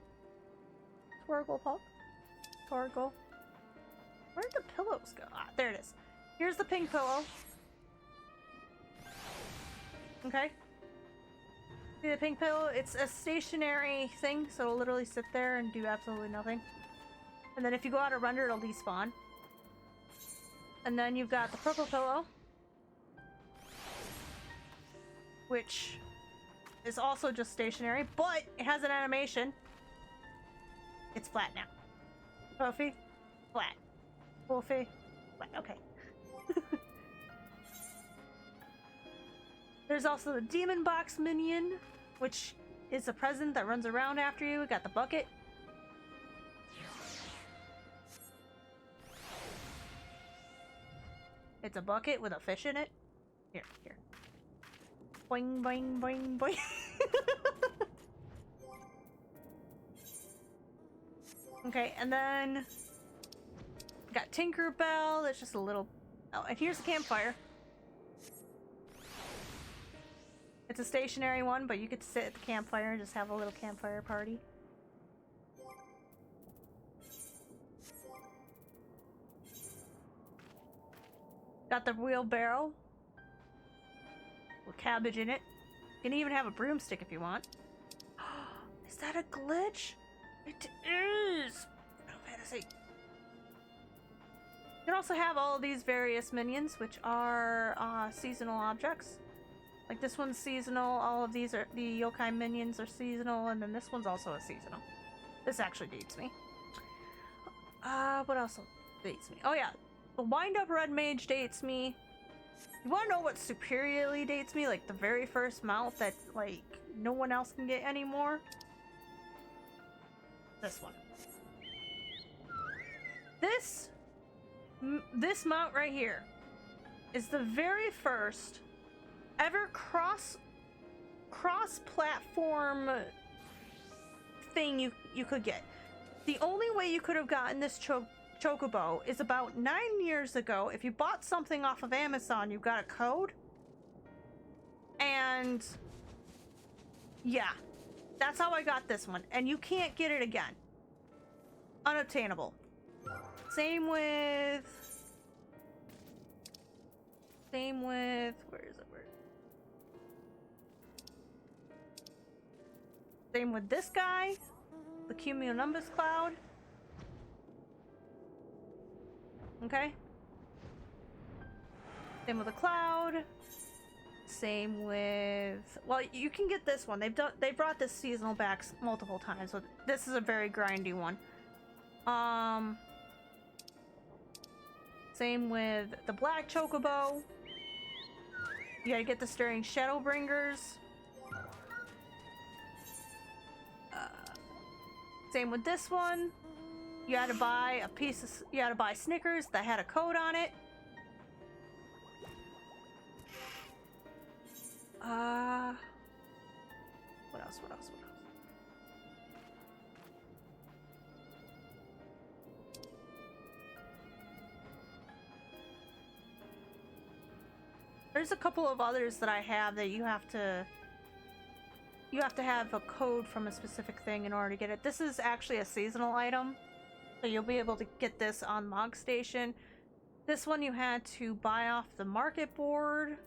S1: Torgle pup. Torgle. Where'd the pillows go? Ah, there it is. Here's the pink pillow. Okay. See the pink pillow? It's a stationary thing, so it'll literally sit there and do absolutely nothing. And then if you go out or run, it'll despawn. And then you've got the purple pillow, which is also just stationary, but it has an animation. It's flat now. Puffy, flat. Wolfie, flat. Okay. There's also the demon box minion, which is a present that runs around after you. We got the bucket. It's a bucket with a fish in it. Here. Boing, boing, boing, boing. Okay, and then got Tinkerbell. That's just a little. Oh, and here's the campfire. It's a stationary one, but you could sit at the campfire and just have a little campfire party. Got the wheelbarrow with cabbage in it. You can even have a broomstick if you want. Is that a glitch? It is! Final Fantasy. You can also have all of these various minions, which are seasonal objects. Like this one's seasonal, all of these are, the yokai minions are seasonal, and then this one's also a seasonal. This actually dates me. What else dates me? Oh yeah, the wind-up red mage dates me. You wanna know what superiorly dates me? Like the very first mount that like no one else can get anymore? This one. This mount right here is the very first ever cross-platform thing you could get. The only way you could have gotten this chocobo is about 9 years ago. If you bought something off of Amazon, you got a code. And yeah, that's how I got this one. And you can't get it again. Unobtainable. Same with, where is it? Same with this guy, the cumulonimbus cloud. Okay. Same with the cloud. Same with, well, you can get this one. They brought this seasonal back multiple times, so this is a very grindy one. Same with the black chocobo. You gotta get this during Shadowbringers. Same with this one. You had to buy you had to buy Snickers that had a code on it. What else? There's a couple of others that I have that you have to have a code from a specific thing in order to get it. This is actually a seasonal item, so you'll be able to get this on Mog Station. This one you had to buy off the market board.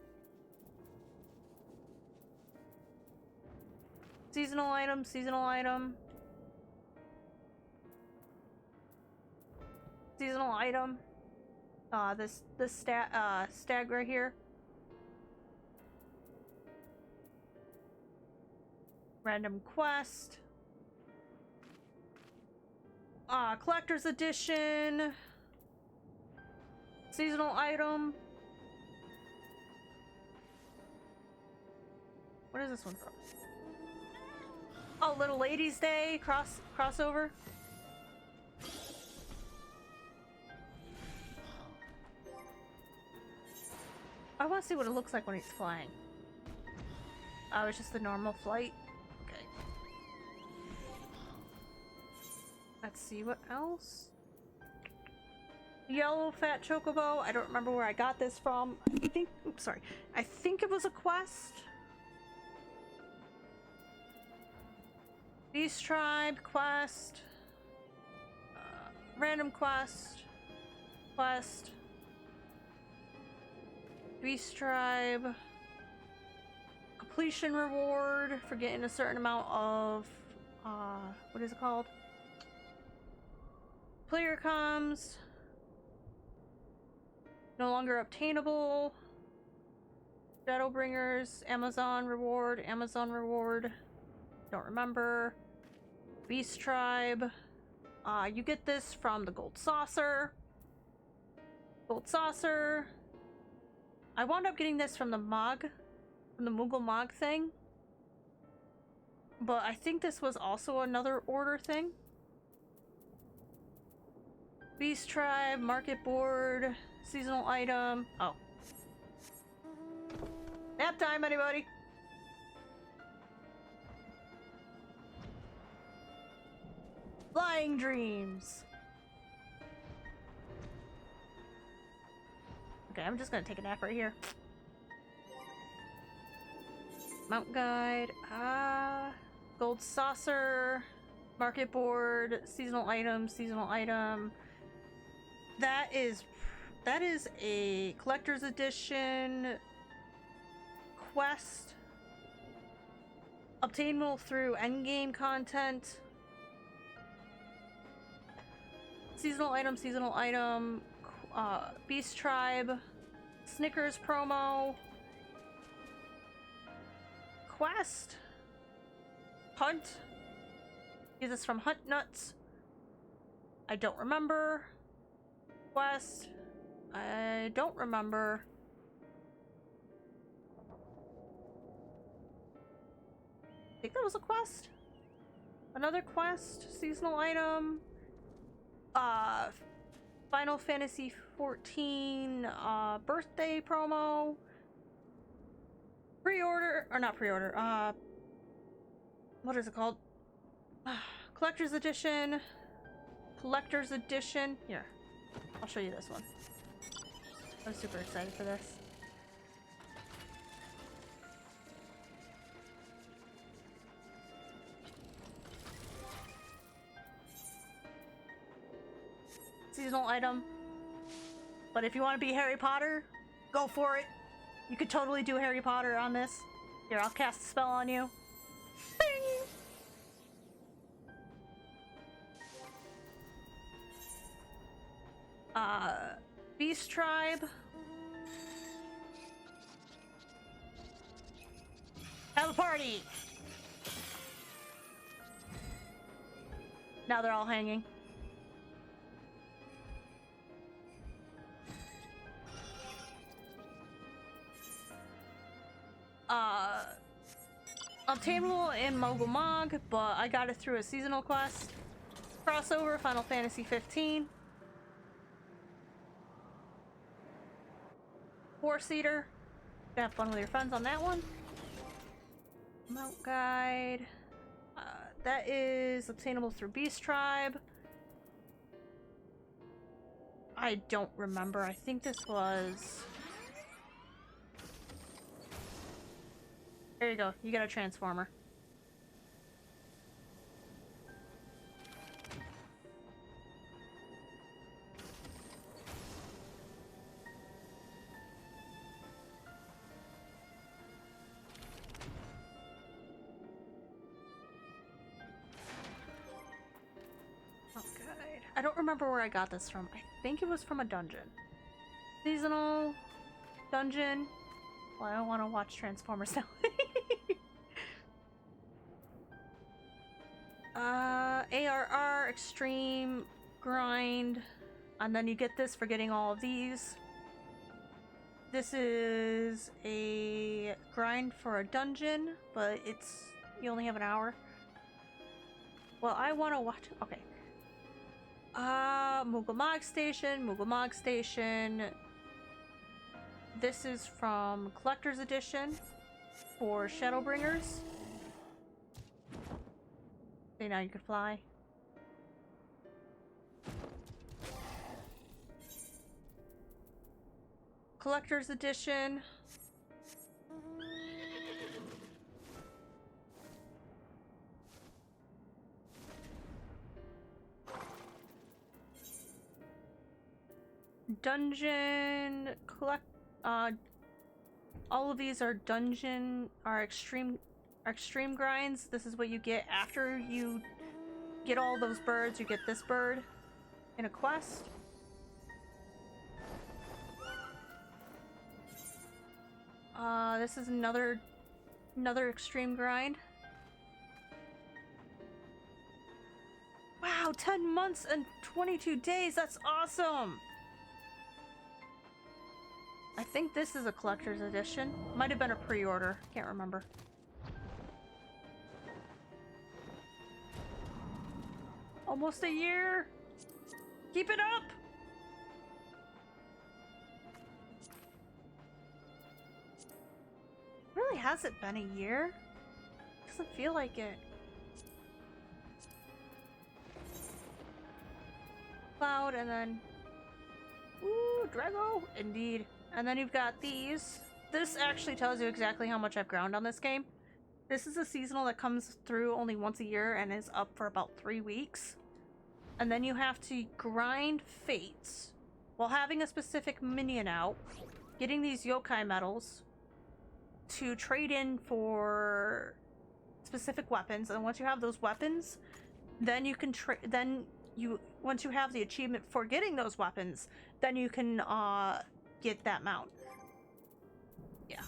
S1: Seasonal item. Seasonal item. This stag right here. Random quest. Collector's edition. Seasonal item. What is this one from? Oh, Little Ladies Day crossover. I want to see what it looks like when he's flying. Oh, it's just the normal flight. Okay. Let's see what else. Yellow fat chocobo. I don't remember where I got this from. I think it was a quest. Beast Tribe quest. Random quest. Beast Tribe. Completion reward for getting a certain amount of what is it called? Player comes. No longer obtainable. Shadowbringers, Amazon reward. Don't remember. Beast Tribe. You get this from the Gold Saucer. I wound up getting this from the Moogle Mog thing. But I think this was also another order thing. Beast Tribe, market board, seasonal item. Oh. Nap time, anybody? Flying Dreams. Okay, I'm just gonna take a nap right here. Mount Guide. Gold Saucer. Market board. Seasonal item. That is a collector's edition quest. Obtainable through endgame content. Seasonal item. Beast Tribe. Snickers promo. Quest. Hunt. Get this from Hunt Nuts. I don't remember. Quest. I don't remember. think that was a quest. Another quest, seasonal item. Final Fantasy 14 birthday promo. Pre-order, or not pre-order, what is it called? Collector's edition. Collector's edition. Here, I'll show you this one. I'm super excited for this. Seasonal item. But if you want to be Harry Potter, go for it. You could totally do Harry Potter on this. Here, I'll cast a spell on you. Bing! Beast Tribe. Have a party! Now they're all hanging. Obtainable in Mogul Mog, but I got it through a seasonal quest. Crossover, Final Fantasy 15. Four-seater. Have fun with your friends on that one. Mount Guide. That is obtainable through Beast Tribe. I don't remember. I think this was... There you go. You got a transformer. Oh, God. I don't remember where I got this from. I think it was from a dungeon. Seasonal dungeon. Well, I don't want to watch Transformers now. ARR, extreme, grind, and then you get this for getting all of these. This is a grind for a dungeon, but you only have an hour. Well, I want to watch, okay. Moogle Mog Station. This is from Collector's Edition for Shadowbringers. Okay, now you can fly. Collector's Edition. Dungeon collect all of these are extreme grinds. This is what you get after you get all those birds. You get this bird in a quest. This is another extreme grind. Wow, 10 months and 22 days. That's awesome. I think this is a collector's edition. Might have been a pre-order. Can't remember. Almost a year. Keep it up. Really, has it been a year? Doesn't feel like it. Cloud, and then... Ooh, Drago! Indeed. And then you've got these. This actually tells you exactly how much I've ground on this game. This is a seasonal that comes through only once a year and is up for about 3 weeks. And then you have to grind fates while having a specific minion out, getting these yokai medals to trade in for specific weapons. And once you have those weapons, then you can once you have the achievement for getting those weapons, then you can get that mount. Yeah.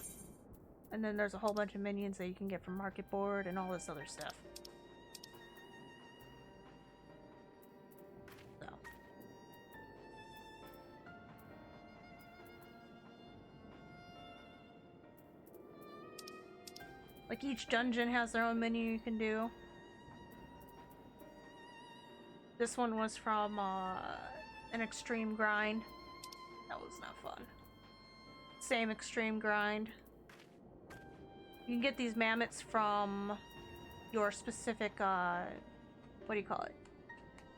S1: And then there's a whole bunch of minions that you can get from Market Board and all this other stuff. So. Like, Like each dungeon has their own menu you can do. This one was from an extreme grind. That was not fun. Same extreme grind. You can get these mammoths from your specific, what do you call it?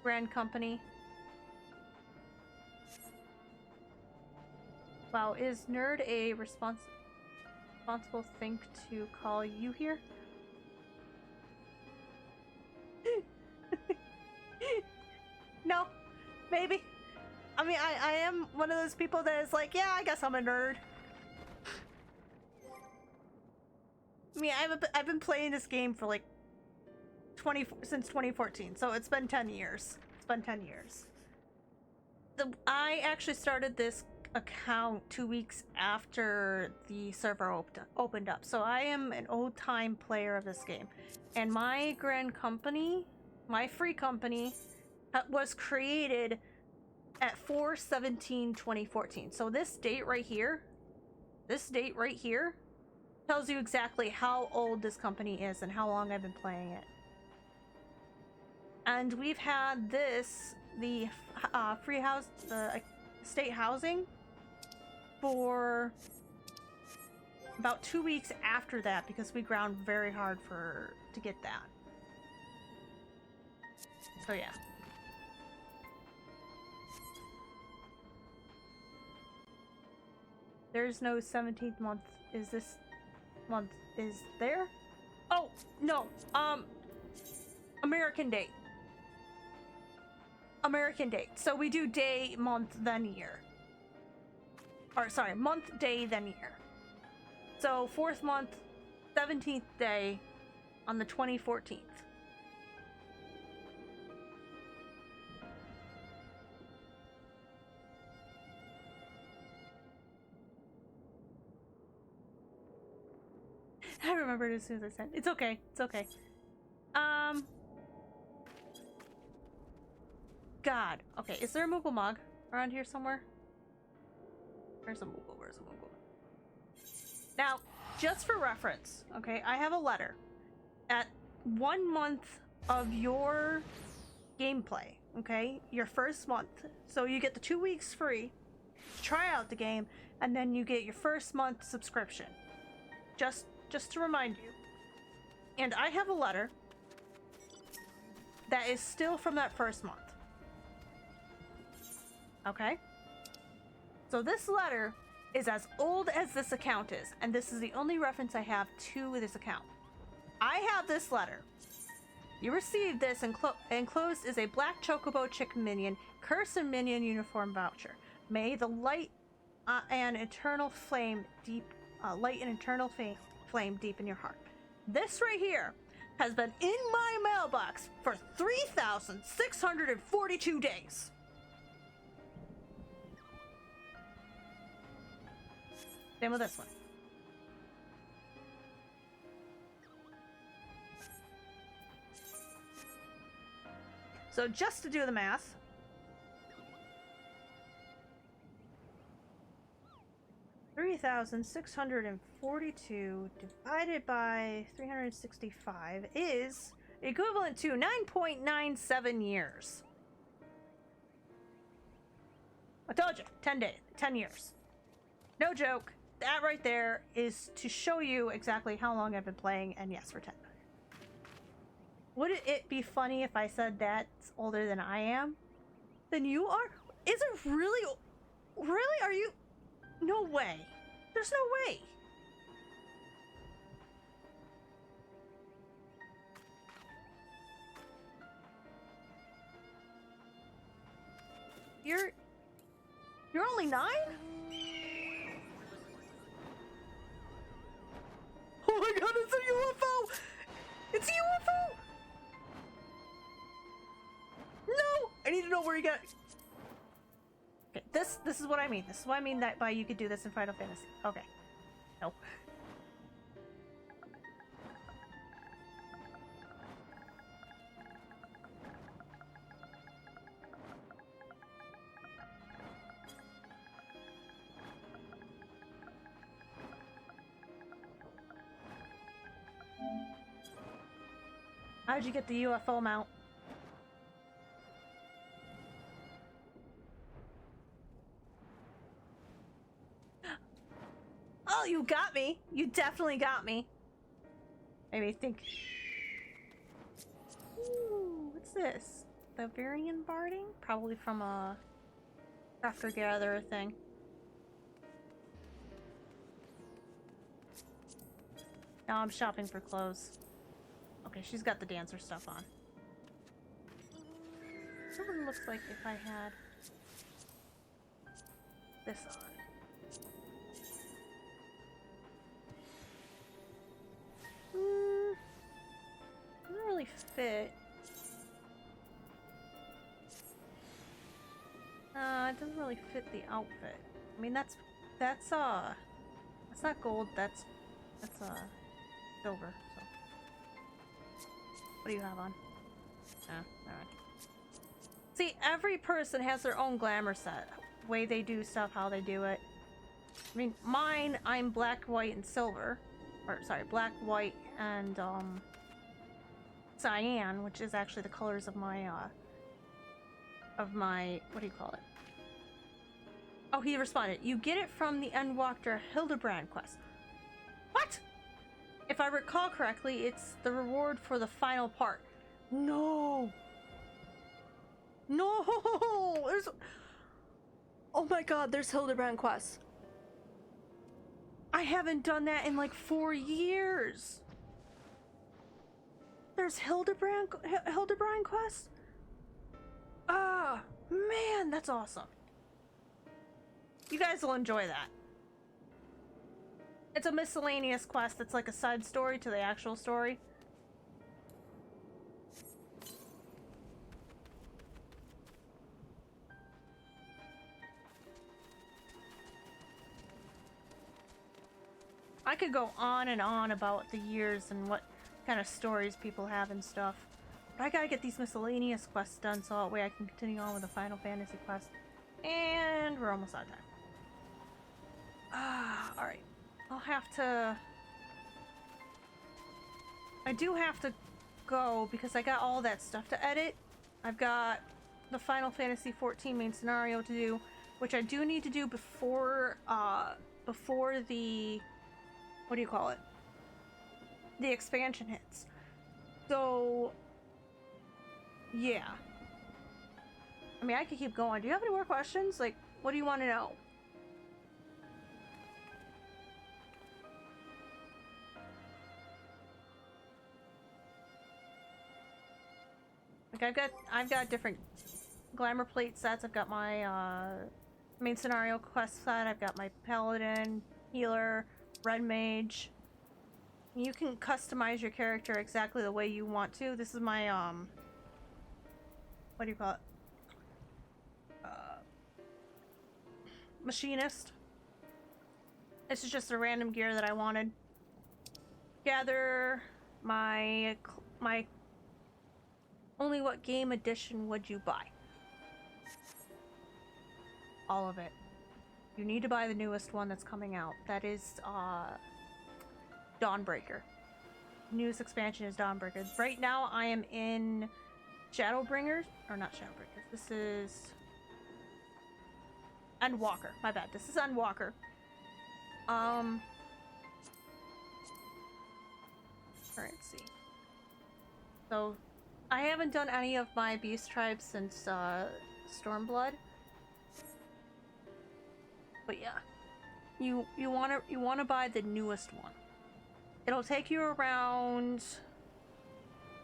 S1: Brand company. Wow, is nerd a responsible thing to call you here? No, maybe. I mean, I am one of those people that is like, yeah, I guess I'm a nerd. I mean, I've been playing this game for like since 2014, so it's been 10 years. It's been 10 years. I actually started this account 2 weeks after the server opened up, so I am an old-time player of this game. And my grand company, my free company, was created at 4/17/2014. So this date right here tells you exactly how old this company is and how long I've been playing it. And we've had this, the free house, the state housing, for about 2 weeks after that, because we ground very hard to get that. So yeah. There's no 17th month. Is this month is there? Oh, no. American date. American date. So we do day, month, then year. Or sorry, month, day, then year. So 4th month, 17th day on the 2014th. I remembered as soon as I said it's okay. It's okay. God. Okay, is there a Moogle mug around here somewhere? Where's a Moogle? Where's a Moogle? Now, just for reference, okay, I have a letter. At 1 month of your gameplay, okay, your first month, so you get the 2 weeks free to try out the game, and then you get your first month subscription. Just to remind you. And I have a letter that is still from that first month. Okay? So this letter is as old as this account is, and this is the only reference I have to this account. I have this letter. You received this, enclosed is a black chocobo chick minion, curse and minion uniform voucher. May the light and eternal flame deep in your heart. This right here has been in my mailbox for 3,642 days. Same with this one. So just to do the math, $3,642 divided by 365 is equivalent to 9.97 years. I told you, 10 days, 10 years. No joke. That right there is to show you exactly how long I've been playing, and yes, for 10. Would it be funny if I said that's older than I am? Then you are? Is it really? Really? Are you? No way. There's no way. You're only 9? Oh my god, it's a UFO! It's a UFO! No! I need to know where you got. Okay, this is what I mean. This is what I mean that by you could do this in Final Fantasy. Okay. No. How'd you get the UFO mount? Oh, you got me. You definitely got me. Maybe think. Ooh, what's this? Bavarian barding? Probably from a crafter gatherer thing. Now I'm shopping for clothes. Okay, she's got the dancer stuff on. What would it look like if I had this on? Doesn't really fit. It doesn't really fit the outfit. I mean, that's not gold. That's silver. So, what do you have on? Alright. See, every person has their own glamour set, way they do stuff, how they do it. I mean, mine, I'm black, white, and silver, or sorry, black, white, and cyan, which is actually the colors of my what do you call it? Oh, he responded. You get it from the Endwalker Hildebrand quest. What? If I recall correctly, it's the reward for the final part. No. No. There's. Oh my God. There's Hildebrand quests. I haven't done that in like 4 years. There's Hildebrand quests. Ah, man, that's awesome. You guys will enjoy that. It's a miscellaneous quest that's like a side story to the actual story. I could go on and on about the years and what kind of stories people have and stuff. But I gotta get these miscellaneous quests done so that way I can continue on with the Final Fantasy quest. And we're almost out of time. Alright. I'll have to... I do have to go because I got all that stuff to edit. I've got the Final Fantasy XIV main scenario to do, which I do need to do before the... what do you call it? The expansion hits. So... yeah. I mean, I could keep going. Do you have any more questions? Like, what do you want to know? Like, I've got different glamour plate sets. I've got my main scenario quest set. I've got my paladin, healer, red mage. You can customize your character exactly the way you want to. This is my what do you call it? Machinist. This is just a random gear that I wanted. Gather my only what game edition would you buy? All of it. You need to buy the newest one that's coming out. That is Dawnbreaker. Newest expansion is Dawnbreaker. Right now I am in Shadowbringers, or not Shadowbringers. This is Endwalker. My bad. This is Endwalker. Alright, let's see. So I haven't done any of my beast tribes since Stormblood. But yeah. You wanna buy the newest one. It'll take you around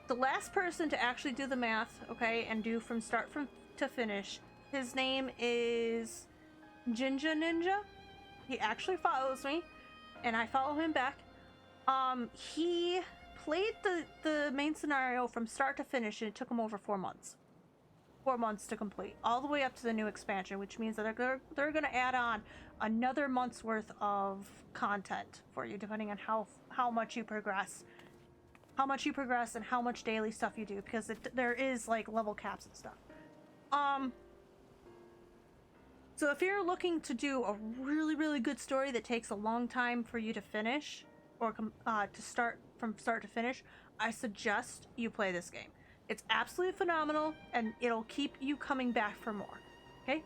S1: the last person to actually do the math, okay, and do from start to finish. His name is Jinja Ninja. He actually follows me, and I follow him back. He played the main scenario from start to finish, and it took him over 4 months. 4 months to complete, all the way up to the new expansion, which means that they're gonna add on another month's worth of content for you, depending on how much you progress. How much you progress and how much daily stuff you do, because there is like level caps and stuff. So if you're looking to do a really, really good story that takes a long time for you to finish, or to start from start to finish, I suggest you play this game. It's absolutely phenomenal, and it'll keep you coming back for more. Okay?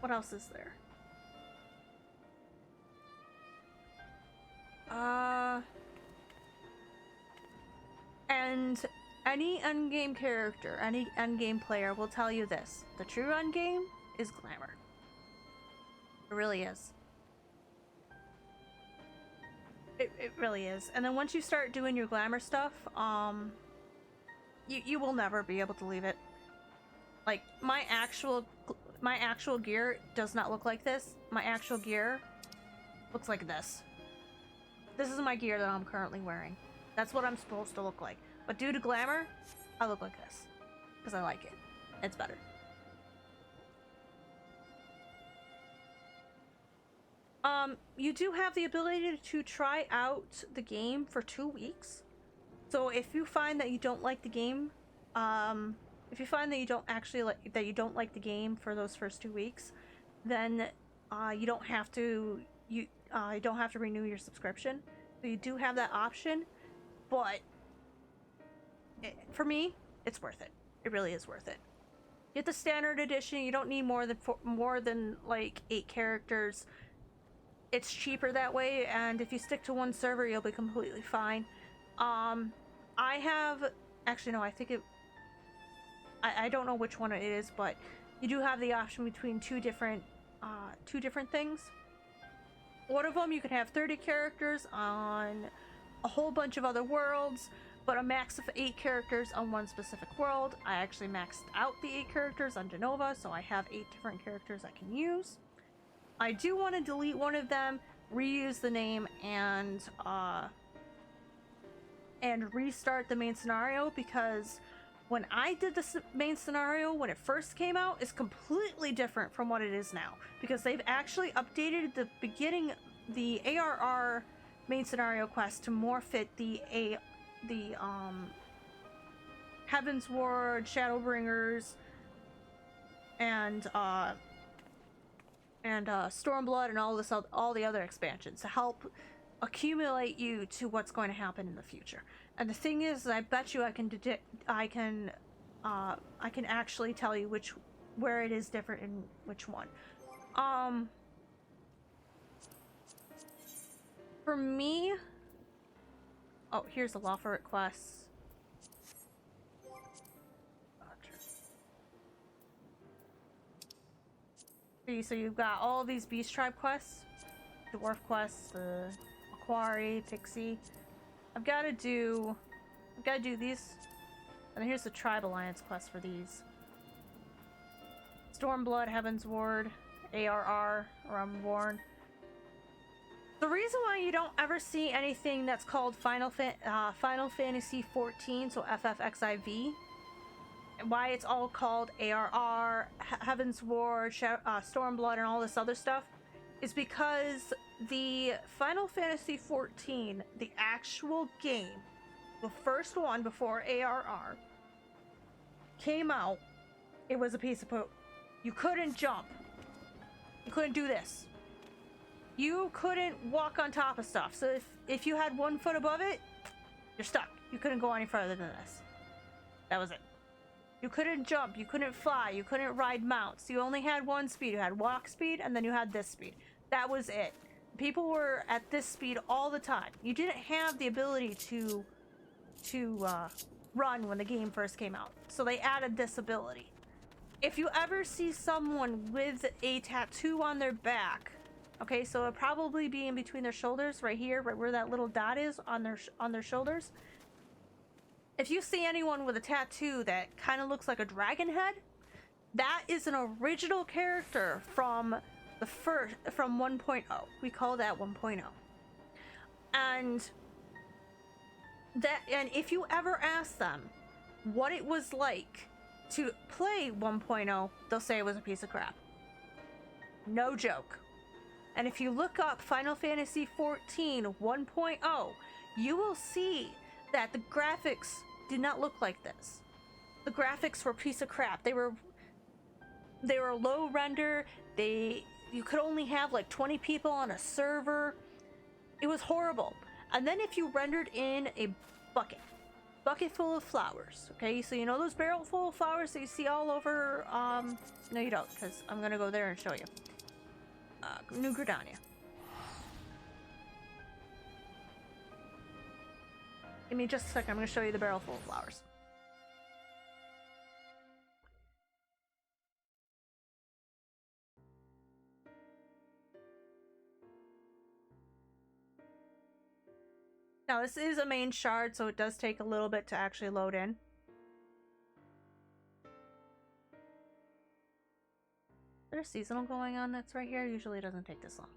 S1: What else is there? And any endgame character, any endgame player will tell you this. The true endgame is glamour. It really is. It really is. And then once you start doing your glamour stuff, you will never be able to leave it. Like, my actual gear does not look like this. My actual gear looks like this. This is my gear that I'm currently wearing. That's what I'm supposed to look like. But due to glamour, I look like this. Because I like it. It's better. You do have the ability to try out the game for 2 weeks. So if you find that you don't like the game, if you find that you don't actually like the game for those first 2 weeks, then you don't have to renew your subscription. So you do have that option, but for me, it's worth it. It really is worth it. Get the standard edition. You don't need more than like 8 characters. It's cheaper that way, and if you stick to one server, you'll be completely fine. I have actually no. I think it. I don't know which one it is, but you do have the option between two different things. One of them, you can have 30 characters on a whole bunch of other worlds, but a max of 8 characters on one specific world. I actually maxed out the 8 characters on Genova, so I have 8 different characters I can use. I do want to delete one of them, reuse the name, and restart the main scenario, because when I did the main scenario when it first came out, it's completely different from what it is now, because they've actually updated the ARR main scenario quest to more fit the Heaven's Ward, Shadowbringers, and Stormblood, and all the other expansions to help accumulate you to what's going to happen in the future. And the thing is, I bet you I can actually tell you where it is different in which one. For me, oh, here's the Law for It quests. So you've got all of these Beast Tribe quests, Dwarf quests, Aquari, Pixie. I've got to do these, and then here's the Tribe Alliance quest for these. Stormblood, Heaven's Ward, ARR, Realmborn. The reason why you don't ever see anything that's called Final Fantasy 14, so FFXIV, why it's all called ARR, Heaven's Ward, Stormblood, and all this other stuff, is because the Final Fantasy 14, the actual game, the first one before ARR, came out, it was a piece of poop. You couldn't jump. You couldn't do this. You couldn't walk on top of stuff. So if you had 1 foot above it, you're stuck. You couldn't go any further than this. That was it. You couldn't jump, you couldn't fly, you couldn't ride mounts. You only had 1 speed. You had walk speed, and then you had this speed. That was it. People were at this speed all the time. You didn't have the ability to run when the game first came out. So they added this ability. If you ever see someone with a tattoo on their back, okay, so it'll probably be in between their shoulders, right here, right where that little dot is on their shoulders. If you see anyone with a tattoo that kind of looks like a dragon head, that is an original character from 1.0. We call that 1.0. And if you ever ask them what it was like to play 1.0, they'll say it was a piece of crap. No joke. And if you look up Final Fantasy 14 1.0, you will see that the graphics did not look like this. The graphics were a piece of crap. They were low render. They you could only have like 20 people on a server. It was horrible. And then if you rendered in a bucket full of flowers, okay, so you know those barrel full of flowers that you see all over, no you don't, because I'm gonna go there and show you. New Gridania. Give me just a second, I'm gonna show you the barrel full of flowers. Now this is a main shard, so it does take a little bit to actually load in. Is there a seasonal going on that's right here? Usually it doesn't take this long.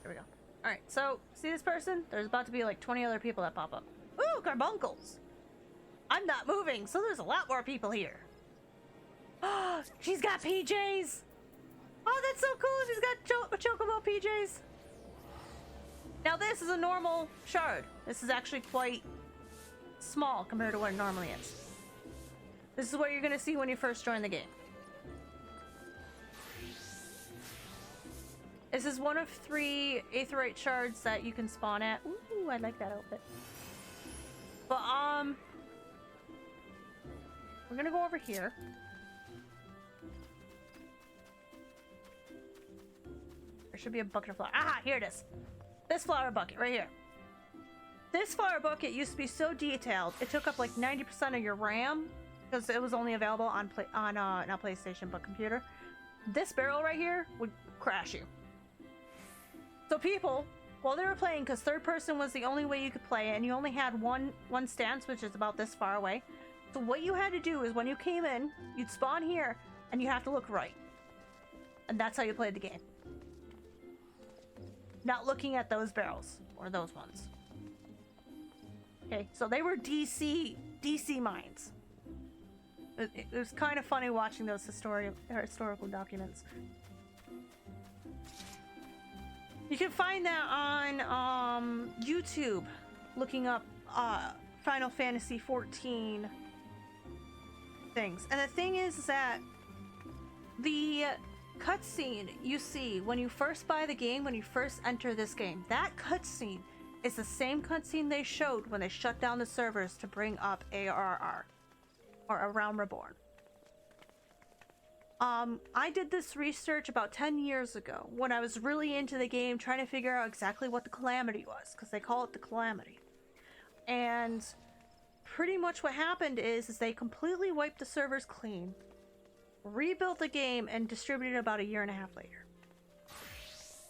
S1: Here we go. Alright, so see this person? There's about to be like 20 other people that pop up. Ooh, carbuncles! I'm not moving, so there's a lot more people here. Oh, she's got PJs! Oh, that's so cool! She's got chocobo PJs! Now this is a normal shard. This is actually quite small compared to what it normally is. This is what you're gonna see when you first join the game. This is one of 3 aetheryte shards that you can spawn at. Ooh, I like that outfit. But we're gonna go over here. There should be a bucket of flower. Aha, here it is. This flower bucket right here. This flower bucket used to be so detailed, it took up like 90% of your RAM because it was only available on not PlayStation but computer. This barrel right here would crash you. So people, while they were playing, because third person was the only way you could play it, and you only had one stance, which is about this far away. So what you had to do is when you came in, you'd spawn here, and you have to look right, and that's how you played the game. Not looking at those barrels or those ones. Okay, so they were DC mines. It was kind of funny watching those historical documents. You can find that on YouTube, looking up Final Fantasy 14 things. And the thing is that the cutscene you see when you first buy the game, when you first enter this game, that cutscene is the same cutscene they showed when they shut down the servers to bring up ARR, or A Realm Reborn. I did this research about 10 years ago when I was really into the game, trying to figure out exactly what the Calamity was, because they call it the Calamity. And pretty much what happened is they completely wiped the servers clean, rebuilt the game, and distributed it about 1.5 years later.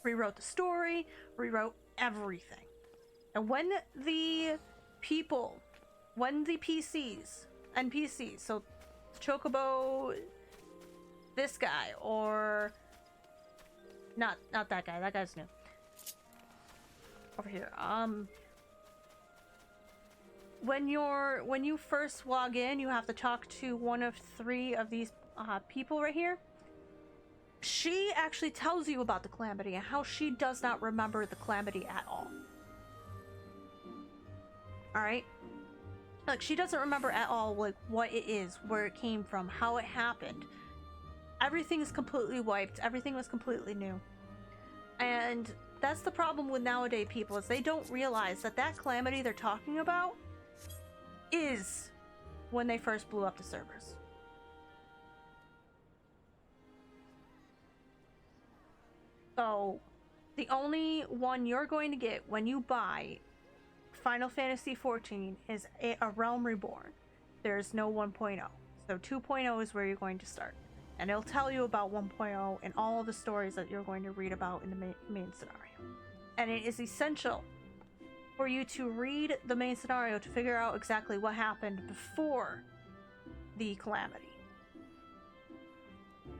S1: Rewrote the story, rewrote everything. And when the NPCs, so Chocobo, this guy, or not that guy, that guy's new. Over here. When you first log in, you have to talk to one of 3 of these people right here. She actually tells you about the Calamity and how she does not remember the Calamity at all. Alright? Like, she doesn't remember at all, like, what it is, where it came from, how it happened. Everything is completely wiped. Everything was completely new. And that's the problem with nowadays people, is they don't realize that that Calamity they're talking about is when they first blew up the servers. So, the only one you're going to get when you buy Final Fantasy 14 is a Realm Reborn. There's no 1.0. So 2.0 is where you're going to start. And it'll tell you about 1.0 and all of the stories that you're going to read about in the main scenario. And it is essential for you to read the main scenario to figure out exactly what happened before the Calamity.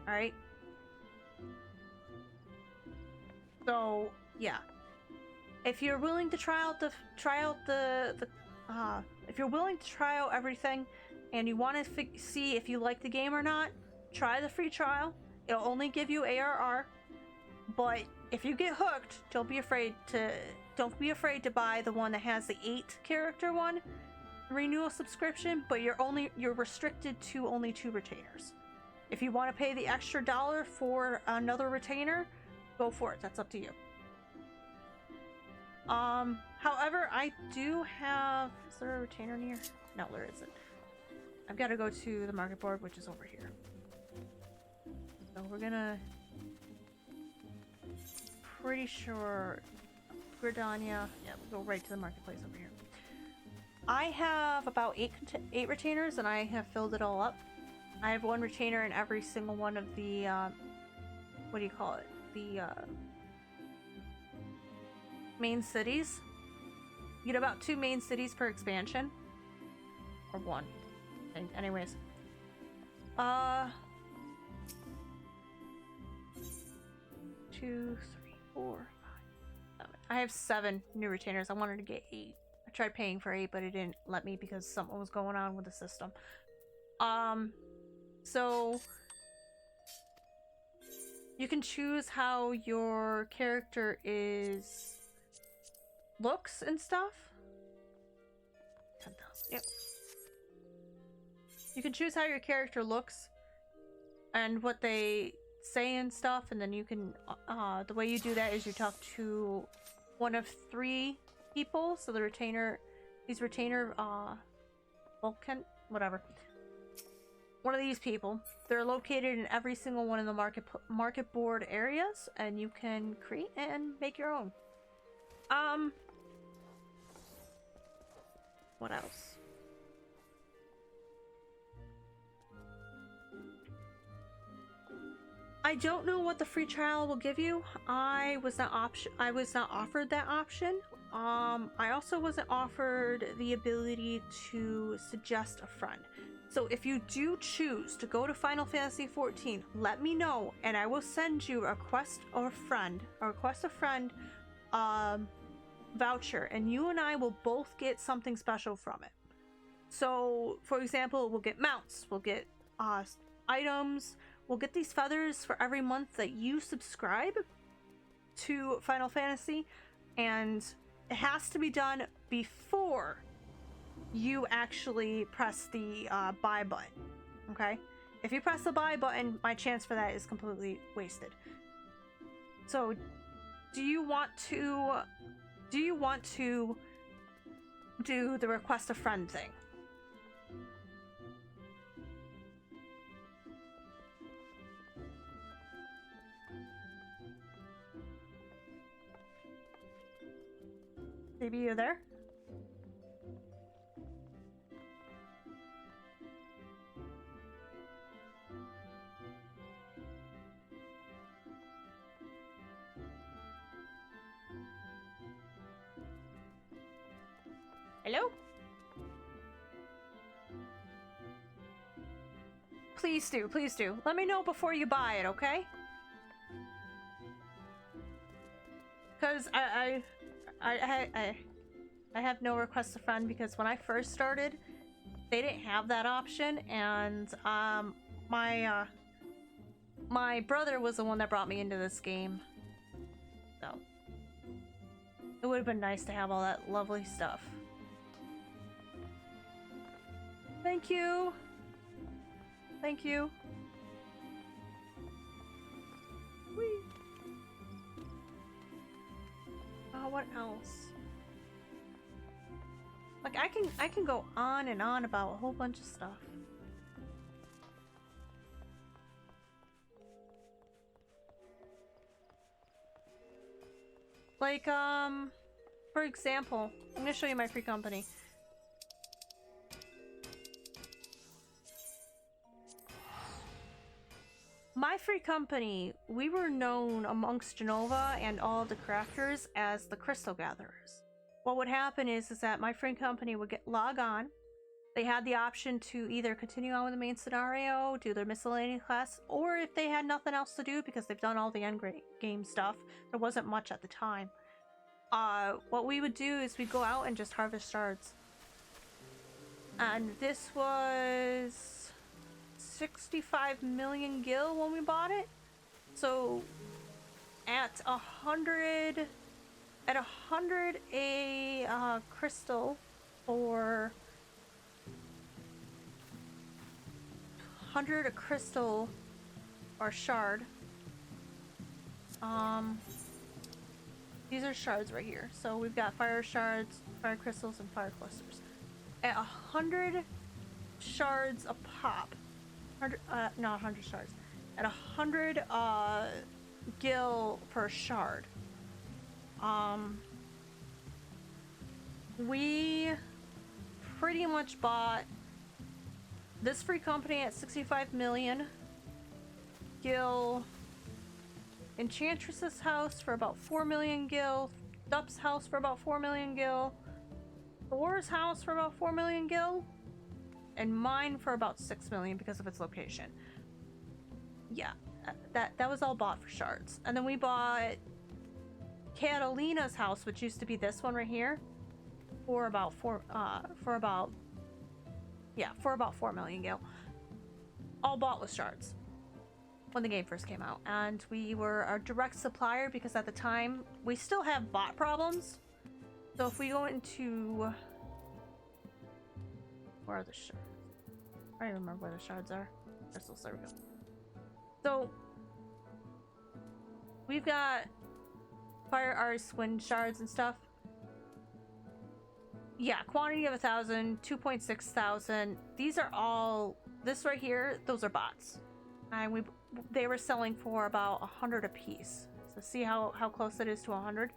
S1: Alright? So, yeah. If you're willing to try out if you're willing to try out everything and you want to see if you like the game or not, try the free trial. It'll only give you ARR, but if you get hooked, don't be afraid to buy the one that has the 8-character one, renewal subscription, but you're restricted to only 2 retainers. If you want to pay the extra $1 for another retainer, go for it. That's up to you. However, I do have... Is there a retainer near? No, there isn't. I've got to go to the market board, which is over here. So we're gonna... Pretty sure... Gridania. Yeah, we'll go right to the marketplace over here. I have about eight retainers, and I have filled it all up. I have one retainer in every single one of the, what do you call it? The, main cities. You get about 2 main cities per expansion. Or 1. I think. Anyways. 2, 3, 4, 5, 7. I have 7 new retainers. I wanted to get 8. I tried paying for 8, but it didn't let me because something was going on with the system. So you can choose how your character looks and stuff. 10,000. Yep. You can choose how your character looks and what they say and stuff, and then you can the way you do that is you talk to one of 3 people. So these retainer Vulcan, whatever. One of these people. They're located in every single one of the market board areas, and you can create and make your own. What else? I don't know what the free trial will give you. I was not offered that option. I also wasn't offered the ability to suggest a friend. So if you do choose to go to Final Fantasy XIV, let me know, and I will send you a request a friend voucher, and you and I will both get something special from it. So, for example, we'll get mounts, we'll get items, we'll get these feathers for every month that you subscribe to Final Fantasy, and it has to be done before you actually press the buy button. Okay? If you press the buy button, my chance for that is completely wasted. So, do you want to do the request a friend thing? Maybe you're there? Hello? Please do, please do. Let me know before you buy it, okay? Because I have no request a friend, because when I first started, they didn't have that option, and my brother was the one that brought me into this game. So it would have been nice to have all that lovely stuff. Thank you. Thank you. Whee. What else? Like, I can go on and on about a whole bunch of stuff. Like, for example, I'm gonna show you my free company. My free company, we were known amongst Genova and all the crafters as the Crystal Gatherers. What would happen is that my free company would log on. They had the option to either continue on with the main scenario, do their miscellaneous class, or if they had nothing else to do because they've done all the end game stuff, there wasn't much at the time. What we would do is we'd go out and just harvest shards. And this was 65 million gil when we bought it. So at 100 a crystal for 100 a crystal or shard. These are shards right here. So we've got fire shards, fire crystals, and fire clusters. At 100 shards a pop, 100, not 100 shards. At 100 gil per shard. We pretty much bought this free company at 65 million. Gil. Enchantress's house for about 4 million gil. Dup's house for about 4 million gil. Thor's house for about 4 million gil. And mine for about 6 million because of its location. Yeah, that was all bought for shards. And then we bought Catalina's house, which used to be this one right here, for about 4 million gil. All bought with shards when the game first came out, and we were our direct supplier because at the time we still have bot problems. So if we go into, where are the shards? I don't remember where the shards are. Crystals, there we go. So we've got fire ice wind shards and stuff. Yeah, quantity of 1,000, 2.6 thousand. These are all, this right here, those are bots. And they were selling for about 100 a piece. So see how close it is to 100.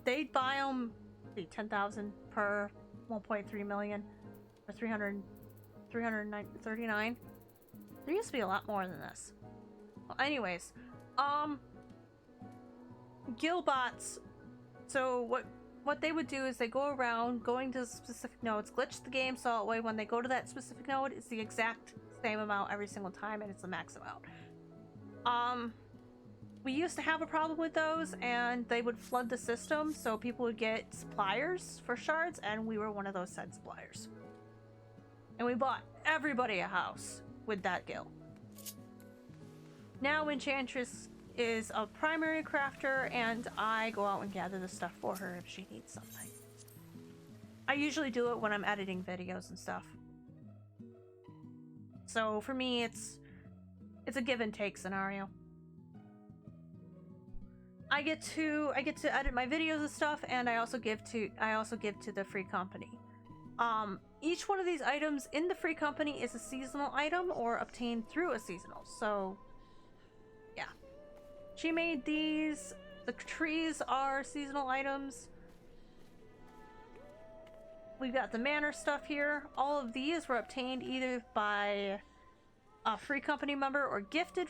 S1: They'd buy them 10,000 per 1.3 million or 339. There used to be a lot more than this. Well, anyways, guild bots. So what they would do is they go around going to specific nodes, glitch the game so that way when they go to that specific node, it's the exact same amount every single time and it's the max amount. We used to have a problem with those and they would flood the system, so people would get suppliers for shards, and we were one of those said suppliers. And we bought everybody a house with that guild. Now Enchantress is a primary crafter and I go out and gather the stuff for her if she needs something. I usually do it when I'm editing videos and stuff. So for me it's a give and take scenario. I get to edit my videos and stuff, and I also give to the free company. Each one of these items in the free company is a seasonal item or obtained through a seasonal. So yeah. She made these. The trees are seasonal items. We've got the manor stuff here. All of these were obtained either by a free company member or gifted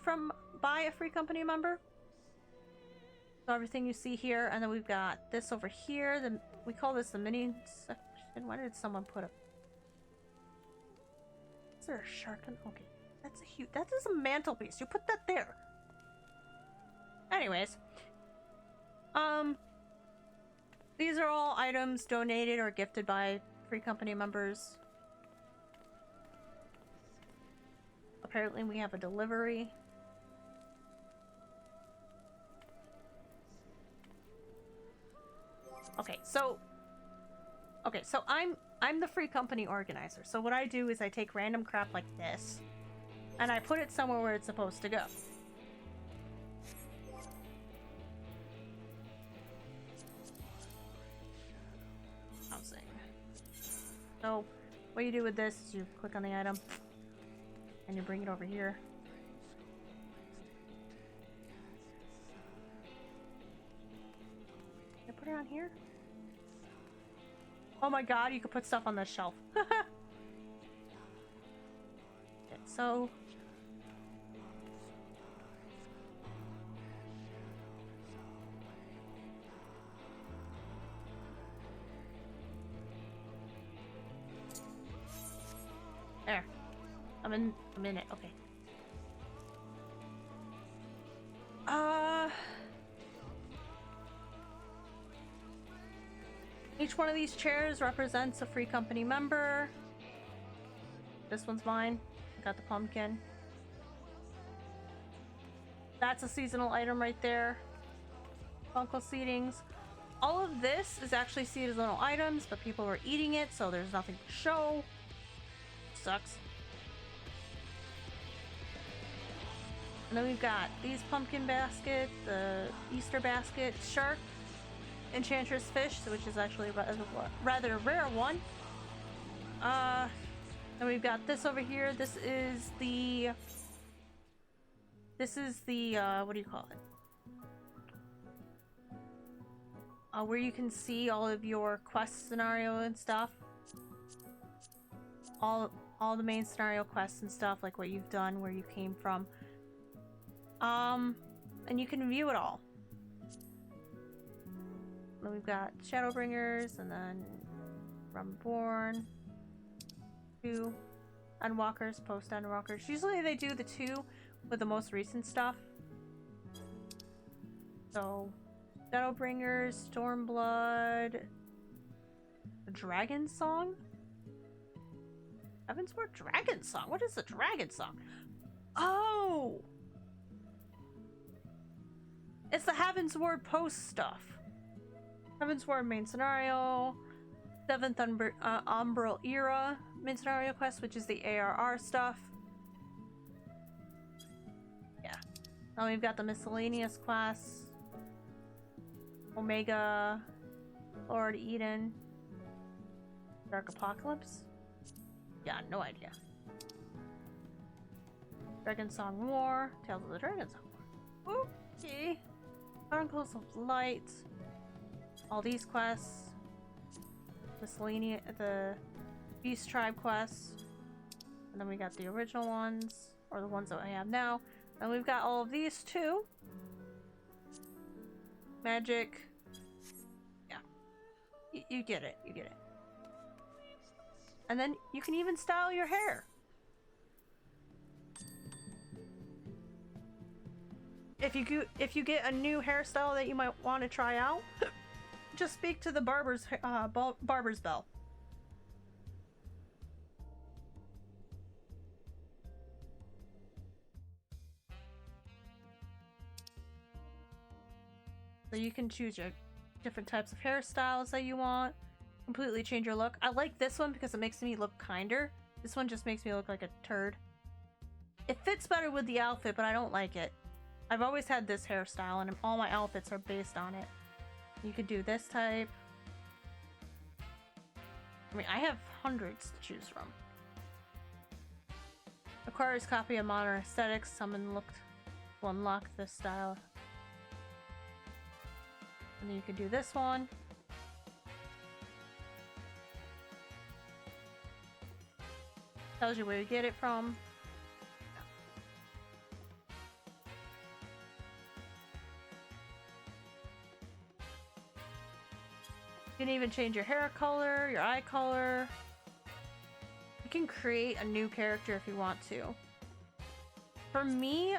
S1: by a free company member. So everything you see here, and then we've got this over here. We call this the mini section. Why did someone put a? Is there a shark? Okay, that's a huge. That is a mantelpiece. You put that there. Anyways, these are all items donated or gifted by free company members. Apparently we have a delivery. Okay, so I'm the free company organizer. So what I do is I take random crap like this and I put it somewhere where it's supposed to go. So what you do with this is you click on the item and you bring it over here. Can I put it on here? Oh my god, you could put stuff on this shelf. Okay, so there. I'm in it. Okay. Each one of these chairs represents a free company member. This one's mine. I got the pumpkin. That's a seasonal item right there. Uncle seedings. All of this is actually seasonal items, but people were eating it, so there's nothing to show. Sucks. And then we've got these pumpkin baskets, the Easter basket, shark, enchantress fish, which is actually a rather rare one. And we've got this over here. This is the what do you call it? Where you can see all of your quest scenario and stuff. All the main scenario quests and stuff, like what you've done, where you came from. And you can view it all. Then we've got Shadowbringers, and then Reborn, 2 Endwalkers, post Endwalkers. Usually they do the 2 with the most recent stuff. So, Shadowbringers, Stormblood, the Dragon Song? Heavensward Dragon Song? What is the Dragon Song? Oh! It's the Heavensward post stuff. Heavensward main scenario, 7th Umbral Era main scenario quest, which is the ARR stuff. Yeah. Now we've got the miscellaneous quests. Omega, Lord Eden, Dark Apocalypse? Yeah, no idea. Dragon Song War, Tales of the Dragon Song War. Okay. Chronicles of Light. All these quests. Miscellaneous, the Beast Tribe quests. And then we got the original ones, or the ones that I have now. And we've got all of these too. Magic. Yeah. You get it. You get it. And then you can even style your hair. If you get a new hairstyle that you might want to try out, just speak to the barber's bell. So you can choose your different types of hairstyles that you want. Completely change your look. I like this one because it makes me look kinder. This one just makes me look like a turd. It fits better with the outfit, but I don't like it. I've always had this hairstyle, and all my outfits are based on it. You could do this type. I mean, I have hundreds to choose from. Requires copy of modern aesthetics. Summon looked to unlock this style. And then you could do this one. Tells you where you get it from. You can even change your hair color, your eye color. You can create a new character if you want to. For me,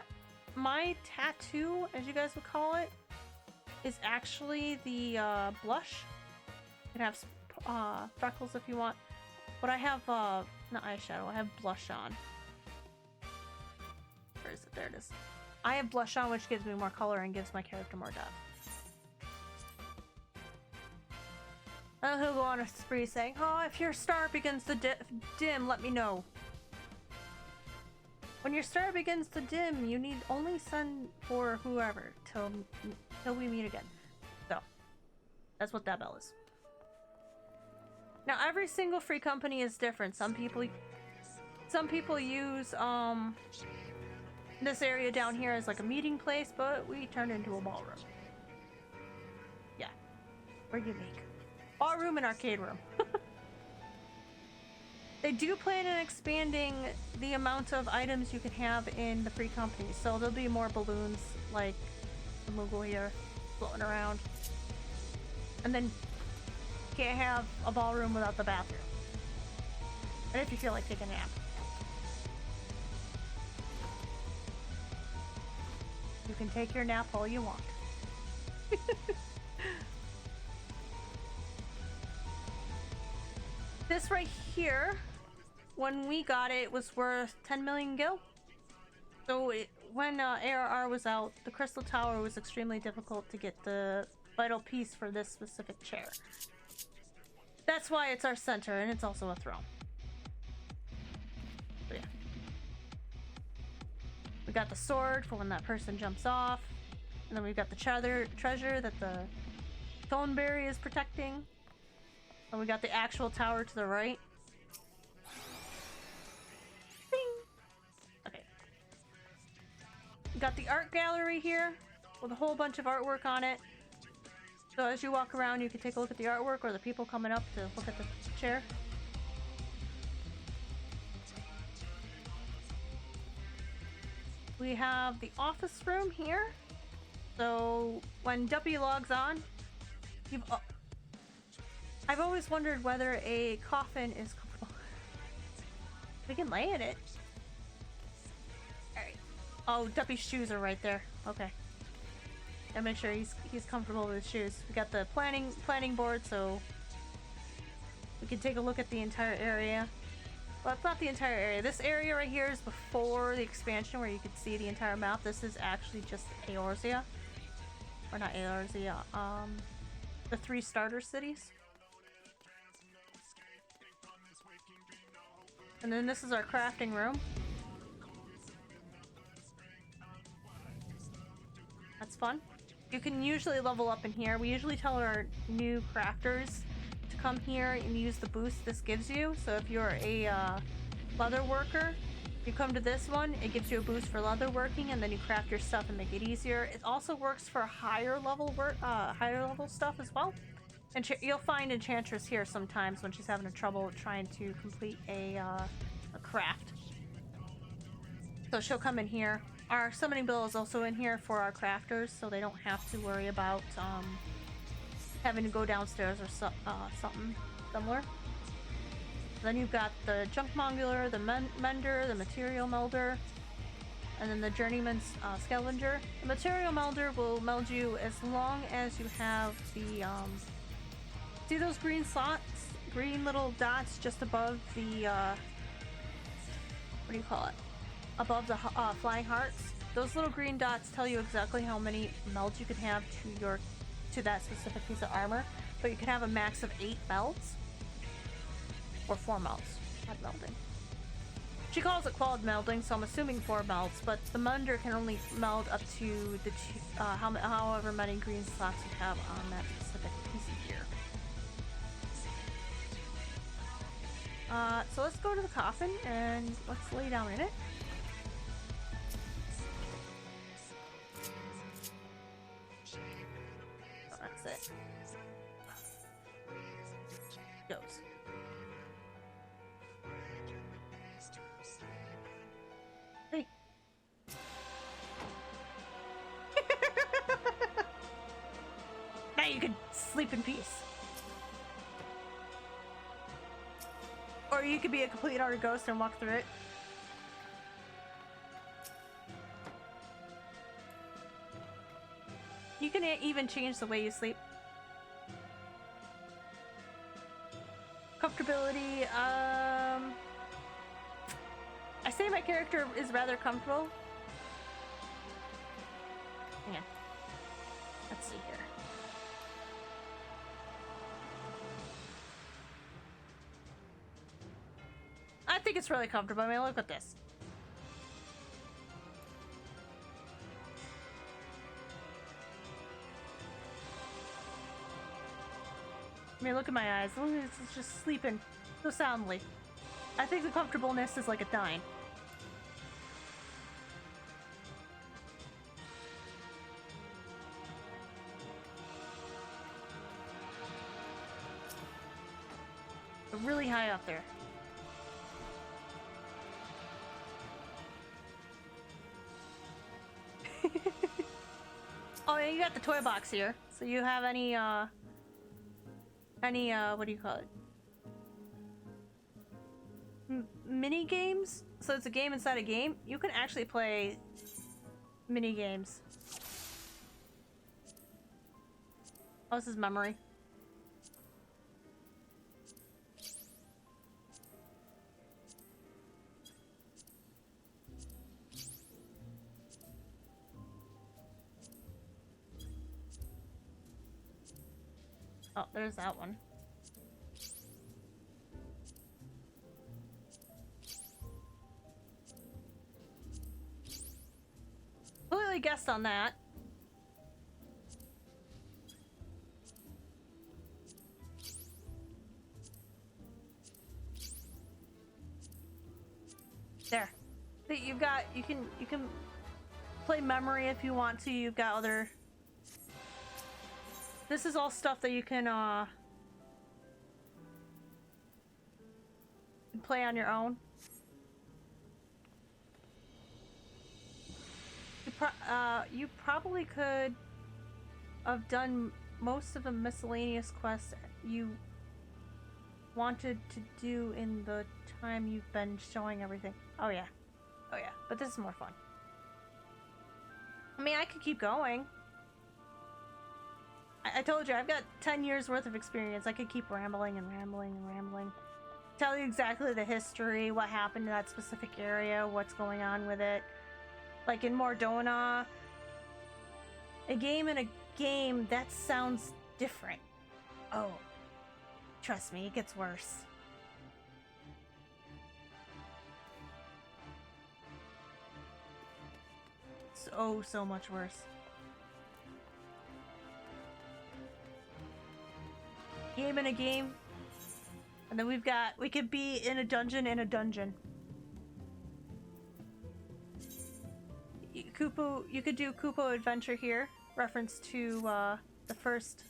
S1: my tattoo, as you guys would call it, is actually the blush. You can have freckles if you want. But I have not eyeshadow, I have blush on. Where is it? There it is. I have blush on, which gives me more color and gives my character more depth. And he'll go on a spree saying, "Oh, if your star begins to dim, let me know." When your star begins to dim, you need only send for whoever till we meet again. So, that's what that bell is. Now, every single free company is different. Some people use this area down here as like a meeting place, but we turned into a ballroom. Yeah, we're unique. Ballroom and arcade room. They do plan on expanding the amount of items you can have in the free company, so there'll be more balloons like the Moogle here floating around. And then you can't have a ballroom without the bathroom. And if you feel like taking a nap. You can take your nap all you want. This right here, when we got it, was worth 10 million gil. So when ARR was out, the Crystal Tower was extremely difficult to get the vital piece for this specific chair. That's why it's our center, and it's also a throne. So yeah. We We got the sword for when that person jumps off. And then we've got the treasure that the Thornberry is protecting. And we got the actual tower to the right. Bing! Okay. We got the art gallery here with a whole bunch of artwork on it. So as you walk around, you can take a look at the artwork or the people coming up to look at the chair. We have the office room here. So when Duppy logs on, I've always wondered whether a coffin is comfortable. We can lay in it. Alright. Oh, Duppy's shoes are right there. Okay. And make sure he's comfortable with his shoes. We got the planning board, so we can take a look at the entire area. Well, it's not the entire area. This area right here is before the expansion where you could see the entire map. This is actually just Eorzea. Or not Eorzea, the 3 starter cities. And then this is our crafting room. That's fun. You can usually level up in here. We usually tell our new crafters to come here and use the boost this gives you. So if you're a leather worker, you come to this one, it gives you a boost for leather working, and then you craft your stuff and make it easier. It also works for higher level stuff as well. And you'll find Enchantress here sometimes when she's having trouble trying to complete a craft. So she'll come in here. Our summoning bill is also in here for our crafters, so they don't have to worry about having to go downstairs or something similar. Then you've got the junk monger, the mender, the material melder, and then the journeyman's scavenger. The material melder will meld you as long as you have the see those green slots, green little dots just above the what do you call it? Above the flying hearts. Those little green dots tell you exactly how many melds you can have to that specific piece of armor, but you can have a max of 8 melds. Or 4 melds. Not melding. She calls it quad melding, so I'm assuming 4 melds, but the mender can only meld up to the however many green slots you have on that specific piece of gear. So let's go to the coffin and let's lay down in it. Oh, that's it. Goes. Hey. Now you can sleep in peace. Or you could be a complete utter ghost and walk through it. You can even change the way you sleep. Comfortability, I say my character is rather comfortable. Hang on. Let's see here. I think it's really comfortable. I mean, look at this. I mean, look at my eyes. It's just sleeping so soundly. I think the comfortableness is like a 9. Really high up there. Oh, yeah, you got the toy box here. So you have any what do you call it? Mini games? So it's a game inside a game. You can actually play mini games. Oh, this is memory. Oh, there's that one. guessed on that. There. You've got, you can play memory if you want to. You've got other... This is all stuff that you can play on your own. You probably could have done most of the miscellaneous quests you wanted to do in the time you've been showing everything. Oh yeah. Oh yeah. But this is more fun. I mean, I could keep going. I told you, I've got 10 years worth of experience. I could keep rambling and rambling and rambling. Tell you exactly the history, what happened to that specific area, what's going on with it. Like in Mordona, a game in a game, that sounds different. Oh, trust me, it gets worse. So much worse. Game in a game. And then we could be in a dungeon in a dungeon. You could do Kupo Adventure here. Reference to the first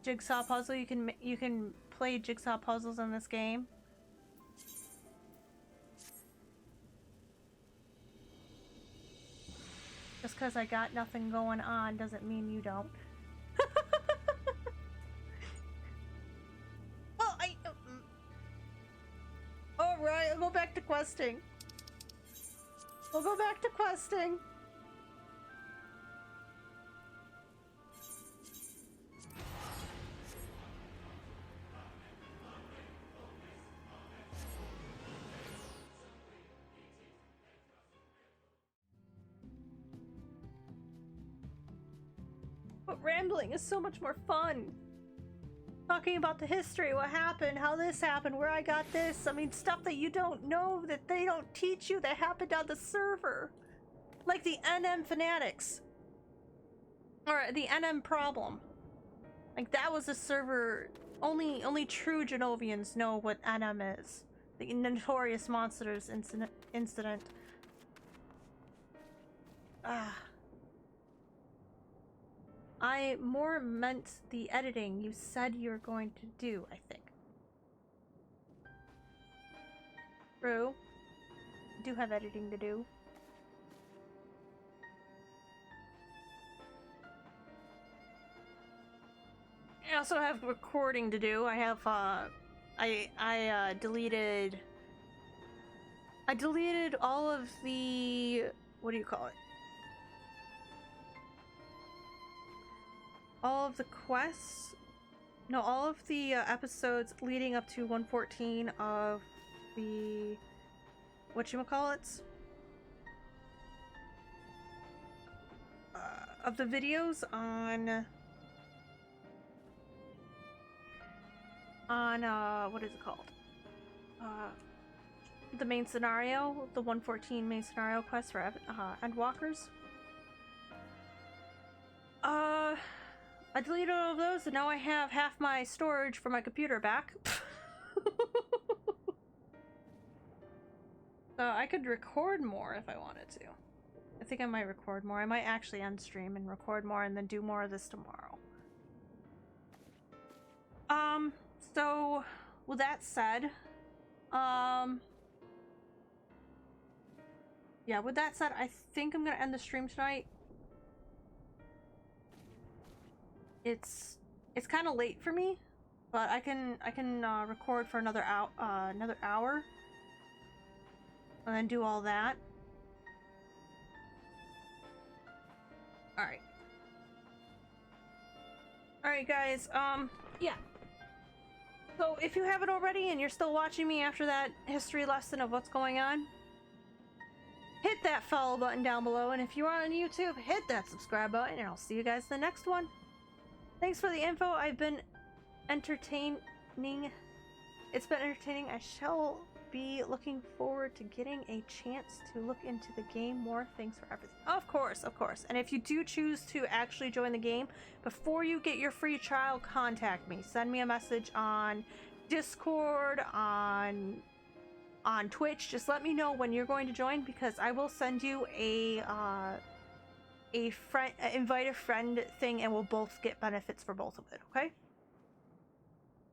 S1: jigsaw puzzle. You can play jigsaw puzzles in this game. Just because I got nothing going on doesn't mean you don't. Well, alright, I'll go back to questing. We'll go back to questing. But rambling is so much more fun. Talking about the history, what happened, how this happened, where I got this. I mean, stuff that you don't know, that they don't teach you, that happened on the server. Like the NM fanatics. Or the NM problem. Like that was a server, only true Genovians know what NM is. The Notorious Monsters incident. I more meant the editing you said you were going to do, I think. True. I do have editing to do. I also have recording to do. I have, I deleted all of the, what do you call it? All of the quests, no, all of the episodes leading up to 114 of the, whatchamacallits? Of the videos on what is it called? The main scenario, the 114 main scenario quest for Endwalkers. I deleted all of those, and now I have half my storage for my computer back. So I could record more if I wanted to. I think I might record more. I might actually end stream and record more and then do more of this tomorrow. So with that said, yeah, with that said, I think I'm gonna end the stream tonight. It's kind of late for me, but I can record for another hour, and then do all that. All right, guys. Yeah. So if you haven't already, and you're still watching me after that history lesson of what's going on, hit that follow button down below, and if you're on YouTube, hit that subscribe button, and I'll see you guys in the next one. Thanks for the info. I've been entertaining. It's been entertaining. I shall be looking forward to getting a chance to look into the game more. Thanks for everything. Of course, of course. And if you do choose to actually join the game, before you get your free trial, contact me. Send me a message on Discord, on Twitch. Just let me know when you're going to join, because I will send you a friend invite a friend thing, and we'll both get benefits for both of it. Okay.